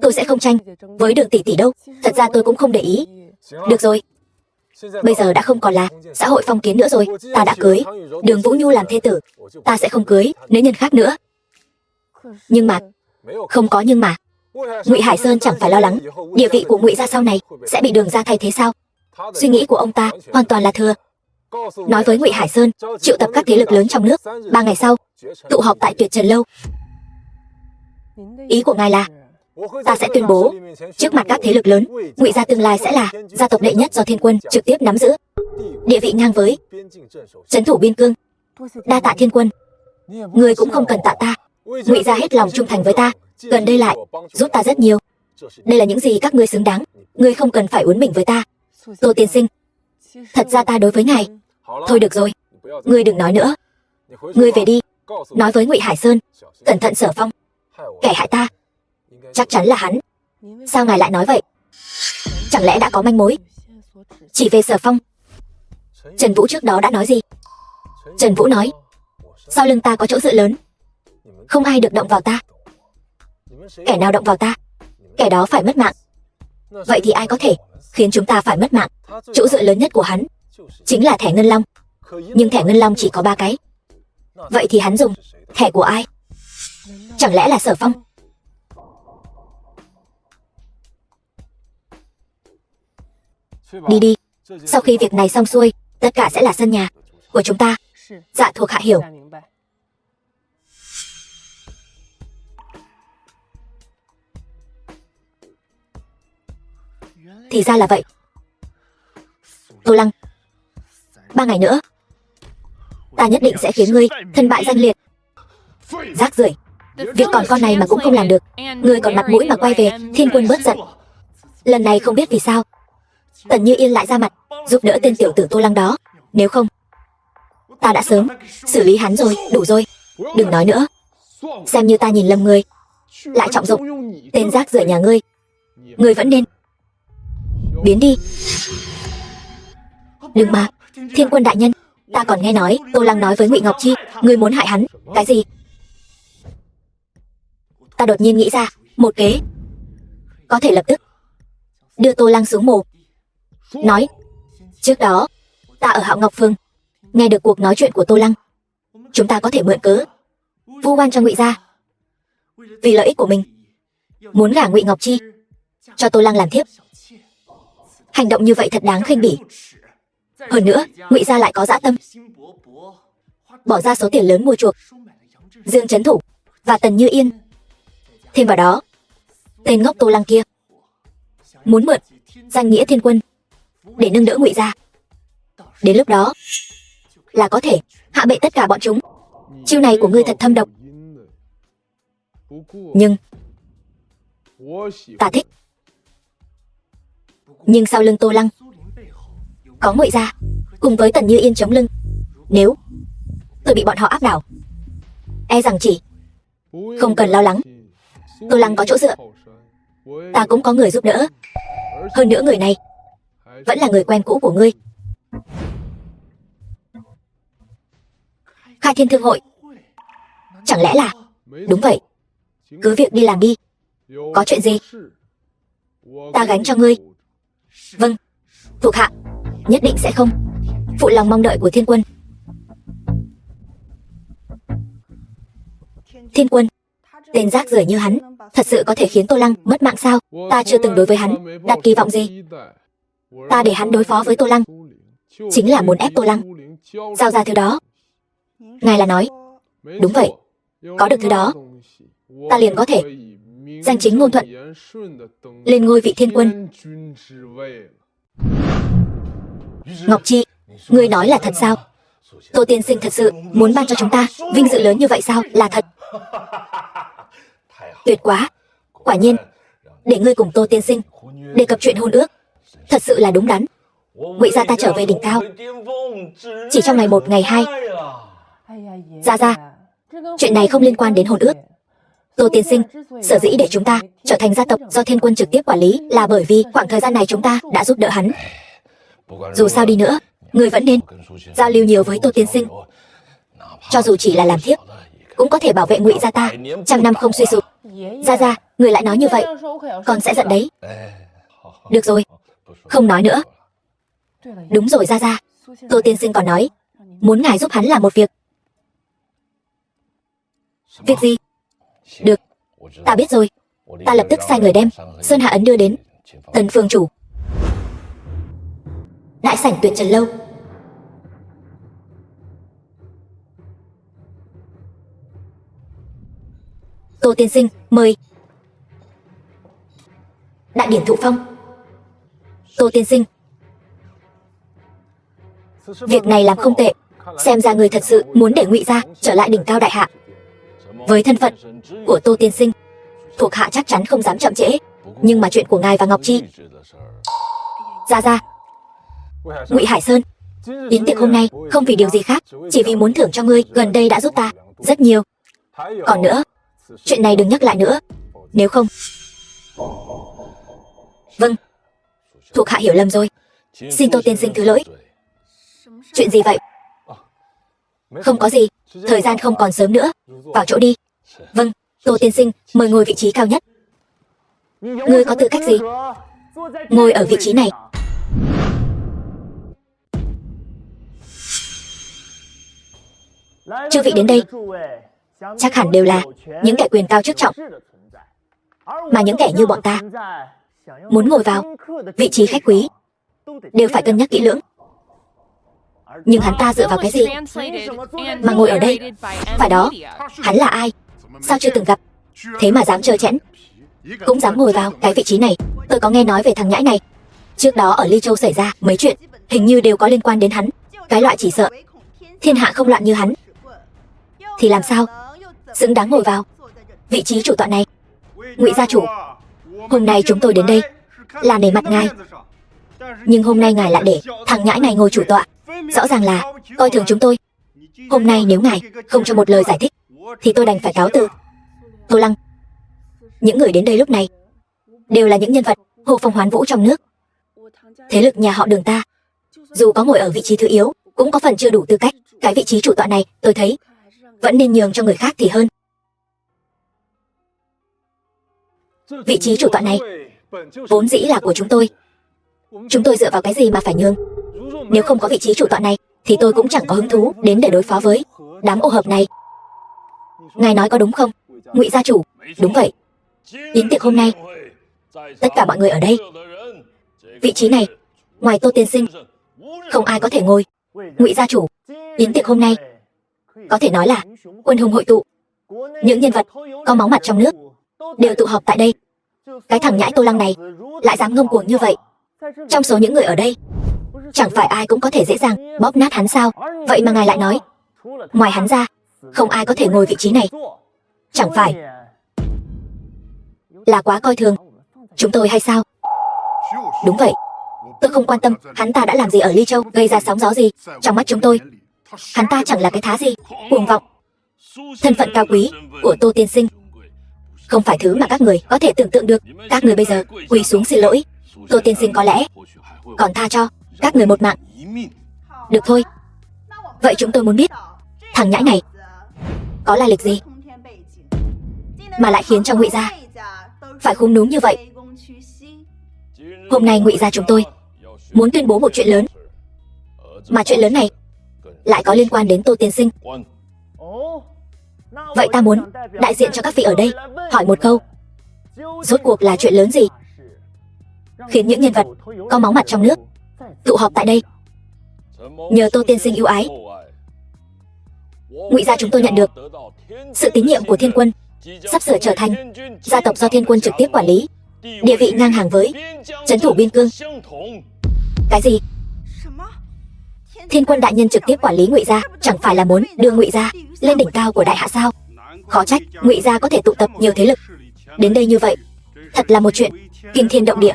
tôi sẽ không tranh với Đường tỷ tỷ đâu. Thật ra tôi cũng không để ý. Được rồi, bây giờ đã không còn là xã hội phong kiến nữa rồi. Ta đã cưới Đường Vũ Nhu làm thê tử, ta sẽ không cưới nữ nhân khác nữa. Nhưng mà, không có nhưng mà, Ngụy Hải Sơn chẳng phải lo lắng địa vị của Ngụy gia sau này sẽ bị Đường gia thay thế sao? Suy nghĩ của ông ta hoàn toàn là thừa. Nói với Ngụy Hải Sơn triệu tập các thế lực lớn trong nước, 3 ngày sau tụ họp tại Tuyệt Trần lâu. Ý của ngài là ta sẽ tuyên bố trước mặt các thế lực lớn, Ngụy gia tương lai sẽ là gia tộc đệ nhất do Thiên Quân trực tiếp nắm giữ, địa vị ngang với trấn thủ biên cương. Đa tạ Thiên Quân, người cũng không cần tạ ta. Ngụy gia hết lòng trung thành với ta, gần đây lại giúp ta rất nhiều. Đây là những gì các ngươi xứng đáng, ngươi không cần phải uốn mình với ta. Tô tiên sinh, thật ra ta đối với ngài. Thôi được rồi, ngươi đừng nói nữa. Ngươi về đi, nói với Ngụy Hải Sơn cẩn thận Sở Phong, kẻ hại ta chắc chắn là hắn. Sao ngài lại nói vậy? Chẳng lẽ đã có manh mối? Chỉ về Sở Phong, Trần Vũ trước đó đã nói gì? Trần Vũ nói, sau lưng ta có chỗ dựa lớn, không ai được động vào ta. Kẻ nào động vào ta, kẻ đó phải mất mạng. Vậy thì ai có thể khiến chúng ta phải mất mạng? Chỗ dựa lớn nhất của hắn chính là thẻ Ngân Long. Nhưng thẻ Ngân Long chỉ có 3 cái. Vậy thì hắn dùng thẻ của ai? Chẳng lẽ là Sở Phong? Đi đi, sau khi việc này xong xuôi, tất cả sẽ là sân nhà của chúng ta. Dạ thuộc hạ hiểu. Thì ra là vậy. Tô Lăng, 3 ngày nữa, ta nhất định sẽ khiến ngươi thân bại danh liệt. Rác rưởi, việc còn con này mà cũng không làm được. Ngươi còn mặt mũi mà quay về. Thiên Quân bớt giận. Lần này không biết vì sao Tần Như Yên lại ra mặt giúp đỡ tên tiểu tử Tô Lăng đó. Nếu không, ta đã sớm xử lý hắn rồi. Đủ rồi, đừng nói nữa. Xem như ta nhìn lầm ngươi. Lại trọng dụng tên rác rưởi nhà ngươi. Ngươi vẫn nên biến đi. Đừng mà, Thiên Quân đại nhân, ta còn nghe nói Tô Lăng nói với Ngụy Ngọc Chi ngươi muốn hại hắn. Cái gì? Ta đột nhiên nghĩ ra một kế, có thể lập tức đưa Tô Lăng xuống mồ. Nói, trước đó ta ở Hạo Ngọc Phương nghe được cuộc nói chuyện của Tô Lăng. Chúng ta có thể mượn cớ vu oan cho Ngụy gia. Vì lợi ích của mình, muốn gả Ngụy Ngọc Chi cho Tô Lăng làm thiếp. Hành động như vậy thật đáng khinh bỉ. Hơn nữa, Ngụy gia lại có dã tâm, bỏ ra số tiền lớn mua chuộc Dương Trấn Thủ và Tần Như Yên. Thêm vào đó, tên ngốc Tô Lăng kia muốn mượn danh nghĩa Thiên Quân để nâng đỡ Ngụy gia. Đến lúc đó là có thể hạ bệ tất cả bọn chúng. Chiêu này của ngươi thật thâm độc, nhưng ta thích. Nhưng sau lưng Tô Lăng có Ngụy gia cùng với Tần Như Yên chống lưng. Nếu tôi bị bọn họ áp đảo, e rằng chỉ không cần lo lắng. Tô Lăng có chỗ dựa, ta cũng có người giúp đỡ. Hơn nữa người này vẫn là người quen cũ của ngươi. Khai Thiên Thương Hội. Chẳng lẽ là... Đúng vậy, cứ việc đi làm đi. Có chuyện gì ta gánh cho ngươi. Vâng, thuộc hạ nhất định sẽ không phụ lòng mong đợi của Thiên Quân. Thiên Quân, tên rác rưởi như hắn thật sự có thể khiến Tô Lăng mất mạng sao? Ta chưa từng đối với hắn đặt kỳ vọng gì. Ta để hắn đối phó với Tô Lăng chính là muốn ép Tô Lăng giao ra thứ đó. Ngài là nói đúng vậy, có được thứ đó, ta liền có thể danh chính ngôn thuận lên ngôi vị Thiên Quân. Ngọc Chi, ngươi nói là thật sao? Tô tiên sinh thật sự muốn ban cho chúng ta vinh dự lớn như vậy sao? Là thật. Tuyệt quá. Quả nhiên, để ngươi cùng Tô tiên sinh đề cập chuyện hôn ước thật sự là đúng đắn. Ngụy gia ta trở về đỉnh cao chỉ trong ngày 1 ngày 2. Ra, chuyện này không liên quan đến hôn ước. Tô tiên sinh, sở dĩ để chúng ta trở thành gia tộc do Thiên Quân trực tiếp quản lý là bởi vì khoảng thời gian này chúng ta đã giúp đỡ hắn. Dù sao đi nữa, người vẫn nên giao lưu nhiều với Tô tiên sinh. Cho dù chỉ là làm thiếp, cũng có thể bảo vệ Ngụy gia ta trăm năm không suy sụp. Ra, người lại nói như vậy, con sẽ giận đấy. Được rồi, không nói nữa. Đúng rồi ra, Tô tiên sinh còn nói muốn ngài giúp hắn làm một việc. Việc gì? Được, ta biết rồi. Ta lập tức sai người đem Sơn Hạ Ấn đưa đến Tần Phương chủ. Đại sảnh Tuyệt Trần lâu. Tô tiên sinh, mời. Đại điển thụ phong. Tô tiên sinh, việc này làm không tệ. Xem ra người thật sự muốn để Ngụy gia trở lại đỉnh cao đại hạ. Với thân phận của Tô tiên sinh, thuộc hạ chắc chắn không dám chậm trễ. Nhưng mà chuyện của ngài và Ngọc Chi. Ra, Ngụy Hải Sơn, yến tiệc hôm nay không vì điều gì khác, chỉ vì muốn thưởng cho ngươi gần đây đã giúp ta rất nhiều. Còn nữa, chuyện này đừng nhắc lại nữa, nếu không... Vâng, thuộc hạ hiểu lầm rồi. Xin Tô tiên sinh thứ lỗi. Chuyện gì vậy? Không có gì, thời gian không còn sớm nữa, vào chỗ đi. Vâng, Tô tiên sinh, mời ngồi vị trí cao nhất. Ngươi có tư cách gì ngồi ở vị trí này? Chư vị đến đây chắc hẳn đều là những kẻ quyền cao chức trọng, mà những kẻ như bọn ta muốn ngồi vào vị trí khách quý đều phải cân nhắc kỹ lưỡng. Nhưng hắn ta dựa vào cái gì mà ngồi ở đây? Phải đó, hắn là ai? Sao chưa từng gặp, thế mà dám trơ trẽn, cũng dám ngồi vào cái vị trí này. Tôi có nghe nói về thằng nhãi này. Trước đó ở Ly Châu xảy ra mấy chuyện, hình như đều có liên quan đến hắn. Cái loại chỉ sợ thiên hạ không loạn như hắn thì làm sao xứng đáng ngồi vào vị trí chủ tọa này. Ngụy gia chủ, hôm nay chúng tôi đến đây là nể mặt ngài, nhưng hôm nay ngài lại để thằng nhãi này ngồi chủ tọa, rõ ràng là coi thường chúng tôi. Hôm nay nếu ngài không cho một lời giải thích thì tôi đành phải cáo từ. Tô Lăng, những người đến đây lúc này đều là những nhân vật hô phong hoán vũ trong nước. Thế lực nhà họ Đường ta dù có ngồi ở vị trí thứ yếu cũng có phần chưa đủ tư cách. Cái vị trí chủ tọa này tôi thấy vẫn nên nhường cho người khác thì hơn. Vị trí chủ tọa này vốn dĩ là của chúng tôi. Chúng tôi dựa vào cái gì mà phải nhường? Nếu không có vị trí chủ tọa này thì tôi cũng chẳng có hứng thú đến để đối phó với đám ô hợp này. Ngài nói có đúng không, Ngụy gia chủ? Đúng vậy. Yến tiệc hôm nay tất cả mọi người ở đây, vị trí này ngoài Tô tiên sinh không ai có thể ngồi. Ngụy gia chủ, yến tiệc hôm nay có thể nói là quân hùng hội tụ, những nhân vật có máu mặt trong nước đều tụ họp tại đây. Cái thằng nhãi Tô Lăng này lại dám ngông cuồng như vậy. Trong số những người ở đây chẳng phải ai cũng có thể dễ dàng bóp nát hắn sao? Vậy mà ngài lại nói ngoài hắn ra không ai có thể ngồi vị trí này. Chẳng phải là quá coi thường chúng tôi hay sao? Đúng vậy, tôi không quan tâm hắn ta đã làm gì ở Ly Châu, gây ra sóng gió gì trong mắt chúng tôi. Hắn ta chẳng là cái thá gì, cuồng vọng. Thân phận cao quý của Tô tiên sinh không phải thứ mà các người có thể tưởng tượng được. Các người bây giờ quỳ xuống xin lỗi, Tô tiên sinh có lẽ còn tha cho các người một mạng. Được thôi, vậy chúng tôi muốn biết thằng nhãi này có lai lịch gì mà lại khiến cho Ngụy gia phải khúm núm như vậy. Hôm nay Ngụy gia chúng tôi muốn tuyên bố một chuyện lớn, mà chuyện lớn này lại có liên quan đến Tô tiên sinh. Vậy ta muốn đại diện cho các vị ở đây hỏi một câu, rốt cuộc là chuyện lớn gì khiến những nhân vật có máu mặt trong nước tụ họp tại đây? Nhờ Tô tiên sinh ưu ái, Ngụy gia chúng tôi nhận được sự tín nhiệm của Thiên Quân, sắp sửa trở thành gia tộc do Thiên Quân trực tiếp quản lý, địa vị ngang hàng với trấn thủ biên cương. Cái gì? Thiên Quân đại nhân trực tiếp quản lý Ngụy gia, chẳng phải là muốn đưa Ngụy gia lên đỉnh cao của đại hạ sao? Khó trách Ngụy gia có thể tụ tập nhiều thế lực đến đây như vậy, thật là một chuyện kinh thiên động địa.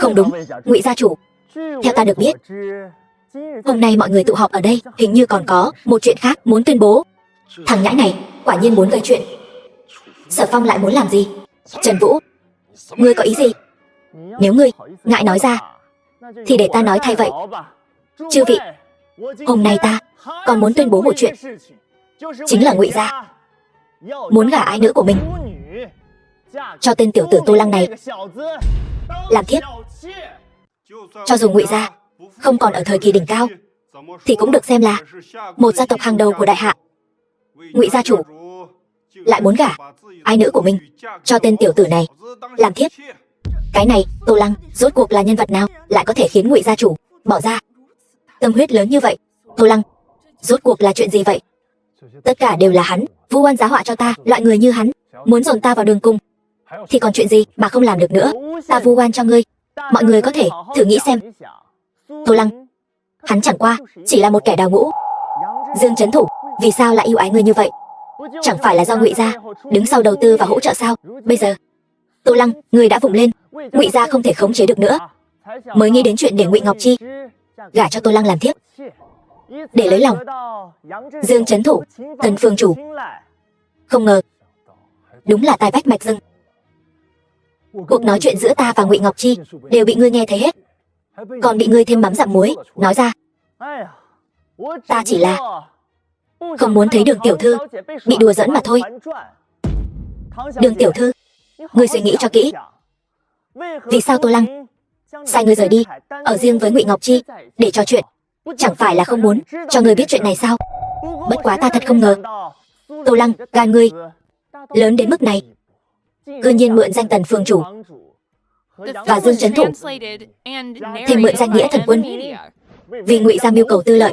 Không đúng, Ngụy gia chủ, theo ta được biết, hôm nay mọi người tụ họp ở đây hình như còn có một chuyện khác muốn tuyên bố. Thằng nhãi này quả nhiên muốn gây chuyện. Sở Phong lại muốn làm gì? Trần Vũ, ngươi có ý gì? Nếu ngươi ngại nói ra thì để ta nói thay vậy. Chư vị, hôm nay ta còn muốn tuyên bố một chuyện, chính là Ngụy gia muốn gả ái nữ của mình cho tên tiểu tử Tô Lăng này làm thiếp. Cho dù Ngụy gia không còn ở thời kỳ đỉnh cao thì cũng được xem là một gia tộc hàng đầu của đại hạ. Ngụy gia chủ lại muốn gả ái nữ của mình cho tên tiểu tử này làm thiếp. Cái này Tô Lăng rốt cuộc là nhân vật nào lại có thể khiến Ngụy gia chủ bỏ ra tâm huyết lớn như vậy? Tô Lăng rốt cuộc là chuyện gì vậy? Tất cả đều là hắn vu oan giá họa cho ta. Loại người như hắn muốn dồn ta vào đường cùng thì còn chuyện gì mà không làm được nữa. Ta vu oan cho ngươi, mọi người có thể thử nghĩ xem. Tô Lăng, hắn chẳng qua chỉ là một kẻ đào ngũ. Dương Trấn Thủ vì sao lại yêu ái ngươi như vậy? Chẳng phải là do Ngụy gia đứng sau đầu tư và hỗ trợ sao? Bây giờ Tô Lăng, ngươi đã vùng lên, Ngụy gia không thể khống chế được nữa, mới nghĩ đến chuyện để Ngụy Ngọc Chi gả cho Tô Lăng làm thiếp để lấy lòng Dương Trấn Thủ, Tần phương chủ. Không ngờ đúng là tai vách mạch rừng. Cuộc nói chuyện giữa ta và Ngụy Ngọc Chi đều bị ngươi nghe thấy hết, còn bị ngươi thêm mắm dặm muối nói ra. Ta chỉ là không muốn thấy Đường tiểu thư bị đùa giỡn mà thôi. Đường tiểu thư, ngươi suy nghĩ cho kỹ, vì sao Tô Lăng sai ngươi rời đi ở riêng với Ngụy Ngọc Chi để trò chuyện? Chẳng phải là không muốn cho ngươi biết chuyện này sao? Bất quá ta thật không ngờ Tô Lăng gan ngươi lớn đến mức này, cư nhiên mượn danh Tần phương chủ và Dương Trấn Thủ, thêm mượn danh nghĩa thần quân vì Ngụy gia mưu cầu tư lợi.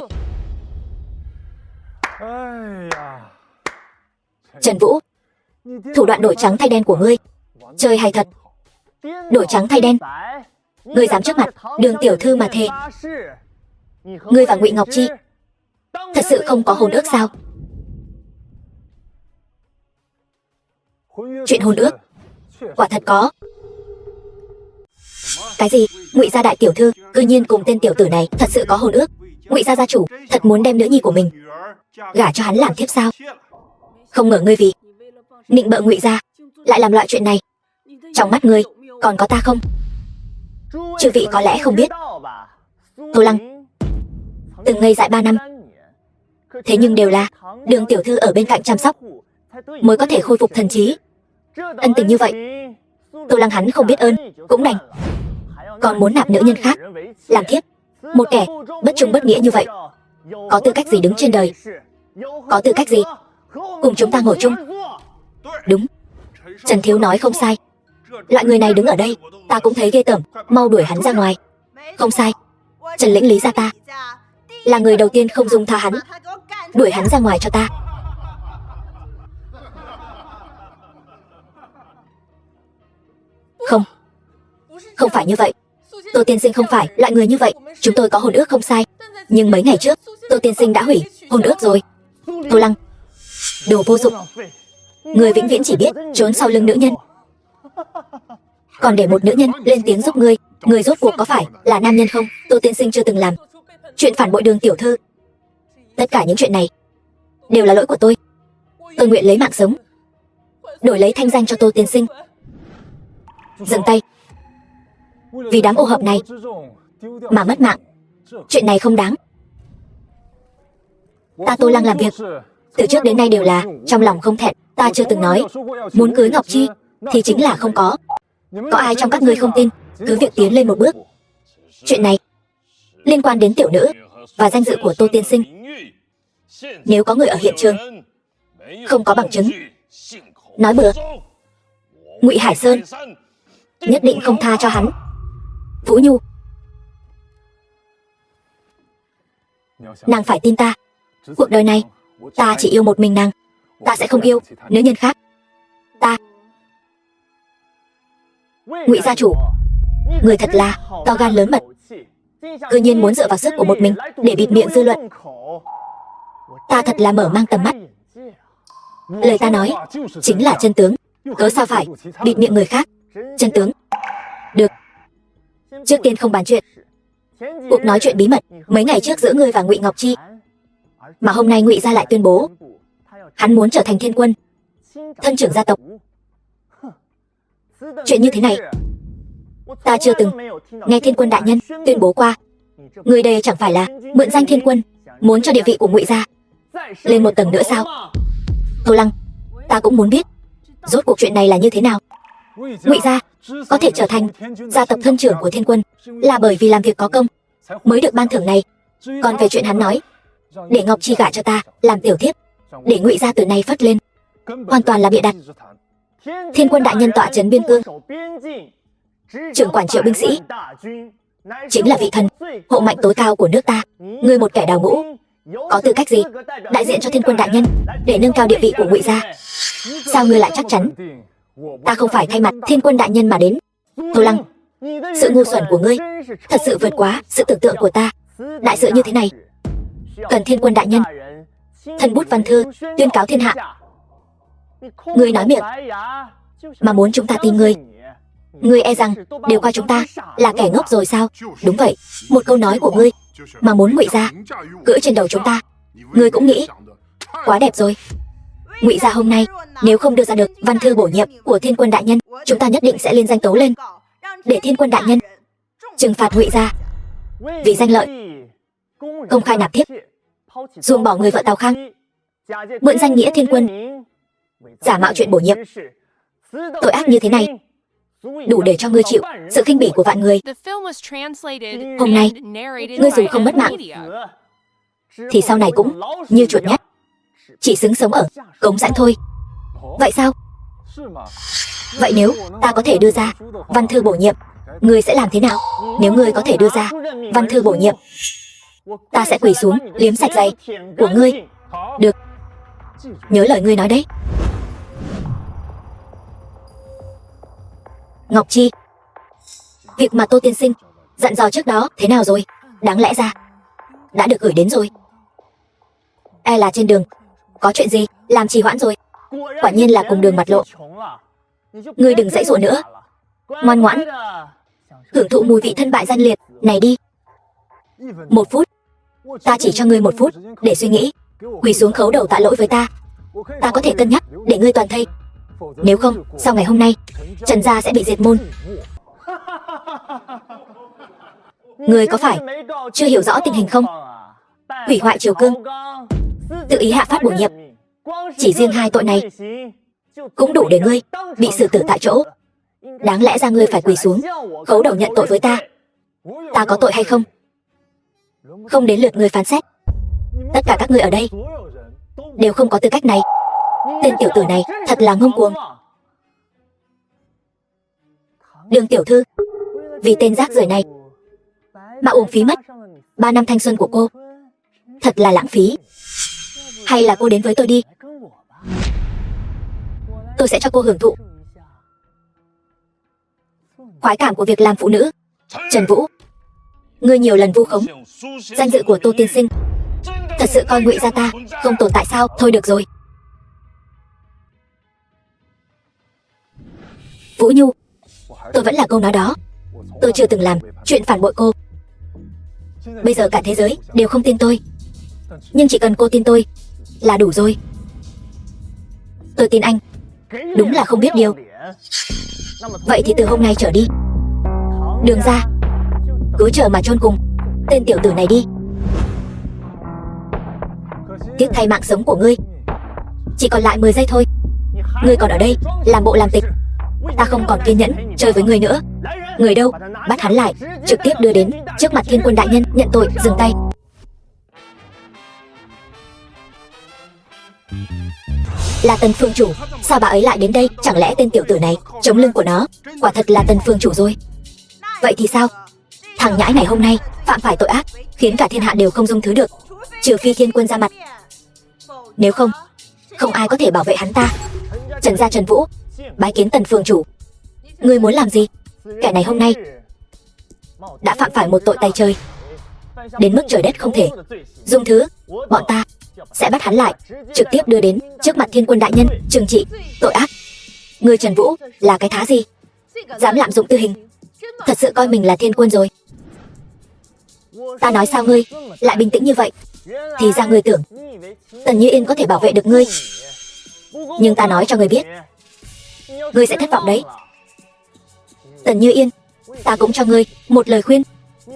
Trần Vũ, thủ đoạn đổi trắng thay đen của ngươi chơi hay thật. Đổi trắng thay đen, ngươi dám trước mặt Đường tiểu thư mà thề Ngươi và Ngụy Ngọc Chi thật sự không có hôn ước sao? Chuyện hôn ước quả thật có. Cái gì? Ngụy gia đại tiểu thư cư nhiên cùng tên tiểu tử này thật sự có hôn ước? Ngụy gia gia chủ thật muốn đem nữ nhi của mình gả cho hắn làm thiếp sao? Không ngờ ngươi vì nịnh bợ Ngụy gia lại làm loại chuyện này. Trong mắt ngươi còn có ta không? Chư vị có lẽ không biết, Tô Lăng từng ngây dại 3 năm, thế nhưng đều là Đường tiểu thư ở bên cạnh chăm sóc mới có thể khôi phục thần trí. Ân tình như vậy Tô Lăng hắn không biết ơn cũng đành, còn muốn nạp nữ nhân khác làm thiếp. Một kẻ bất trung bất nghĩa như vậy có tư cách gì đứng trên đời? Có tư cách gì cùng chúng ta ngồi chung? Đúng, Trần Thiếu nói không sai. Loại người này đứng ở đây ta cũng thấy ghê tởm, mau đuổi hắn ra ngoài. Không sai, Trần Lĩnh Lý gia ta là người đầu tiên không dung tha hắn. Đuổi hắn ra ngoài cho ta. Không, không phải như vậy. Tô tiên sinh không phải loại người như vậy. Chúng tôi có hôn ước không sai, nhưng mấy ngày trước Tô tiên sinh đã hủy hôn ước rồi. Tô Lăng, đồ vô dụng. Người vĩnh viễn chỉ biết trốn sau lưng nữ nhân, còn để một nữ nhân lên tiếng giúp ngươi. Người rốt cuộc có phải là nam nhân không? Tô tiên sinh chưa từng làm chuyện phản bội Đường tiểu thư. Tất cả những chuyện này đều là lỗi của tôi. Tôi nguyện lấy mạng sống đổi lấy thanh danh cho Tô tiên sinh. Dừng tay. Vì đám ô hợp này mà mất mạng, chuyện này không đáng. Ta Tô Lăng làm việc từ trước đến nay đều là trong lòng không thẹn. Ta chưa từng nói muốn cưới Ngọc Chi thì chính là không có. Có ai trong các ngươi không tin, cứ việc tiến lên một bước. Chuyện này liên quan đến tiểu nữ và danh dự của Tô tiên sinh. Nếu có người ở hiện trường không có bằng chứng, nói bừa, Ngụy Hải Sơn nhất định không tha cho hắn. Vũ Nhu, nàng phải tin ta. Cuộc đời này ta chỉ yêu một mình nàng, ta sẽ không yêu nữ nhân khác. Ta Ngụy gia chủ, người thật là to gan lớn mật, cư nhiên muốn dựa vào sức của một mình để bịt miệng dư luận. Ta thật là mở mang tầm mắt. Lời ta nói chính là chân tướng, cớ sao phải bịt miệng người khác? Chân tướng. Được, trước tiên không bàn chuyện cuộc nói chuyện bí mật mấy ngày trước giữa ngươi và Ngụy Ngọc Chi, mà hôm nay Ngụy gia lại tuyên bố hắn muốn trở thành thiên quân, thân trưởng gia tộc. Chuyện như thế này ta chưa từng nghe thiên quân đại nhân tuyên bố qua. Người đây chẳng phải là mượn danh thiên quân muốn cho địa vị của Ngụy gia lên một tầng nữa sao? Tô Lăng, ta cũng muốn biết rốt cuộc chuyện này là như thế nào. Ngụy gia có thể trở thành gia tộc thân trưởng của thiên quân là bởi vì làm việc có công mới được ban thưởng này. Còn về chuyện hắn nói để Ngọc Chi gả cho ta làm tiểu thiếp để Ngụy gia từ nay phất lên, hoàn toàn là bịa đặt. Thiên quân đại nhân tọa trấn biên cương, trưởng quản triệu binh sĩ, chính là vị thần hộ mạnh tối cao của nước ta. Ngươi một kẻ đào ngũ có tư cách gì đại diện cho thiên quân đại nhân để nâng cao địa vị của Ngụy gia? Sao ngươi lại chắc chắn ta không phải thay mặt thiên quân đại nhân mà đến? Tô Lăng, sự ngu xuẩn của ngươi thật sự vượt quá sự tưởng tượng của ta. Đại sự như thế này cần thiên quân đại nhân thân bút văn thư tuyên cáo thiên hạ. Ngươi nói miệng mà muốn chúng ta tin ngươi. Ngươi e rằng đều coi chúng ta là kẻ ngốc rồi sao? Đúng vậy, một câu nói của ngươi mà muốn Ngụy gia cưỡi trên đầu chúng ta. Ngươi cũng nghĩ quá đẹp rồi. Ngụy gia hôm nay nếu không đưa ra được văn thư bổ nhiệm của thiên quân đại nhân, chúng ta nhất định sẽ lên danh tấu lên để thiên quân đại nhân trừng phạt Ngụy gia. Vì danh lợi công khai nạp thiếp, ruồng bỏ người vợ Tào Khang, mượn danh nghĩa thiên quân giả mạo chuyện bổ nhiệm. Tội ác như thế này đủ để cho ngươi chịu sự khinh bỉ của vạn người. Hôm nay ngươi dù không mất mạng thì sau này cũng như chuột nhắt, chỉ xứng sống ở cống rãnh thôi. Vậy sao? Vậy nếu ta có thể đưa ra văn thư bổ nhiệm, ngươi sẽ làm thế nào? Nếu ngươi có thể đưa ra văn thư bổ nhiệm, ta sẽ quỳ xuống liếm sạch giày của ngươi. Được, nhớ lời ngươi nói đấy. Ngọc Chi, việc mà Tô tiên sinh dặn dò trước đó thế nào rồi? Đáng lẽ ra đã được gửi đến rồi. E là trên đường có chuyện gì làm trì hoãn rồi. Quả nhiên là cùng đường mặt lộ. Ngươi đừng dãy dụa nữa, ngoan ngoãn hưởng thụ mùi vị thân bại danh liệt này đi. 1 phút, ta chỉ cho ngươi 1 phút để suy nghĩ. Quỳ xuống khấu đầu tạ lỗi với ta. Ta có thể cân nhắc để ngươi toàn thây. Nếu không, sau ngày hôm nay Trần gia sẽ bị diệt môn. Ngươi có phải chưa hiểu rõ tình hình không? Hủy hoại triều cương, tự ý hạ phát bổ nhiệm, chỉ riêng 2 tội này cũng đủ để ngươi bị xử tử tại chỗ. Đáng lẽ ra ngươi phải quỳ xuống khấu đầu nhận tội với ta. Ta có tội hay không, không đến lượt ngươi phán xét. Tất cả các ngươi ở đây đều không có tư cách này. Tên tiểu tử này thật là ngông cuồng. Đường tiểu thư, vì tên rác rưởi này mà uổng phí mất 3 năm thanh xuân của cô, thật là lãng phí. Hay là cô đến với tôi đi, tôi sẽ cho cô hưởng thụ khoái cảm của việc làm phụ nữ. Trần Vũ, ngươi nhiều lần vu khống danh dự của Tô tiên sinh, thật sự coi Ngụy gia ta không tồn tại sao? Thôi được rồi. Vũ Nhu, tôi vẫn là câu nói đó, tôi chưa từng làm chuyện phản bội cô. Bây giờ cả thế giới đều không tin tôi, nhưng chỉ cần cô tin tôi là đủ rồi. Tôi tin anh, đúng là không biết điều. Vậy thì từ hôm nay trở đi, Đường ra cứ chờ mà chôn cùng tên tiểu tử này đi. Tiếc thay mạng sống của ngươi chỉ còn lại 10 giây thôi. Ngươi còn ở đây làm bộ làm tịch, ta không còn kiên nhẫn chơi với ngươi nữa. Người đâu, bắt hắn lại, trực tiếp đưa đến trước mặt Thiên Quân đại nhân nhận tội. Dừng tay. Là Tần phương chủ, sao bà ấy lại đến đây? Chẳng lẽ tên tiểu tử này chống lưng của nó quả thật là Tần phương chủ rồi? Vậy thì sao? Thằng nhãi này hôm nay phạm phải tội ác khiến cả thiên hạ đều không dung thứ được, trừ phi Thiên Quân ra mặt. Nếu không, không ai có thể bảo vệ hắn ta. Trần gia Trần Vũ bái kiến Tần phương chủ. Ngươi muốn làm gì? Kẻ này hôm nay đã phạm phải một tội tày trời, đến mức trời đất không thể dung thứ. Bọn ta sẽ bắt hắn lại, trực tiếp đưa đến trước mặt Thiên Quân đại nhân trừng trị tội ác. Ngươi Trần Vũ là cái thá gì, dám lạm dụng tư hình, thật sự coi mình là Thiên Quân rồi. Ta nói sao ngươi lại bình tĩnh như vậy? Thì ra ngươi tưởng Tần Như Yên có thể bảo vệ được ngươi, nhưng ta nói cho ngươi biết, ngươi sẽ thất vọng đấy. Tần Như Yên, ta cũng cho ngươi một lời khuyên,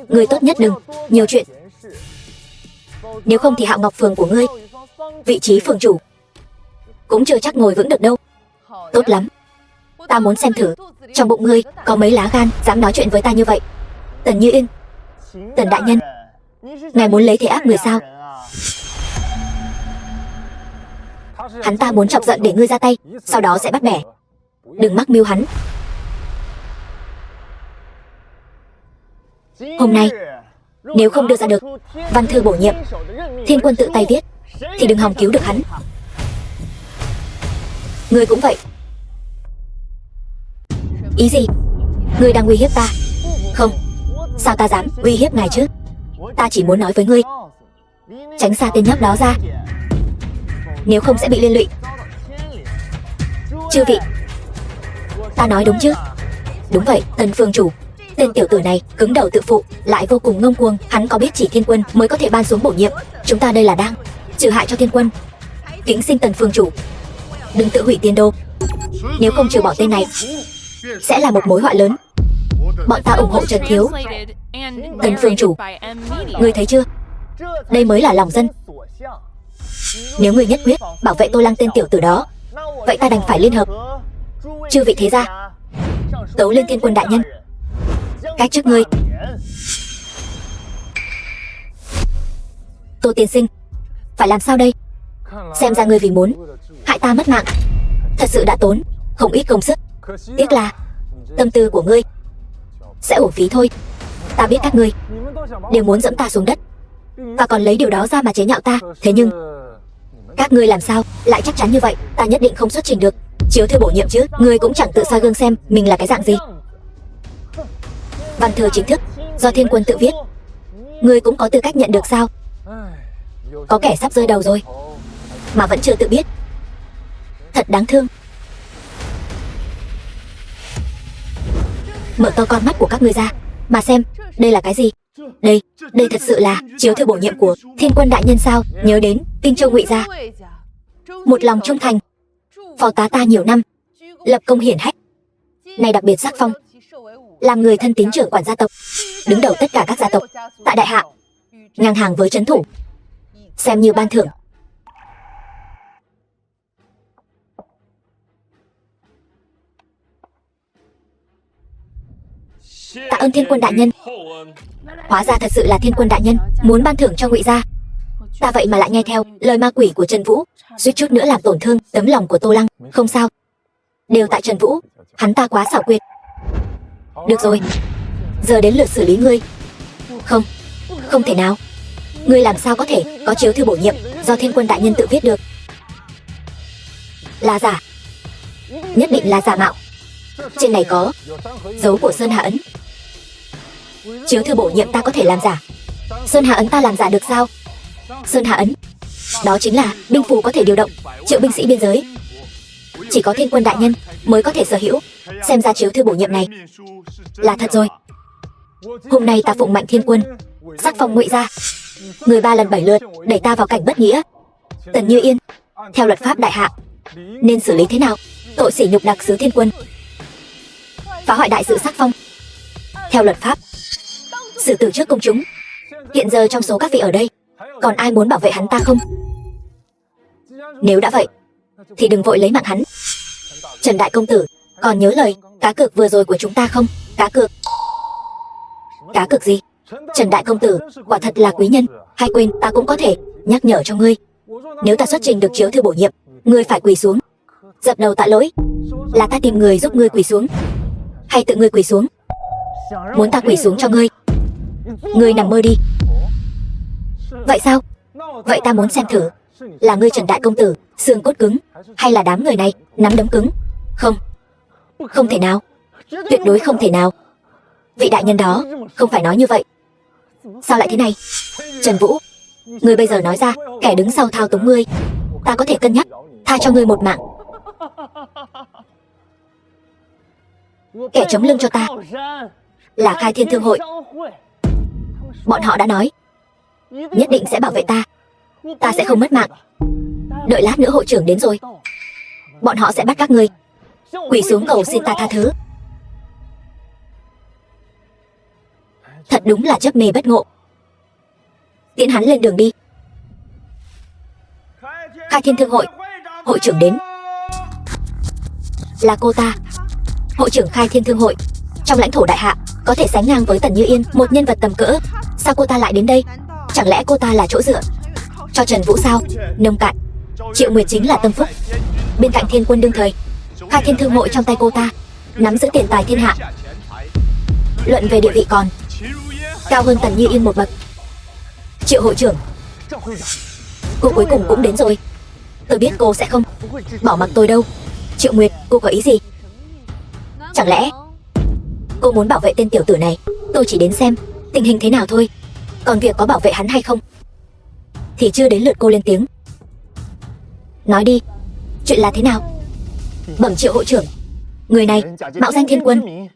ngươi tốt nhất đừng nhiều chuyện. Nếu không thì Hạo Ngọc Phường của ngươi, vị trí phường chủ cũng chưa chắc ngồi vững được đâu. Tốt lắm, ta muốn xem thử trong bụng ngươi có mấy lá gan dám nói chuyện với ta như vậy. Tần Như Yên, Tần đại nhân, ngài muốn lấy thế áp người sao? Hắn ta muốn chọc giận để ngươi ra tay, sau đó sẽ bắt bẻ. Đừng mắc mưu hắn. Hôm nay nếu không đưa ra được văn thư bổ nhiệm Thiên Quân tự tay viết, thì đừng hòng cứu được hắn. Ngươi cũng vậy. Ý gì? Ngươi đang uy hiếp ta? Không, sao ta dám uy hiếp ngài chứ? Ta chỉ muốn nói với ngươi, tránh xa tên nhóc đó ra, nếu không sẽ bị liên lụy. Chư vị, ta nói đúng chứ? Đúng vậy, Tần phương chủ. Tên tiểu tử này cứng đầu tự phụ, lại vô cùng ngông cuồng. Hắn có biết chỉ Thiên Quân mới có thể ban xuống bổ nhiệm. Chúng ta đây là đang trừ hại cho Thiên Quân. Kính xin Tần phương chủ đừng tự hủy tiên đô, nếu không trừ bỏ tên này sẽ là một mối họa lớn. Bọn ta ủng hộ Trần thiếu. Tần phương chủ, ngươi thấy chưa, đây mới là lòng dân. Nếu ngươi nhất quyết bảo vệ Tô Lăng tên tiểu tử đó, vậy ta đành phải liên hợp chư vị thế gia tấu lên Thiên Quân đại nhân. Cách trước ngươi. Tô tiên sinh, phải làm sao đây? Xem ra ngươi vì muốn hại ta mất mạng, thật sự đã tốn không ít công sức. Tiếc là tâm tư của ngươi sẽ uổng phí thôi. Ta biết các ngươi đều muốn dẫm ta xuống đất, và còn lấy điều đó ra mà chế nhạo ta. Thế nhưng các ngươi làm sao lại chắc chắn như vậy? Ta nhất định không xuất trình được chiếu thư bổ nhiệm chứ? Ngươi cũng chẳng tự soi gương xem mình là cái dạng gì. Văn thư chính thức do Thiên Quân tự viết, ngươi cũng có tư cách nhận được sao? Có kẻ sắp rơi đầu rồi mà vẫn chưa tự biết. Thật đáng thương. Mở to con mắt của các ngươi ra mà xem, đây là cái gì? Đây thật sự là chiếu thư bổ nhiệm của Thiên Quân đại nhân sao? Nhớ đến Kinh Châu Ngụy gia, một lòng trung thành, phò tá ta nhiều năm, lập công hiển hách, này đặc biệt sắc phong, làm người thân tín trưởng quản gia tộc, đứng đầu tất cả các gia tộc tại đại hạ, ngang hàng với trấn thủ, xem như ban thưởng. Tạ ơn Thiên Quân đại nhân. Hóa ra thật sự là Thiên Quân đại nhân muốn ban thưởng cho Ngụy gia. Ta vậy mà lại nghe theo lời ma quỷ của Trần Vũ, suýt chút nữa làm tổn thương tấm lòng của Tô Lăng. Không sao, đều tại Trần Vũ, hắn ta quá xảo quyệt. Được rồi, giờ đến lượt xử lý ngươi. Không thể nào. Ngươi làm sao có thể có chiếu thư bổ nhiệm do Thiên Quân đại nhân tự viết được? Là giả, nhất định là giả mạo. Trên này có dấu của Sơn Hà ấn. Chiếu thư bổ nhiệm ta có thể làm giả, Sơn Hà ấn ta làm giả được sao? Sơn Hà ấn, đó chính là binh phù có thể điều động triệu binh sĩ biên giới, chỉ có Thiên Quân đại nhân mới có thể sở hữu. Xem ra chiếu thư bổ nhiệm này là thật rồi. Hôm nay ta phụng mệnh Thiên Quân sắc phong Ngụy gia, người 3 lần 7 lượt đẩy ta vào cảnh bất nghĩa. Tần Như Yên, theo luật pháp đại hạ nên xử lý thế nào? Tội sỉ nhục đặc sứ Thiên Quân, phá hoại đại sự sắc phong, theo luật pháp xử tử trước công chúng. Hiện giờ trong số các vị ở đây còn ai muốn bảo vệ hắn ta không? Nếu đã vậy thì đừng vội lấy mạng hắn. Trần đại công tử, còn nhớ lời cá cược vừa rồi của chúng ta không? Cá cược? Cá cược gì? Trần đại công tử quả thật là quý nhân, hay quên ta cũng có thể nhắc nhở cho ngươi. Nếu ta xuất trình được chiếu thư bổ nhiệm, ngươi phải quỳ xuống dập đầu tạ lỗi. Là ta tìm người giúp ngươi quỳ xuống, hay tự ngươi quỳ xuống? Muốn ta quỳ xuống cho ngươi? Ngươi nằm mơ đi. Vậy sao? Vậy ta muốn xem thử là ngươi Trần đại công tử xương cốt cứng, hay là đám người này nắm đấm cứng. Không thể nào, tuyệt đối không thể nào. Vị đại nhân đó không phải nói như vậy. Sao lại thế này? Trần Vũ, ngươi bây giờ nói ra kẻ đứng sau thao túng ngươi, ta có thể cân nhắc tha cho ngươi một mạng. Kẻ chống lưng cho ta là Khai Thiên Thương hội. Bọn họ đã nói nhất định sẽ bảo vệ ta, ta sẽ không mất mạng. Đợi lát nữa hội trưởng đến rồi, bọn họ sẽ bắt các ngươi quỳ xuống cầu xin ta tha thứ. Thật đúng là chấp mê bất ngộ. Tiễn hắn lên đường đi. Khai Thiên Thương hội, hội trưởng đến. Là cô ta, hội trưởng Khai Thiên Thương hội. Trong lãnh thổ đại hạ có thể sánh ngang với Tần Như Yên, một nhân vật tầm cỡ. Sao cô ta lại đến đây? Chẳng lẽ cô ta là chỗ dựa cho Trần Vũ sao? Nông cạn. Triệu Nguyệt chính là tâm phúc bên cạnh Thiên Quân đương thời. Khai Thiên Thương hội trong tay cô ta nắm giữ tiền tài thiên hạ, luận về địa vị còn cao hơn Tần Như Yên một bậc. Triệu hội trưởng, cô cuối cùng cũng đến rồi. Tôi biết cô sẽ không bỏ mặc tôi đâu. Triệu Nguyệt, cô có ý gì? Chẳng lẽ cô muốn bảo vệ tên tiểu tử này? Tôi chỉ đến xem tình hình thế nào thôi, còn việc có bảo vệ hắn hay không thì chưa đến lượt cô lên tiếng. Nói đi, chuyện là thế nào? Bẩm Triệu hội trưởng, người này mạo danh Thiên Quân,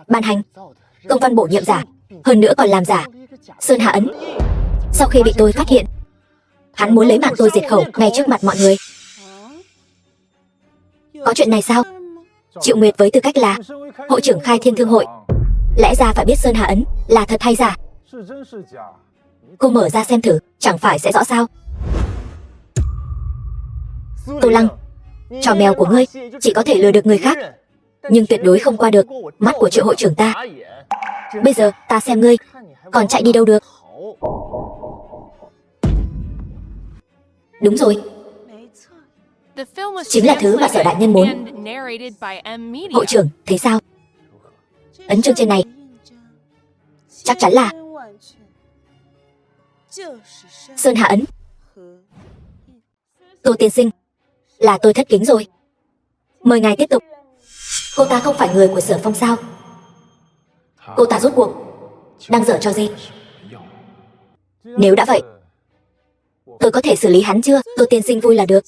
ban hành công văn bổ nhiệm giả, hơn nữa còn làm giả Sơn Hà ấn. Sau khi bị tôi phát hiện, hắn muốn lấy mạng tôi diệt khẩu ngay trước mặt mọi người. Có chuyện này sao? Triệu Nguyệt với tư cách là hội trưởng Khai Thiên Thương hội, lẽ ra phải biết Sơn Hà ấn là thật hay giả. Cô mở ra xem thử, chẳng phải sẽ rõ sao? Tô Lăng, trò mèo của ngươi chỉ có thể lừa được người khác, nhưng tuyệt đối không qua được mắt của Triệu hội trưởng ta. Bây giờ ta xem ngươi còn chạy đi đâu được. Đúng rồi, chính là thứ mà Sở đại nhân muốn. Hội trưởng, thấy sao? Ấn chương trên này chắc chắn là Sơn Hà ấn. Tô tiên sinh, là tôi thất kính rồi. Mời ngài tiếp tục. Cô ta không phải người của Sở Phong sao? Cô ta rốt cuộc đang giở trò gì? Nếu đã vậy Tôi có thể xử lý hắn chưa? Tô tiên sinh vui là được.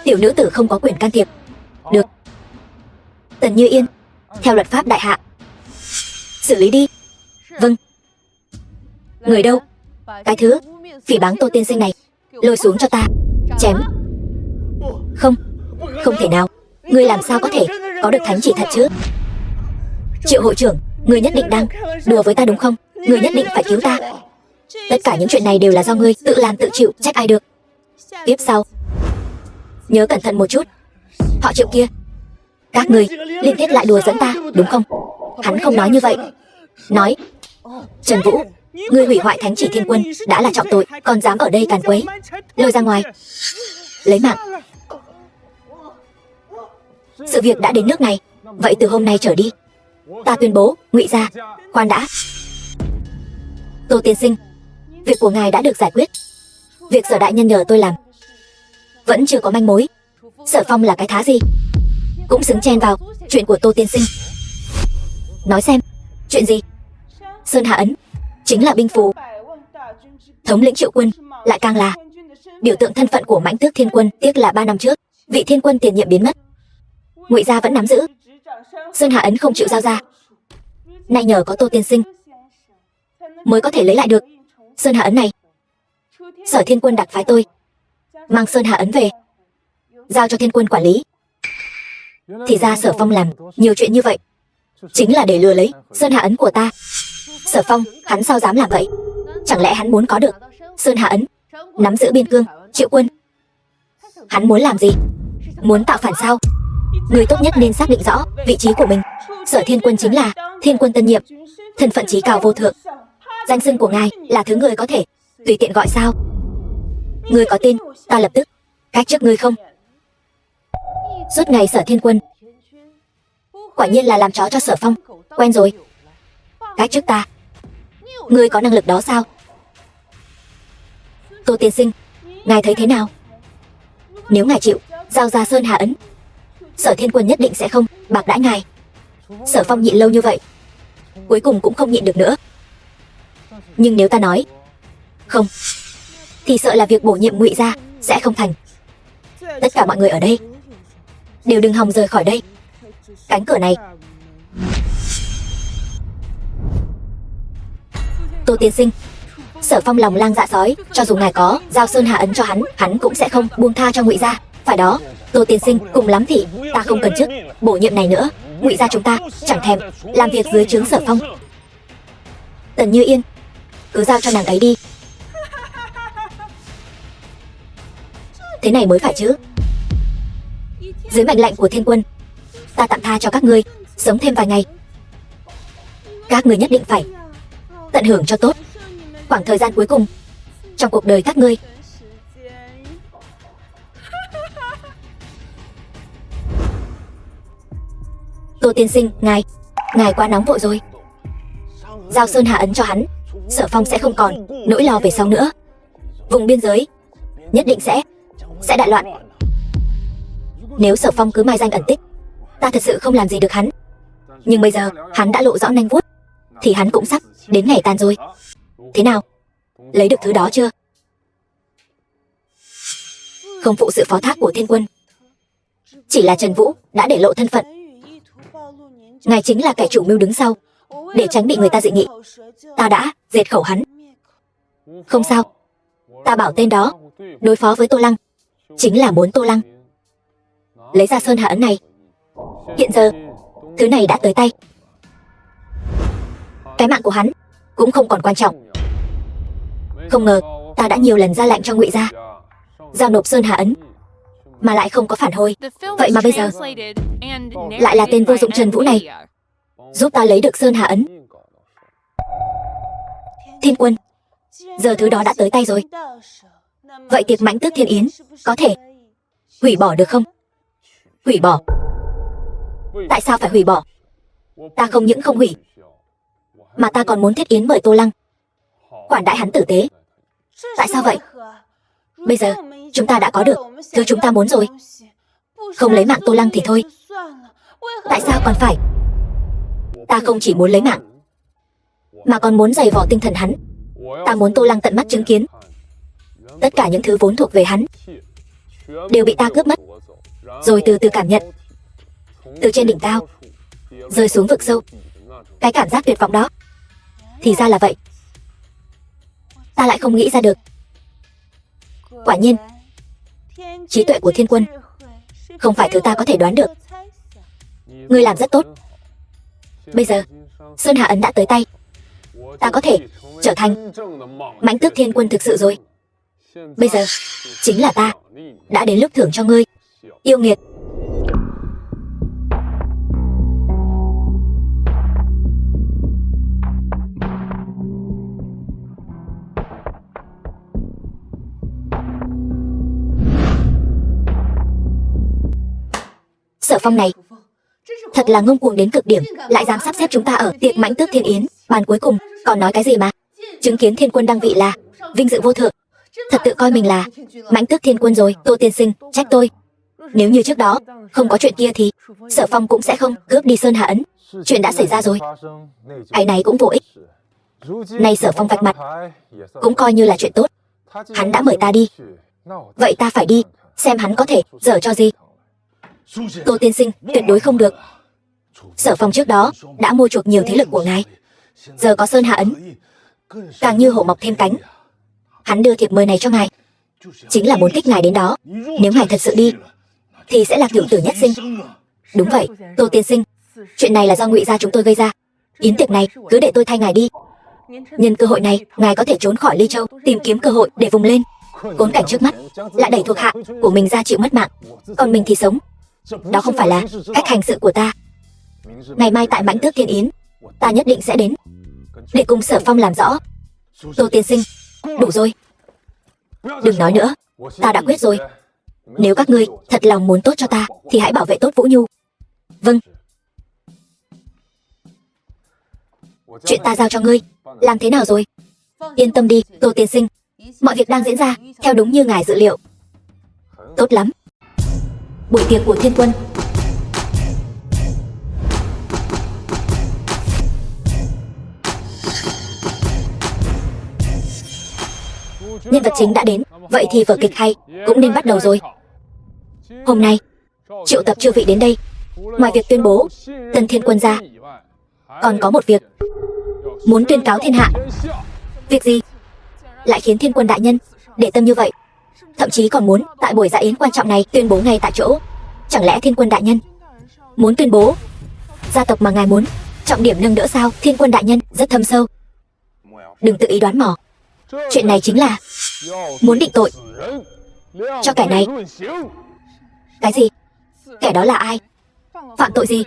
Tiểu nữ tử không có quyền can thiệp. Được. Tần Như Yên, theo luật pháp đại hạ, xử lý đi. Vâng. Người đâu? Cái thứ phỉ báng Tô tiên sinh này, lôi xuống cho ta, chém. Không, không thể nào. Ngươi làm sao có thể có được thánh chỉ thật chứ? Triệu hội trưởng, ngươi nhất định đang đùa với ta đúng không? Ngươi nhất định phải cứu ta. Tất cả những chuyện này đều là do ngươi tự làm tự chịu, trách ai được. Tiếp sau, nhớ cẩn thận một chút. Họ Triệu kia, các ngươi liên tiếp lại đùa dẫn ta, đúng không? Hắn không nói như vậy. Nói, Trần Vũ, ngươi hủy hoại thánh chỉ thiên quân đã là trọng tội, còn dám ở đây càn quấy. Lôi ra ngoài, lấy mạng. Sự việc đã đến nước này, vậy từ hôm nay trở đi, ta tuyên bố, Ngụy gia, khoan đã. Tô tiên sinh, việc của ngài đã được giải quyết. Việc Sở đại nhân nhờ tôi làm vẫn chưa có manh mối. Sở Phong là cái thá gì cũng xứng chen vào chuyện của Tô tiên sinh. Nói xem, chuyện gì? Sơn Hà ấn chính là binh phù, thống lĩnh triệu quân lại càng là biểu tượng thân phận của Mãnh Tước Thiên Quân. Tiếc là 3 năm trước, vị thiên quân tiền nhiệm biến mất, Ngụy gia vẫn nắm giữ. Sơn Hà ấn không chịu giao ra, nay nhờ có Tô tiên sinh mới có thể lấy lại được Sơn Hà ấn này. Sở Thiên Quân đặc phái tôi mang Sơn Hà ấn về, giao cho Thiên Quân quản lý. Thì ra Sở Phong làm nhiều chuyện như vậy chính là để lừa lấy Sơn Hà ấn của ta. Sở Phong, hắn sao dám làm vậy? Chẳng lẽ hắn muốn có được Sơn Hà ấn, nắm giữ biên cương, triệu quân? Hắn muốn làm gì? Muốn tạo phản sao? Người tốt nhất nên xác định rõ vị trí của mình. Sở Thiên Quân chính là Thiên Quân tân nhiệm, thân phận chí cao vô thượng. Danh xưng của ngài là thứ người có thể tùy tiện gọi sao? Ngươi có tin ta lập tức cách chức ngươi không? Suốt ngày Sở Thiên Quân quả nhiên là làm chó cho Sở Phong, quen rồi. Cách chức ta, ngươi có năng lực đó sao? Tô tiên sinh, ngài thấy thế nào? Nếu ngài chịu giao ra Sơn Hà ấn, Sở Thiên Quân nhất định sẽ không bạc đãi ngài. Sở Phong nhịn lâu như vậy, cuối cùng cũng không nhịn được nữa. Nhưng nếu ta nói không, thì sợ là việc bổ nhiệm Ngụy gia sẽ không thành. Tất cả mọi người ở đây đều đừng hòng rời khỏi đây. Cánh cửa này. Tô tiên sinh, Sở Phong lòng lang dạ sói, cho dù ngài có giao Sơn Hà ấn cho hắn cũng sẽ không buông tha cho Ngụy gia. Phải đó, Tô tiên sinh, cùng lắm thì ta không cần chức bổ nhiệm này nữa. Ngụy gia chúng ta chẳng thèm làm việc dưới trướng Sở Phong. Tần Như Yên, cứ giao cho nàng ấy đi. Thế này mới phải chứ. Dưới mệnh lệnh của Thiên Quân, ta tạm tha cho các ngươi sống thêm vài ngày. Các ngươi nhất định phải tận hưởng cho tốt khoảng thời gian cuối cùng trong cuộc đời các ngươi. Tô tiên sinh, ngài quá nóng vội rồi. Giao Sơn Hà ấn cho hắn, Sở Phong sẽ không còn nỗi lo về sau nữa. Vùng biên giới nhất định sẽ đại loạn. Nếu Sở Phong cứ mai danh ẩn tích, ta thật sự không làm gì được hắn. Nhưng bây giờ hắn đã lộ rõ nanh vuốt, thì hắn cũng sắp đến ngày tàn rồi. Thế nào, lấy được thứ đó chưa? Không phụ sự phó thác của Thiên Quân, chỉ là Trần Vũ đã để lộ thân phận. Ngài chính là kẻ chủ mưu đứng sau, để tránh bị người ta dị nghị. Ta đã diệt khẩu hắn. Không sao, ta bảo tên đó đối phó với Tô Lăng chính là muốn Tô Lăng lấy ra Sơn Hà ấn này. Hiện giờ thứ này đã tới tay, cái mạng của hắn cũng không còn quan trọng. Không ngờ ta đã nhiều lần ra lệnh cho Ngụy gia giao nộp Sơn Hà ấn mà lại không có phản hồi. Vậy mà bây giờ lại là tên vô dụng Trần Vũ này giúp ta lấy được Sơn Hà ấn. Thiên Quân, giờ thứ đó đã tới tay rồi, vậy tiệc Mãnh Tước Thiên Yến có thể hủy bỏ được không? Hủy bỏ? Tại sao phải hủy bỏ? Ta không những không hủy, mà ta còn muốn thiết yến mời Tô Lăng, quản đãi hắn tử tế. Tại sao vậy? Bây giờ chúng ta đã có được thứ chúng ta muốn rồi. Không lấy mạng Tô Lăng thì thôi, tại sao còn phải? Ta không chỉ muốn lấy mạng, mà còn muốn giày vò tinh thần hắn. Ta muốn Tô Lăng tận mắt chứng kiến tất cả những thứ vốn thuộc về hắn đều bị ta cướp mất, rồi từ từ cảm nhận từ trên đỉnh cao rơi xuống vực sâu. Cái cảm giác tuyệt vọng đó. Thì ra là vậy. Ta lại không nghĩ ra được. Quả nhiên, trí tuệ của thiên quân không phải thứ ta có thể đoán được. Ngươi làm rất tốt. Bây giờ, Sơn Hà Ấn đã tới tay. Ta có thể trở thành Mãnh Tước Thiên Quân thực sự rồi. Bây giờ, chính là ta đã đến lúc thưởng cho ngươi, yêu nghiệt. Sở Phong này thật là ngông cuồng đến cực điểm, lại dám sắp xếp chúng ta ở tiệc Mãnh Tước Thiên Yến. Bàn cuối cùng còn nói cái gì mà chứng kiến thiên quân đăng vị là vinh dự vô thượng. Thật tự coi mình là Mãnh Tước Thiên Quân rồi. Tô tiên sinh, trách tôi. Nếu như trước đó không có chuyện kia thì Sở Phong cũng sẽ không cướp đi Sơn Hà Ấn. Chuyện đã xảy ra rồi, cái này cũng vô ích. Nay Sở Phong vạch mặt cũng coi như là chuyện tốt. Hắn đã mời ta đi, vậy ta phải đi xem hắn có thể dở cho gì. Tô tiên sinh, tuyệt đối không được. Sở Phong trước đó đã mua chuộc nhiều thế lực của ngài, giờ có Sơn Hà Ấn, càng như hổ mọc thêm cánh. Hắn đưa thiệp mời này cho ngài chính là muốn kích ngài đến đó. Nếu ngài thật sự đi thì sẽ là cửu tử nhất sinh. Đúng vậy, Tô tiên sinh, chuyện này là do Ngụy gia chúng tôi gây ra. Yến tiệc này cứ để tôi thay ngài đi. Nhân cơ hội này, ngài có thể trốn khỏi Ly Châu, tìm kiếm cơ hội để vùng lên. Khốn cảnh trước mắt lại đẩy thuộc hạ của mình ra chịu mất mạng, còn mình thì sống. Đó không phải là cách hành sự của ta. Ngày mai tại Mãnh Tước Thiên Yến, ta nhất định sẽ đến để cùng Sở Phong làm rõ. Tô tiên sinh, đủ rồi. Đừng nói nữa, ta đã quyết rồi. Nếu các ngươi thật lòng muốn tốt cho ta thì hãy bảo vệ tốt Vũ Nhu. Vâng. Chuyện ta giao cho ngươi, làm thế nào rồi? Yên tâm đi, Tô tiên sinh, mọi việc đang diễn ra theo đúng như ngài dự liệu. Tốt lắm. Buổi tiệc của thiên quân. Nhân vật chính đã đến, vậy thì vở kịch hay cũng nên bắt đầu rồi. Hôm nay triệu tập chư vị đến đây, ngoài việc tuyên bố Tân Thiên Quân ra, còn có một việc muốn tuyên cáo thiên hạ. Việc gì lại khiến Thiên Quân đại nhân để tâm như vậy? Thậm chí còn muốn tại buổi dạ yến quan trọng này tuyên bố ngay tại chỗ. Chẳng lẽ Thiên Quân đại nhân muốn tuyên bố gia tộc mà ngài muốn trọng điểm nâng đỡ sao? Thiên Quân đại nhân rất thâm sâu, đừng tự ý đoán mò. Chuyện này chính là muốn định tội cho kẻ này. Cái gì? Kẻ đó là ai? Phạm tội gì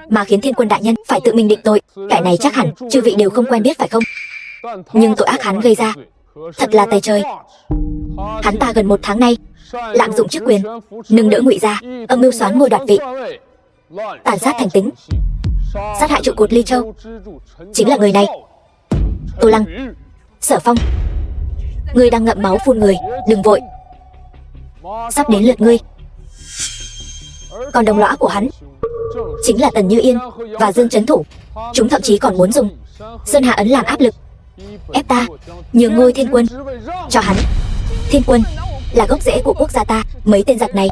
mà khiến Thiên Quân đại nhân phải tự mình định tội? Kẻ này chắc hẳn chư vị đều không quen biết phải không? Nhưng tội ác hắn gây ra thật là tày trời. Hắn ta gần 1 tháng nay lạm dụng chức quyền, nâng đỡ Ngụy gia, âm mưu xoán ngôi đoạt vị, tàn sát thành tính, sát hại trụ cột Ly Châu. Chính là người này. Tô Lăng, Sở Phong, ngươi đang ngậm máu phun người, đừng vội, sắp đến lượt ngươi. Còn đồng lõa của hắn chính là Tần Như Yên và Dương Trấn Thủ. Chúng thậm chí còn muốn dùng Sơn Hà Ấn làm áp lực, ép ta nhường ngôi Thiên Quân cho hắn. Thiên Quân là gốc rễ của quốc gia ta. Mấy tên giặc này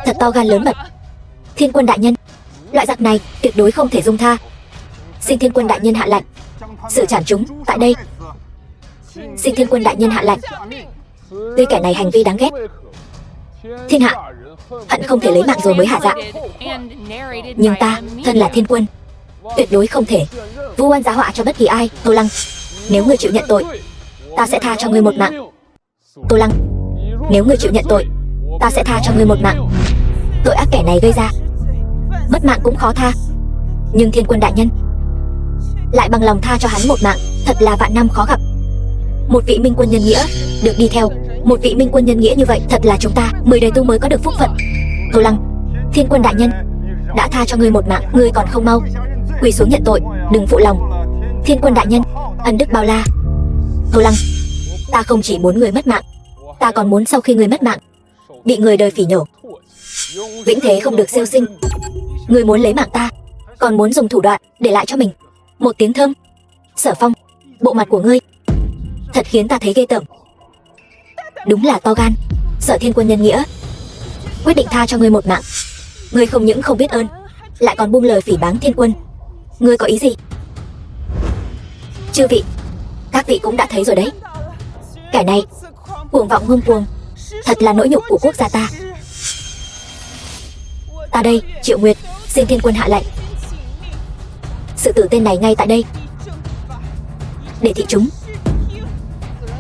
thật to gan lớn mật. Thiên Quân đại nhân, loại giặc này tuyệt đối không thể dung tha. Xin Thiên Quân đại nhân hạ lệnh xử trảm chúng tại đây. Xin Thiên Quân đại nhân hạ lệnh. Tuy kẻ này hành vi đáng ghét, thiên hạ hận không thể lấy mạng rồi mới hạ dạ, nhưng ta thân là Thiên Quân, tuyệt đối không thể vu oan giá họa cho bất kỳ ai. Tô Lăng, nếu ngươi chịu nhận tội, ta sẽ tha cho ngươi một mạng. Tô Lăng, nếu ngươi chịu nhận tội, ta sẽ tha cho ngươi một mạng. Tội ác kẻ này gây ra, mất mạng cũng khó tha, nhưng Thiên Quân đại nhân lại bằng lòng tha cho hắn một mạng, thật là vạn năm khó gặp. Một vị minh quân nhân nghĩa được đi theo một vị minh quân nhân nghĩa như vậy, thật là chúng ta 10 đời tu mới có được phúc phận. Tô Lăng, Thiên Quân đại nhân đã tha cho ngươi một mạng, ngươi còn không mau quỳ xuống nhận tội, đừng phụ lòng. Thiên Quân đại nhân ân đức bao la. Tô Lăng, ta không chỉ muốn người mất mạng, ta còn muốn sau khi người mất mạng bị người đời phỉ nhổ, vĩnh thế không được siêu sinh. Người muốn lấy mạng ta, còn muốn dùng thủ đoạn để lại cho mình một tiếng thơm. Sở Phong, bộ mặt của ngươi thật khiến ta thấy ghê tởm. Đúng là to gan. Sở Thiên Quân nhân nghĩa, quyết định tha cho ngươi một mạng. Ngươi không những không biết ơn, lại còn buông lời phỉ báng Thiên Quân. Ngươi có ý gì? Chư vị, các vị cũng đã thấy rồi đấy. Kẻ này cuồng vọng ngông cuồng, thật là nỗi nhục của quốc gia ta. Ta đây, Triệu Nguyệt, xin Thiên Quân hạ lệnh sự tử tên này ngay tại đây, để thị chúng.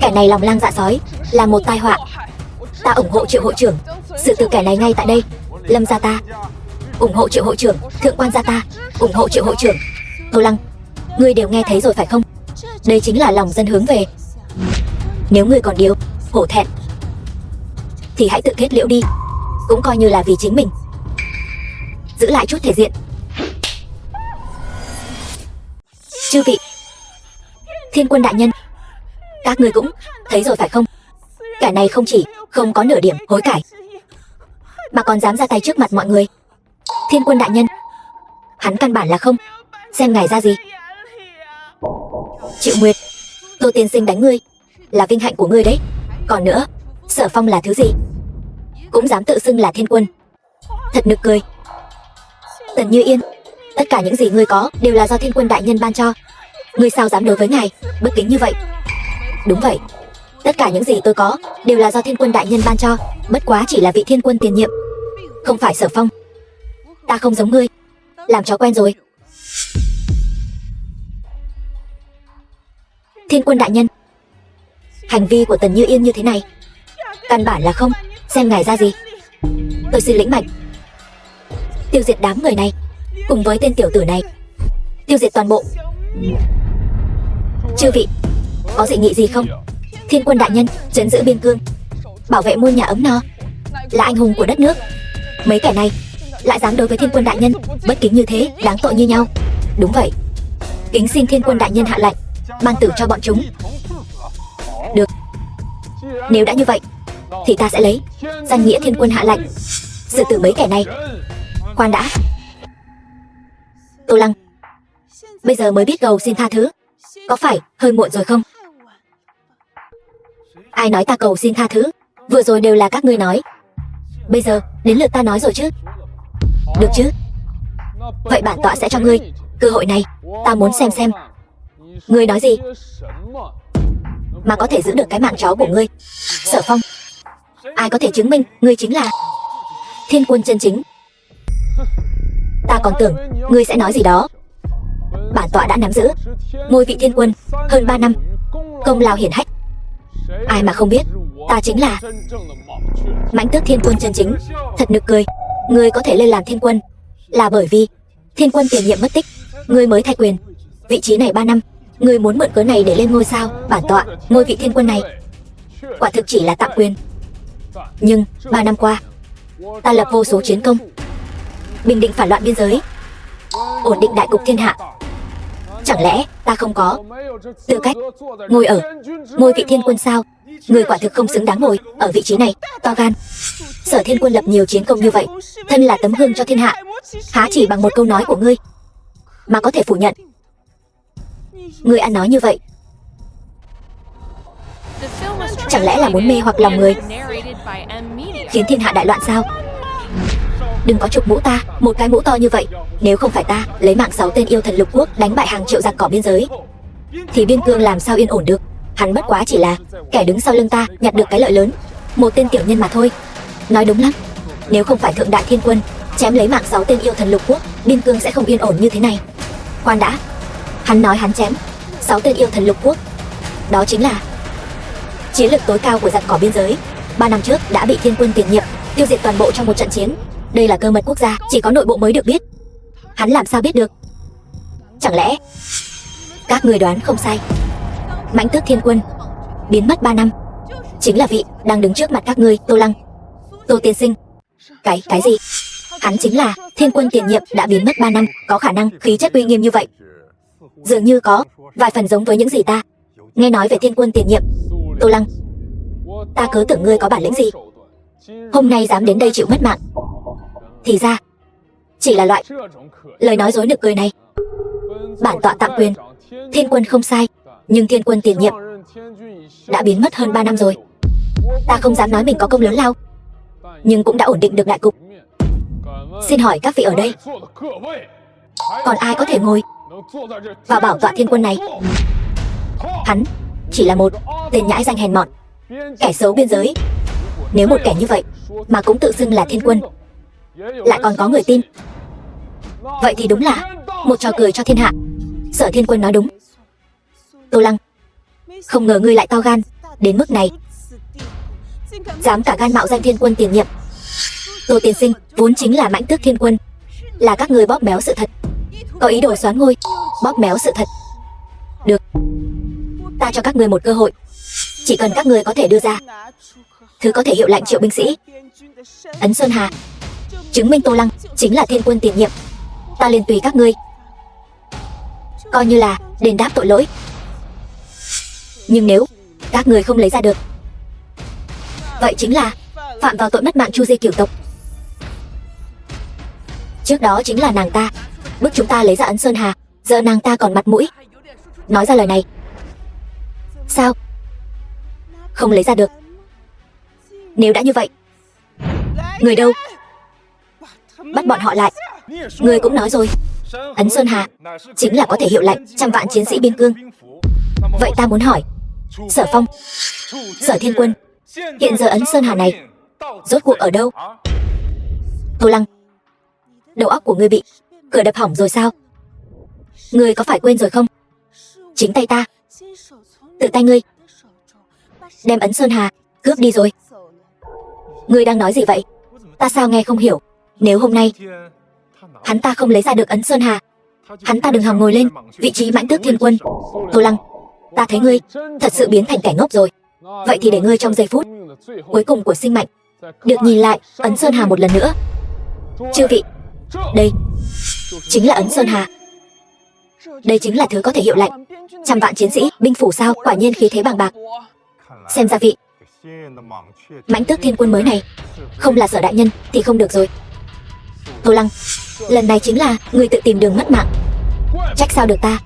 Kẻ này lòng lang dạ sói, là một tai họa. Ta ủng hộ Triệu hội trưởng, sự tử kẻ này ngay tại đây. Lâm gia ta ủng hộ Triệu hội trưởng, Thượng quan gia ta ủng hộ Triệu hội trưởng. Tô Lăng, ngươi đều nghe thấy rồi phải không? Đây chính là lòng dân hướng về. Nếu ngươi còn điều hổ thẹn thì hãy tự kết liễu đi, cũng coi như là vì chính mình, giữ lại chút thể diện. Chư vị, Thiên Quân đại nhân, các ngươi cũng thấy rồi phải không? Kẻ này không chỉ không có nửa điểm hối cải, mà còn dám ra tay trước mặt mọi người. Thiên Quân đại nhân, hắn căn bản là không xem ngài ra gì. Triệu Nguyệt, Tô tiên sinh đánh ngươi là vinh hạnh của ngươi đấy. Còn nữa, Sở Phong là thứ gì cũng dám tự xưng là Thiên Quân, thật nực cười. Tần Như Yên, tất cả những gì ngươi có đều là do Thiên Quân đại nhân ban cho. Ngươi sao dám đối với ngài bất kính như vậy? Đúng vậy, tất cả những gì tôi có đều là do Thiên Quân đại nhân ban cho, bất quá chỉ là vị Thiên Quân tiền nhiệm, không phải Sở Phong. Ta không giống ngươi, làm chó quen rồi. Thiên Quân đại nhân, hành vi của Tần Như Yên như thế này căn bản là không xem ngài ra gì. Tôi xin lĩnh mệnh tiêu diệt đám người này, cùng với tên tiểu tử này, tiêu diệt toàn bộ. Chư vị, có dị nghị gì không? Thiên Quân đại nhân trấn giữ biên cương, bảo vệ muôn nhà ấm no, là anh hùng của đất nước. Mấy kẻ này lại dám đối với Thiên Quân đại nhân bất kính như thế, đáng tội như nhau. Đúng vậy, kính xin Thiên Quân đại nhân hạ lệnh ban tử cho bọn chúng. Được, nếu đã như vậy thì ta sẽ lấy danh nghĩa Thiên Quân hạ lệnh xử tử mấy kẻ này. Khoan đã, Tô Lăng, bây giờ mới biết cầu xin tha thứ, có phải hơi muộn rồi không? Ai nói ta cầu xin tha thứ? Vừa rồi đều là các ngươi nói, bây giờ đến lượt ta nói rồi chứ. Được chứ? Vậy bản tọa sẽ cho ngươi cơ hội này. Ta muốn xem ngươi nói gì mà có thể giữ được cái mạng chó của ngươi. Sở Phong, ai có thể chứng minh ngươi chính là Thiên Quân chân chính? Ta còn tưởng ngươi sẽ nói gì đó. Bản tọa đã nắm giữ ngôi vị Thiên Quân hơn 3 năm, công lao hiển hách. Ai mà không biết ta chính là Mãnh Tước Thiên Quân chân chính. Thật nực cười, ngươi có thể lên làm Thiên Quân là bởi vì Thiên Quân tiền nhiệm mất tích, ngươi mới thay quyền vị trí này 3 năm. Ngươi muốn mượn cớ này để lên ngôi sao? Bản tọa ngôi vị Thiên Quân này quả thực chỉ là tạm quyền, nhưng 3 năm qua ta lập vô số chiến công, bình định phản loạn biên giới, ổn định đại cục thiên hạ. Chẳng lẽ ta không có tư cách ngồi ở ngôi vị Thiên Quân sao? Ngươi quả thực không xứng đáng ngồi ở vị trí này. To gan. Sở Thiên Quân lập nhiều chiến công như vậy, thân là tấm gương cho thiên hạ, há chỉ bằng một câu nói của ngươi mà có thể phủ nhận? Ngươi ăn nói như vậy, chẳng lẽ là muốn mê hoặc lòng người, khiến thiên hạ đại loạn sao? Đừng có chụp mũ ta, một cái mũ to như vậy. Nếu không phải ta lấy mạng 6 tên yêu thần lục quốc đánh bại hàng triệu giặc cỏ biên giới, thì biên cương làm sao yên ổn được? Hắn bất quá chỉ là kẻ đứng sau lưng ta nhặt được cái lợi lớn, một tên tiểu nhân mà thôi. Nói đúng lắm, nếu không phải Thượng Đại Thiên Quân chém lấy mạng 6 tên yêu thần lục quốc, biên cương sẽ không yên ổn như thế này. Khoan đã, hắn nói hắn chém 6 tên yêu thần lục quốc, đó chính là chiến lược tối cao của giặc cỏ biên giới. 3 năm trước đã bị Thiên Quân tiền nhiệm tiêu diệt toàn bộ trong một trận chiến. Đây là cơ mật quốc gia, chỉ có nội bộ mới được biết. Hắn làm sao biết được? Chẳng lẽ các người đoán không sai, Mãnh Tước Thiên Quân biến mất 3 năm chính là vị đang đứng trước mặt các ngươi, Tô Lăng, Tô tiên sinh. Cái gì? Hắn chính là Thiên Quân tiền nhiệm đã biến mất 3 năm. Có khả năng khí chất uy nghiêm như vậy, dường như có vài phần giống với những gì ta nghe nói về Thiên Quân tiền nhiệm. Tô Lăng, ta cứ tưởng ngươi có bản lĩnh gì, hôm nay dám đến đây chịu mất mạng, thì ra chỉ là loại lời nói dối nực cười này. Bản tọa tạm quyền Thiên Quân không sai, nhưng Thiên Quân tiền nhiệm đã biến mất hơn 3 năm rồi. Ta không dám nói mình có công lớn lao, nhưng cũng đã ổn định được đại cục. Xin hỏi các vị ở đây, còn ai có thể ngồi vào bảo tọa thiên quân này? Hắn chỉ là một tên nhãi danh hèn mọn, kẻ xấu biên giới. Nếu một kẻ như vậy mà cũng tự xưng là thiên quân, lại còn có người tin, vậy thì đúng là một trò cười cho thiên hạ. Sở Thiên Quân nói đúng. Tô Lăng, không ngờ ngươi lại to gan đến mức này, dám cả gan mạo danh thiên quân tiền nhiệm. Tô tiên sinh vốn chính là Mãnh Tước Thiên Quân, là các ngươi bóp méo sự thật, có ý đồ xoán ngôi, bóp méo sự thật. Được, ta cho các ngươi một cơ hội. Chỉ cần các ngươi có thể đưa ra thứ có thể hiệu lệnh triệu binh sĩ ấn Sơn Hà, chứng minh Tô Lăng chính là thiên quân tiền nhiệm, ta liền tùy các ngươi, coi như là đền đáp tội lỗi. Nhưng nếu các ngươi không lấy ra được, vậy chính là phạm vào tội mất mạng Chu Di cửu tộc. Trước đó chính là nàng ta bức chúng ta lấy ra ấn Sơn Hà, giờ nàng ta còn mặt mũi nói ra lời này. Sao không lấy ra được? Nếu đã như vậy, người đâu? Bắt bọn họ lại. Người cũng nói rồi, ấn Sơn Hà chính là có thể hiệu lệnh trăm vạn chiến sĩ biên cương. Vậy ta muốn hỏi, Sở Phong, Sở Thiên Quân, hiện giờ ấn Sơn Hà này rốt cuộc ở đâu? Tô Lăng, đầu óc của ngươi bị cửa đập hỏng rồi sao? Ngươi có phải quên rồi không? Chính tay ta, tự tay ngươi đem ấn Sơn Hà cướp đi rồi. Ngươi đang nói gì vậy? Ta sao nghe không hiểu? Nếu hôm nay hắn ta không lấy ra được ấn Sơn Hà, hắn ta đừng hòng ngồi lên vị trí Mãnh Tước Thiên Quân. Tô Lăng, ta thấy ngươi thật sự biến thành kẻ ngốc rồi. Vậy thì để ngươi trong giây phút cuối cùng của sinh mệnh được nhìn lại ấn Sơn Hà một lần nữa. Chư vị, đây chính là ấn Sơn Hà. Đây chính là thứ có thể hiệu lệnh trăm vạn chiến sĩ binh phủ sao? Quả nhiên khí thế bằng bạc. Xem ra vị Mãnh Tước Thiên Quân mới này không là Sở đại nhân thì không được rồi. Tô Lăng, lần này chính là người tự tìm đường mất mạng. Trách sao được ta?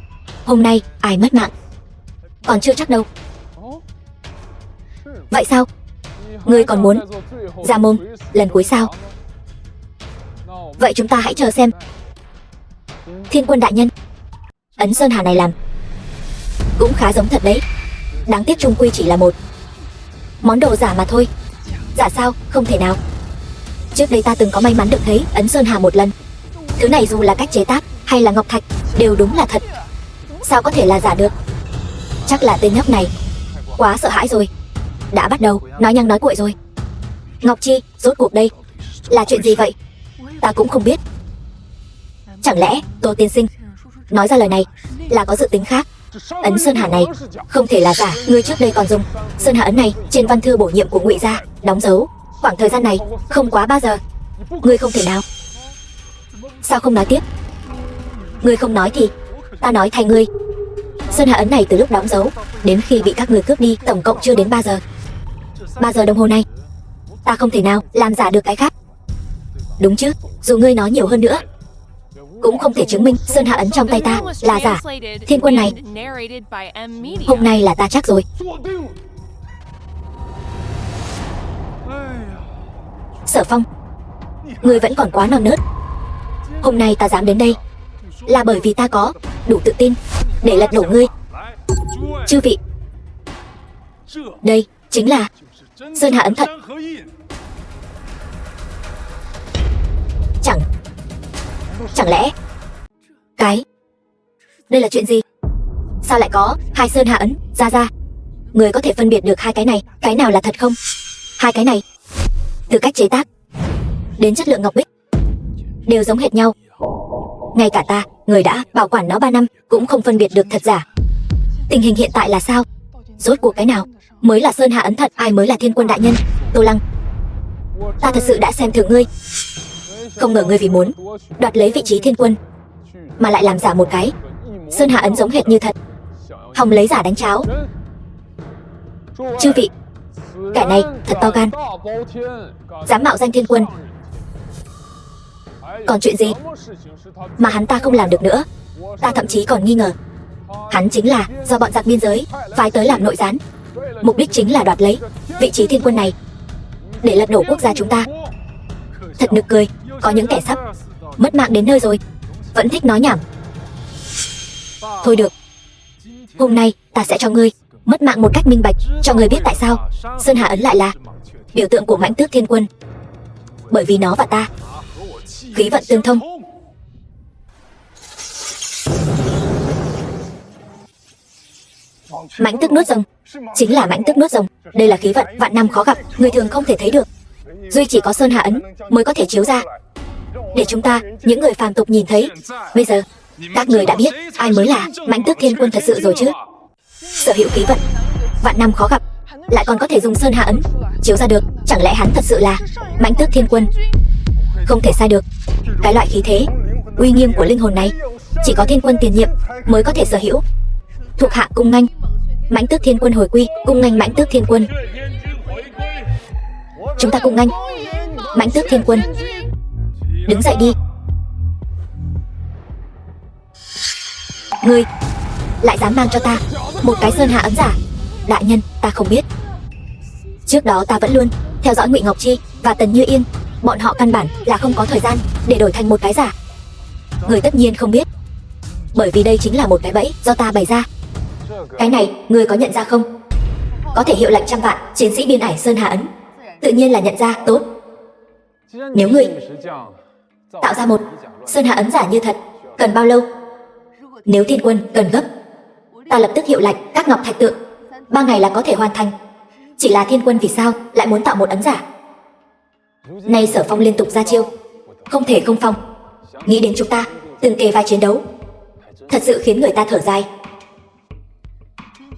Hôm nay ai mất mạng còn chưa chắc đâu. Vậy sao? Ngươi còn muốn ra mồm lần cuối sao? Vậy chúng ta hãy chờ xem. Thiên Quân đại nhân, ấn Sơn Hà này làm cũng khá giống thật đấy. Đáng tiếc chung quy chỉ là một món đồ giả mà thôi. Giả sao? Không thể nào. Trước đây ta từng có may mắn được thấy ấn Sơn Hà một lần. Thứ này dù là cách chế tác hay là ngọc thạch đều đúng là thật. Sao có thể là giả được? Chắc là tên nhóc này quá sợ hãi rồi, đã bắt đầu nói nhăng nói cuội rồi. Ngọc Chi, rốt cuộc đây là chuyện gì vậy? Ta cũng không biết. Chẳng lẽ Tô tiên sinh nói ra lời này là có dự tính khác? Ấn Sơn Hà này không thể là giả. Ngươi trước đây còn dùng Sơn Hà ấn này trên văn thư bổ nhiệm của Ngụy gia đóng dấu khoảng thời gian này không quá 3 giờ. Ngươi không thể nào. Sao không nói tiếp? Ngươi không nói thì ta nói thay ngươi. Sơn Hà ấn này từ lúc đóng dấu đến khi bị các người cướp đi tổng cộng chưa đến 3 giờ. 3 giờ đồng hồ này ta không thể nào làm giả được cái khác. Đúng chứ? Dù ngươi nói nhiều hơn nữa cũng không thể chứng minh Sơn Hà ấn trong tay ta là giả. Thiên Quân này, hôm nay là ta chắc rồi. Sở Phong, ngươi vẫn còn quá non nớt. Hôm nay ta dám đến đây là bởi vì ta có đủ tự tin để lật đổ ngươi. Chư vị, đây chính là Sơn Hà ấn thật. Chẳng lẽ đây là chuyện gì? Sao lại có hai Sơn Hà ấn? Ra người có thể phân biệt được hai cái này cái nào là thật không? Hai cái này từ cách chế tác đến chất lượng ngọc bích đều giống hệt nhau. Ngay cả ta, người đã bảo quản nó 3 năm cũng không phân biệt được thật giả. Tình hình hiện tại là sao? Rốt cuộc cái nào mới là Sơn Hà ấn thật, ai mới là Thiên Quân đại nhân? Tô Lăng, ta thật sự đã xem thường ngươi. Không ngờ ngươi vì muốn đoạt lấy vị trí Thiên Quân mà lại làm giả một cái Sơn Hà ấn giống hệt như thật, hòng lấy giả đánh cháo. Chư vị, kẻ này thật to gan, dám mạo danh Thiên Quân. Còn chuyện gì mà hắn ta không làm được nữa? Ta thậm chí còn nghi ngờ hắn chính là do bọn giặc biên giới phái tới làm nội gián, mục đích chính là đoạt lấy vị trí thiên quân này để lật đổ quốc gia chúng ta. Thật nực cười, có những kẻ sắp mất mạng đến nơi rồi vẫn thích nói nhảm. Thôi được, hôm nay ta sẽ cho ngươi mất mạng một cách minh bạch, cho ngươi biết tại sao Sơn Hà Ấn lại là biểu tượng của Mãnh Tước Thiên Quân. Bởi vì nó và ta khí vận tương thông. Mãnh Tước nuốt rồng chính là Mãnh Tước nuốt rồng. Đây là khí vận vạn năm khó gặp, người thường không thể thấy được, duy chỉ có Sơn Hà Ấn mới có thể chiếu ra để chúng ta, những người phàm tục nhìn thấy. Bây giờ các người đã biết ai mới là Mãnh Tước Thiên Quân thật sự rồi chứ. Sở hữu khí vận vạn năm khó gặp, lại còn có thể dùng Sơn Hà Ấn chiếu ra được, chẳng lẽ hắn thật sự là Mãnh Tước Thiên Quân? Không thể sai được. Cái loại khí thế uy nghiêm của linh hồn này chỉ có Thiên Quân tiền nhiệm mới có thể sở hữu. Thuộc hạ cung nghênh Mãnh Tước Thiên Quân hồi quy, cung nghênh Mãnh Tước Thiên Quân. Chúng ta cung nghênh Mãnh Tước Thiên Quân. Đứng dậy đi. Ngươi lại dám mang cho ta một cái Sơn Hà Ấn giả? Đại nhân, ta không biết. Trước đó ta vẫn luôn theo dõi Ngụy Ngọc Chi và Tần Như Yên, bọn họ căn bản là không có thời gian để đổi thành một cái giả. Người tất nhiên không biết, bởi vì đây chính là một cái bẫy do ta bày ra. Cái này, ngươi có nhận ra không? Có thể hiệu lệnh trăm vạn chiến sĩ biên ải Sơn Hà Ấn, tự nhiên là nhận ra. Tốt. Nếu ngươi tạo ra một Sơn Hà Ấn giả như thật, cần bao lâu? Nếu Thiên Quân cần gấp, ta lập tức hiệu lệnh các ngọc thạch tượng, 3 ngày là có thể hoàn thành. Chỉ là Thiên Quân vì sao lại muốn tạo một ấn giả? Nay Sở Phong liên tục ra chiêu, không thể không phong. Nghĩ đến chúng ta từng kề vai chiến đấu, thật sự khiến người ta thở dài.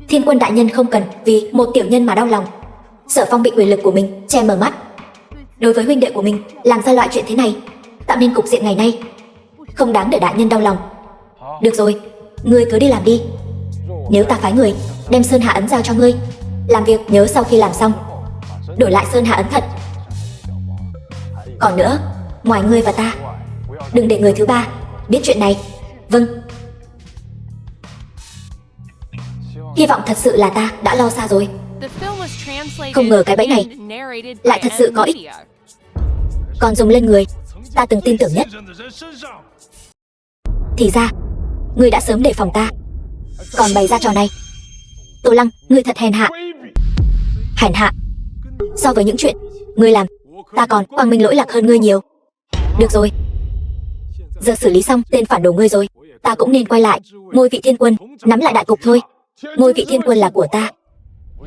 Thiên Quân đại nhân không cần vì một tiểu nhân mà đau lòng. Sở Phong bị quyền lực của mình che mờ mắt, đối với huynh đệ của mình làm ra loại chuyện thế này, tạo nên cục diện ngày nay, không đáng để đại nhân đau lòng. Được rồi, ngươi cứ đi làm đi. Nếu ta phái người đem Sơn Hà Ấn giao cho ngươi làm việc, nhớ sau khi làm xong đổi lại Sơn Hà Ấn thật. Còn nữa, ngoài ngươi và ta, đừng để người thứ ba biết chuyện này. Vâng. Hy vọng thật sự là ta đã lo xa rồi. Không ngờ cái bẫy này lại thật sự có ích, còn dùng lên người ta từng tin tưởng nhất. Thì ra ngươi đã sớm đề phòng ta, còn bày ra trò này. Tô Lăng, ngươi thật hèn hạ. Hèn hạ? So với những chuyện ngươi làm, ta còn quang minh lỗi lạc hơn ngươi nhiều. Được rồi, giờ xử lý xong tên phản đồ ngươi rồi, ta cũng nên quay lại ngôi vị Thiên Quân, nắm lại đại cục thôi. Ngôi vị Thiên Quân là của ta,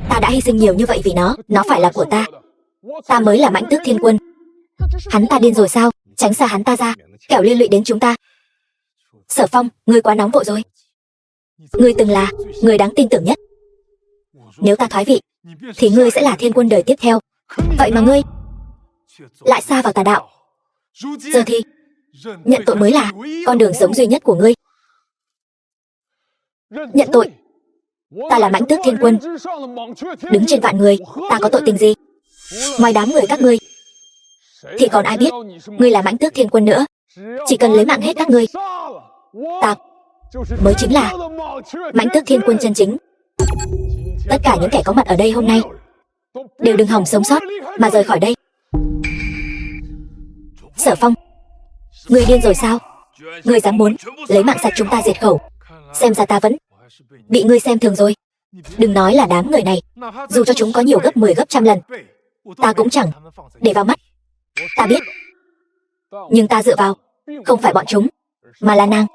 ta đã hy sinh nhiều như vậy vì nó phải là của ta. Ta mới là Mãnh Tước Thiên Quân. Hắn ta điên rồi sao? Tránh xa hắn ta ra, kẻo liên lụy đến chúng ta. Sở Phong, ngươi quá nóng vội rồi. Ngươi từng là người đáng tin tưởng nhất. Nếu ta thoái vị thì ngươi sẽ là Thiên Quân đời tiếp theo. Vậy mà ngươi lại sa vào tà đạo. Giờ thì nhận tội mới là con đường sống duy nhất của ngươi. Nhận tội? Ta là Mãnh Tước Thiên Quân, đứng trên vạn người, ta có tội tình gì? Ngoài đám người các ngươi thì còn ai biết ngươi là Mãnh Tước Thiên Quân nữa? Chỉ cần lấy mạng hết các ngươi, ta mới chính là Mãnh Tước Thiên Quân chân chính. Tất cả những kẻ có mặt ở đây hôm nay đều đừng hòng sống sót mà rời khỏi đây. Sở Phong, ngươi điên rồi sao? Ngươi dám muốn lấy mạng sạch chúng ta diệt khẩu? Xem ra ta vẫn bị ngươi xem thường rồi. Đừng nói là đám người này, dù cho chúng có nhiều gấp 10 gấp trăm lần, ta cũng chẳng để vào mắt. Ta biết, nhưng ta dựa vào không phải bọn chúng, mà là nàng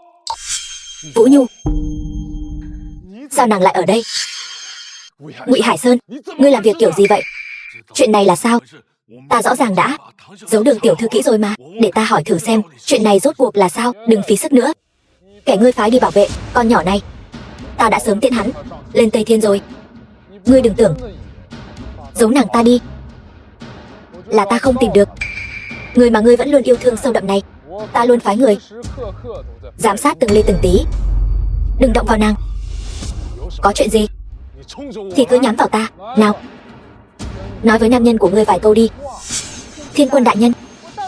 Vũ Nhu. Sao nàng lại ở đây? Ngụy Hải Sơn, ngươi làm việc kiểu gì vậy? Chuyện này là sao? Ta rõ ràng đã giấu đường tiểu thư kỹ rồi mà. Để ta hỏi thử xem chuyện này rốt cuộc là sao. Đừng phí sức nữa. Kẻ ngươi phái đi bảo vệ con nhỏ này, ta đã sớm tiễn hắn lên Tây Thiên rồi. Ngươi đừng tưởng giấu nàng ta đi là ta không tìm được người mà ngươi vẫn luôn yêu thương sâu đậm này. Ta luôn phái người giám sát từng ly từng tí. Đừng động vào nàng. Có chuyện gì thì cứ nhắm vào ta. Nào, nói với nam nhân của ngươi vài câu đi. Thiên Quân đại nhân,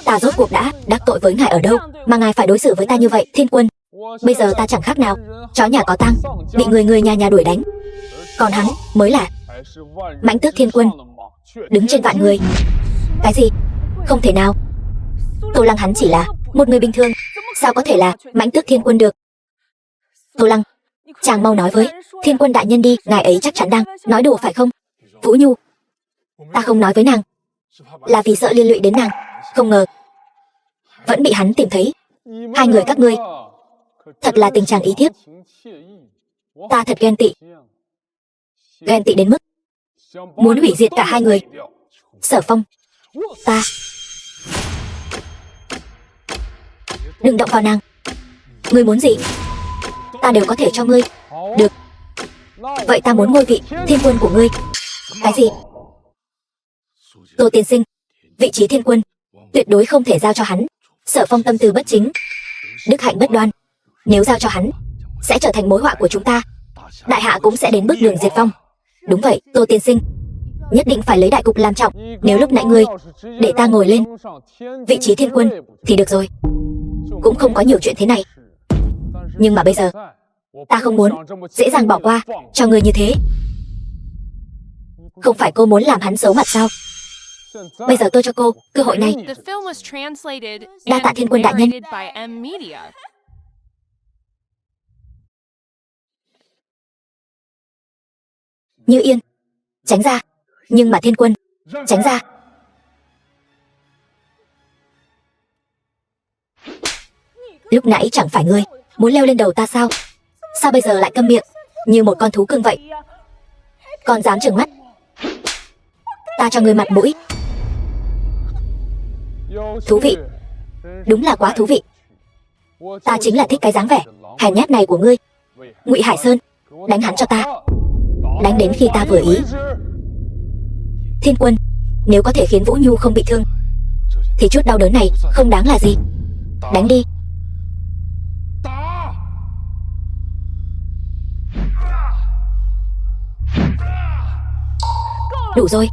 ta rốt cuộc đã đắc tội với ngài ở đâu mà ngài phải đối xử với ta như vậy? Thiên Quân, bây giờ ta chẳng khác nào chó nhà có tang, bị người nhà đuổi đánh. Còn hắn mới là Mãnh Tước Thiên Quân. đứng trên vạn người. Cái gì? Không thể nào. Tô Lăng hắn chỉ là một người bình thường, sao có thể là Mãnh Tước Thiên Quân được? Tô Lăng, chàng mau nói với Thiên Quân đại nhân đi, ngài ấy chắc chắn đang nói đùa phải không? Vũ Nhu, ta không nói với nàng là vì sợ liên lụy đến nàng, không ngờ vẫn bị hắn tìm thấy. Hai người các ngươi thật là tình trạng ý thiếp. Ta thật ghen tị, ghen tị đến mức muốn hủy diệt cả hai người. Sở Phong, ta đừng động vào nàng. Ngươi muốn gì ta đều có thể cho ngươi. Được, vậy ta muốn ngôi vị Thiên Quân của ngươi. Cái gì? Tô tiên sinh, vị trí Thiên Quân tuyệt đối không thể giao cho hắn. Sở Phong tâm tư bất chính, đức hạnh bất đoan, nếu giao cho hắn sẽ trở thành mối họa của chúng ta, đại hạ cũng sẽ đến bước đường diệt vong. Đúng vậy, Tô tiên sinh, nhất định phải lấy đại cục làm trọng. Nếu lúc nãy ngươi để ta ngồi lên vị trí Thiên Quân thì được rồi, cũng không có nhiều chuyện thế này. Nhưng mà bây giờ ta không muốn dễ dàng bỏ qua cho ngươi như thế. Không phải cô muốn làm hắn xấu mặt sao? Bây giờ tôi cho cô cơ hội này. Đa tạ Thiên Quân đại nhân. Như Yên, tránh ra. Nhưng mà Thiên Quân, tránh ra. Lúc nãy chẳng phải ngươi muốn leo lên đầu ta sao? Sao bây giờ lại câm miệng như một con thú cưng vậy? Còn dám trừng mắt? Ta cho ngươi mặt mũi. Thú vị, đúng là quá thú vị. Ta chính là thích cái dáng vẻ hèn nhát này của ngươi. Ngụy Hải Sơn, đánh hắn cho ta, đánh đến khi ta vừa ý. Thiên Quân, nếu có thể khiến Vũ Nhu không bị thương thì chút đau đớn này không đáng là gì. Đánh đi. Đủ rồi.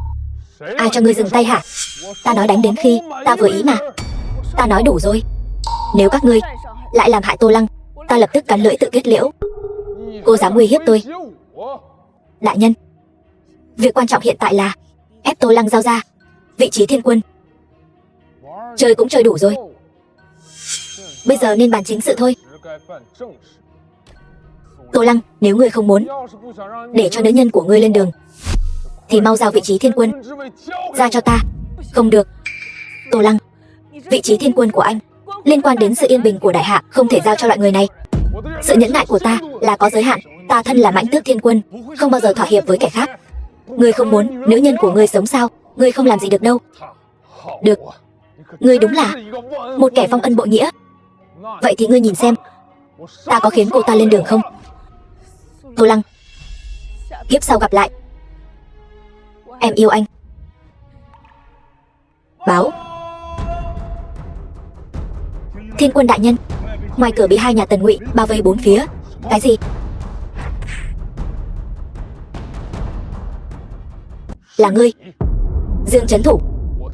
Ai cho ngươi dừng tay hả? Ta nói đánh đến khi ta vừa ý mà. Ta nói đủ rồi. Nếu các ngươi lại làm hại Tô Lăng, ta lập tức cắn lưỡi tự kết liễu. Cô dám uy hiếp tôi? Đại nhân, việc quan trọng hiện tại là ép Tô Lăng giao ra vị trí Thiên Quân. Chơi cũng chơi đủ rồi, bây giờ nên bàn chính sự thôi. Tô Lăng, nếu ngươi không muốn để cho nữ nhân của ngươi lên đường thì mau giao vị trí Thiên Quân ra cho ta. Không được. Tô Lăng, vị trí Thiên Quân của anh liên quan đến sự yên bình của đại hạ, không thể giao cho loại người này. Sự nhẫn nại của ta là có giới hạn. Ta thân là Mãnh Tước Thiên Quân, không bao giờ thỏa hiệp với kẻ khác. Ngươi không muốn nữ nhân của ngươi sống sao? Ngươi không làm gì được đâu. Được, ngươi đúng là một kẻ vong ân bội nghĩa. Vậy thì ngươi nhìn xem ta có khiến cô ta lên đường không? Tô Lăng, kiếp sau gặp lại. Em yêu anh. Báo. Thiên Quân đại nhân, ngoài cửa bị hai nhà Tần Ngụy bao vây bốn phía. Cái gì? Là ngươi, Dương Trấn Thủ.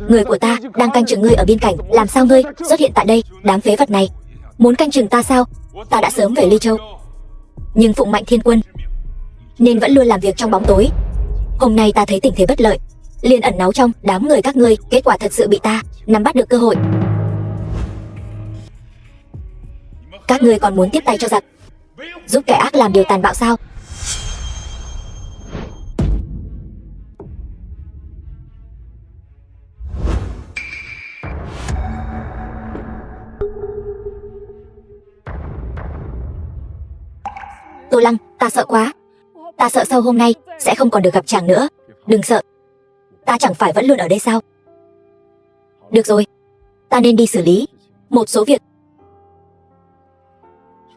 Người của ta đang canh chừng ngươi ở biên cảnh. Làm sao ngươi xuất hiện tại đây? Đám phế vật này muốn canh chừng ta sao? Ta đã sớm về Ly Châu, nhưng phụng mệnh Thiên Quân nên vẫn luôn làm việc trong bóng tối. Hôm nay ta thấy tình thế bất lợi, liền ẩn náu trong đám người các ngươi. Kết quả thật sự bị ta nắm bắt được cơ hội. Các ngươi còn muốn tiếp tay cho giặc, giúp kẻ ác làm điều tàn bạo sao? Tô Lăng, ta sợ quá. Ta sợ sau hôm nay sẽ không còn được gặp chàng nữa. Đừng sợ, ta chẳng phải vẫn luôn ở đây sao? Được rồi, ta nên đi xử lý một số việc.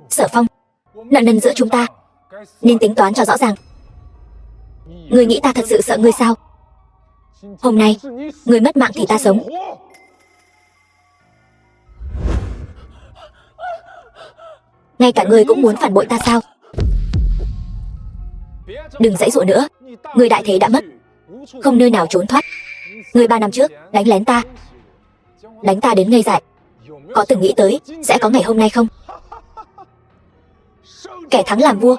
Sở Phong, nợ nần giữa chúng ta nên tính toán cho rõ ràng. Ngươi nghĩ ta thật sự sợ ngươi sao? Hôm nay ngươi mất mạng thì ta sống. Ngay cả ngươi cũng muốn phản bội ta sao? Đừng giãy giụa nữa, ngươi đại thế đã mất, không nơi nào trốn thoát. Ngươi 3 năm trước đánh lén ta, đánh ta đến ngây dại, có từng nghĩ tới sẽ có ngày hôm nay không? Kẻ thắng làm vua,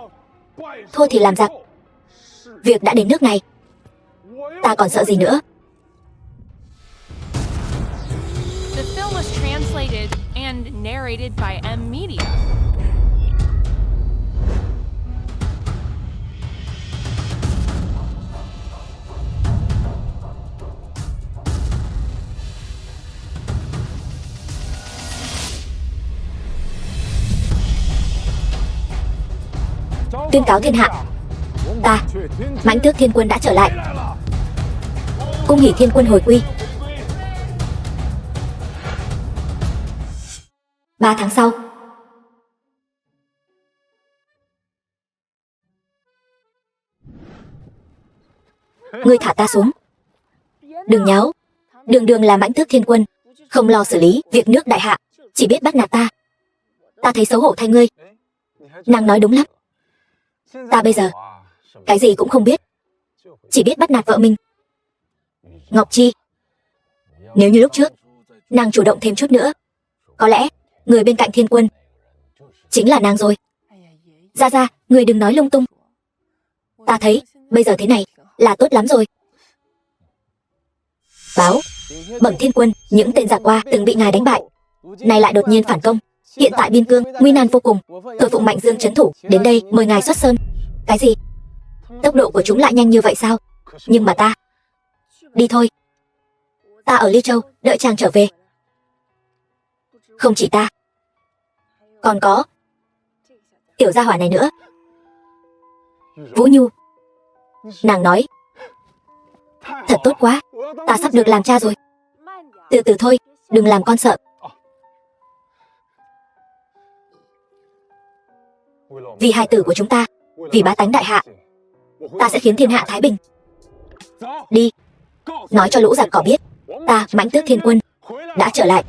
thua thì làm giặc. Việc đã đến nước này, ta còn sợ gì nữa? created and narrated by M Media. Tuyên cáo thiên hạ, ta, Mãnh Tước Thiên Quân đã trở lại. Cung hỉ Thiên Quân hồi quy. 3 tháng sau. Ngươi thả ta xuống. Đừng nháo. Đường Đường là Mãnh Tước Thiên Quân, không lo xử lý việc nước đại hạ, chỉ biết bắt nạt ta. Ta thấy xấu hổ thay ngươi. Nàng nói đúng lắm. Ta bây giờ cái gì cũng không biết, chỉ biết bắt nạt vợ mình. Ngọc Chi, nếu như lúc trước nàng chủ động thêm chút nữa, có lẽ người bên cạnh Thiên Quân chính là nàng rồi. Ra ra, người đừng nói lung tung. Ta thấy bây giờ thế này là tốt lắm rồi. Báo, bẩm Thiên Quân, những tên giặc qua từng bị ngài đánh bại, nay lại đột nhiên phản công. Hiện tại biên cương nguy nan vô cùng. Tôi phụng Mạnh Dương trấn thủ đến đây mời ngài xuất sơn. Cái gì? Tốc độ của chúng lại nhanh như vậy sao? Nhưng mà ta... Đi thôi. Ta ở Ly Châu đợi chàng trở về. Không chỉ ta, còn có tiểu gia hỏa này nữa. Vũ Nhu. Nàng nói thật tốt quá, ta sắp được làm cha rồi. Từ từ thôi, đừng làm con sợ. Vì hài tử của chúng ta, vì bá tánh đại hạ, ta sẽ khiến thiên hạ thái bình. Đi, nói cho lũ giặc cỏ biết, ta Mãnh Tước Thiên Quân đã trở lại.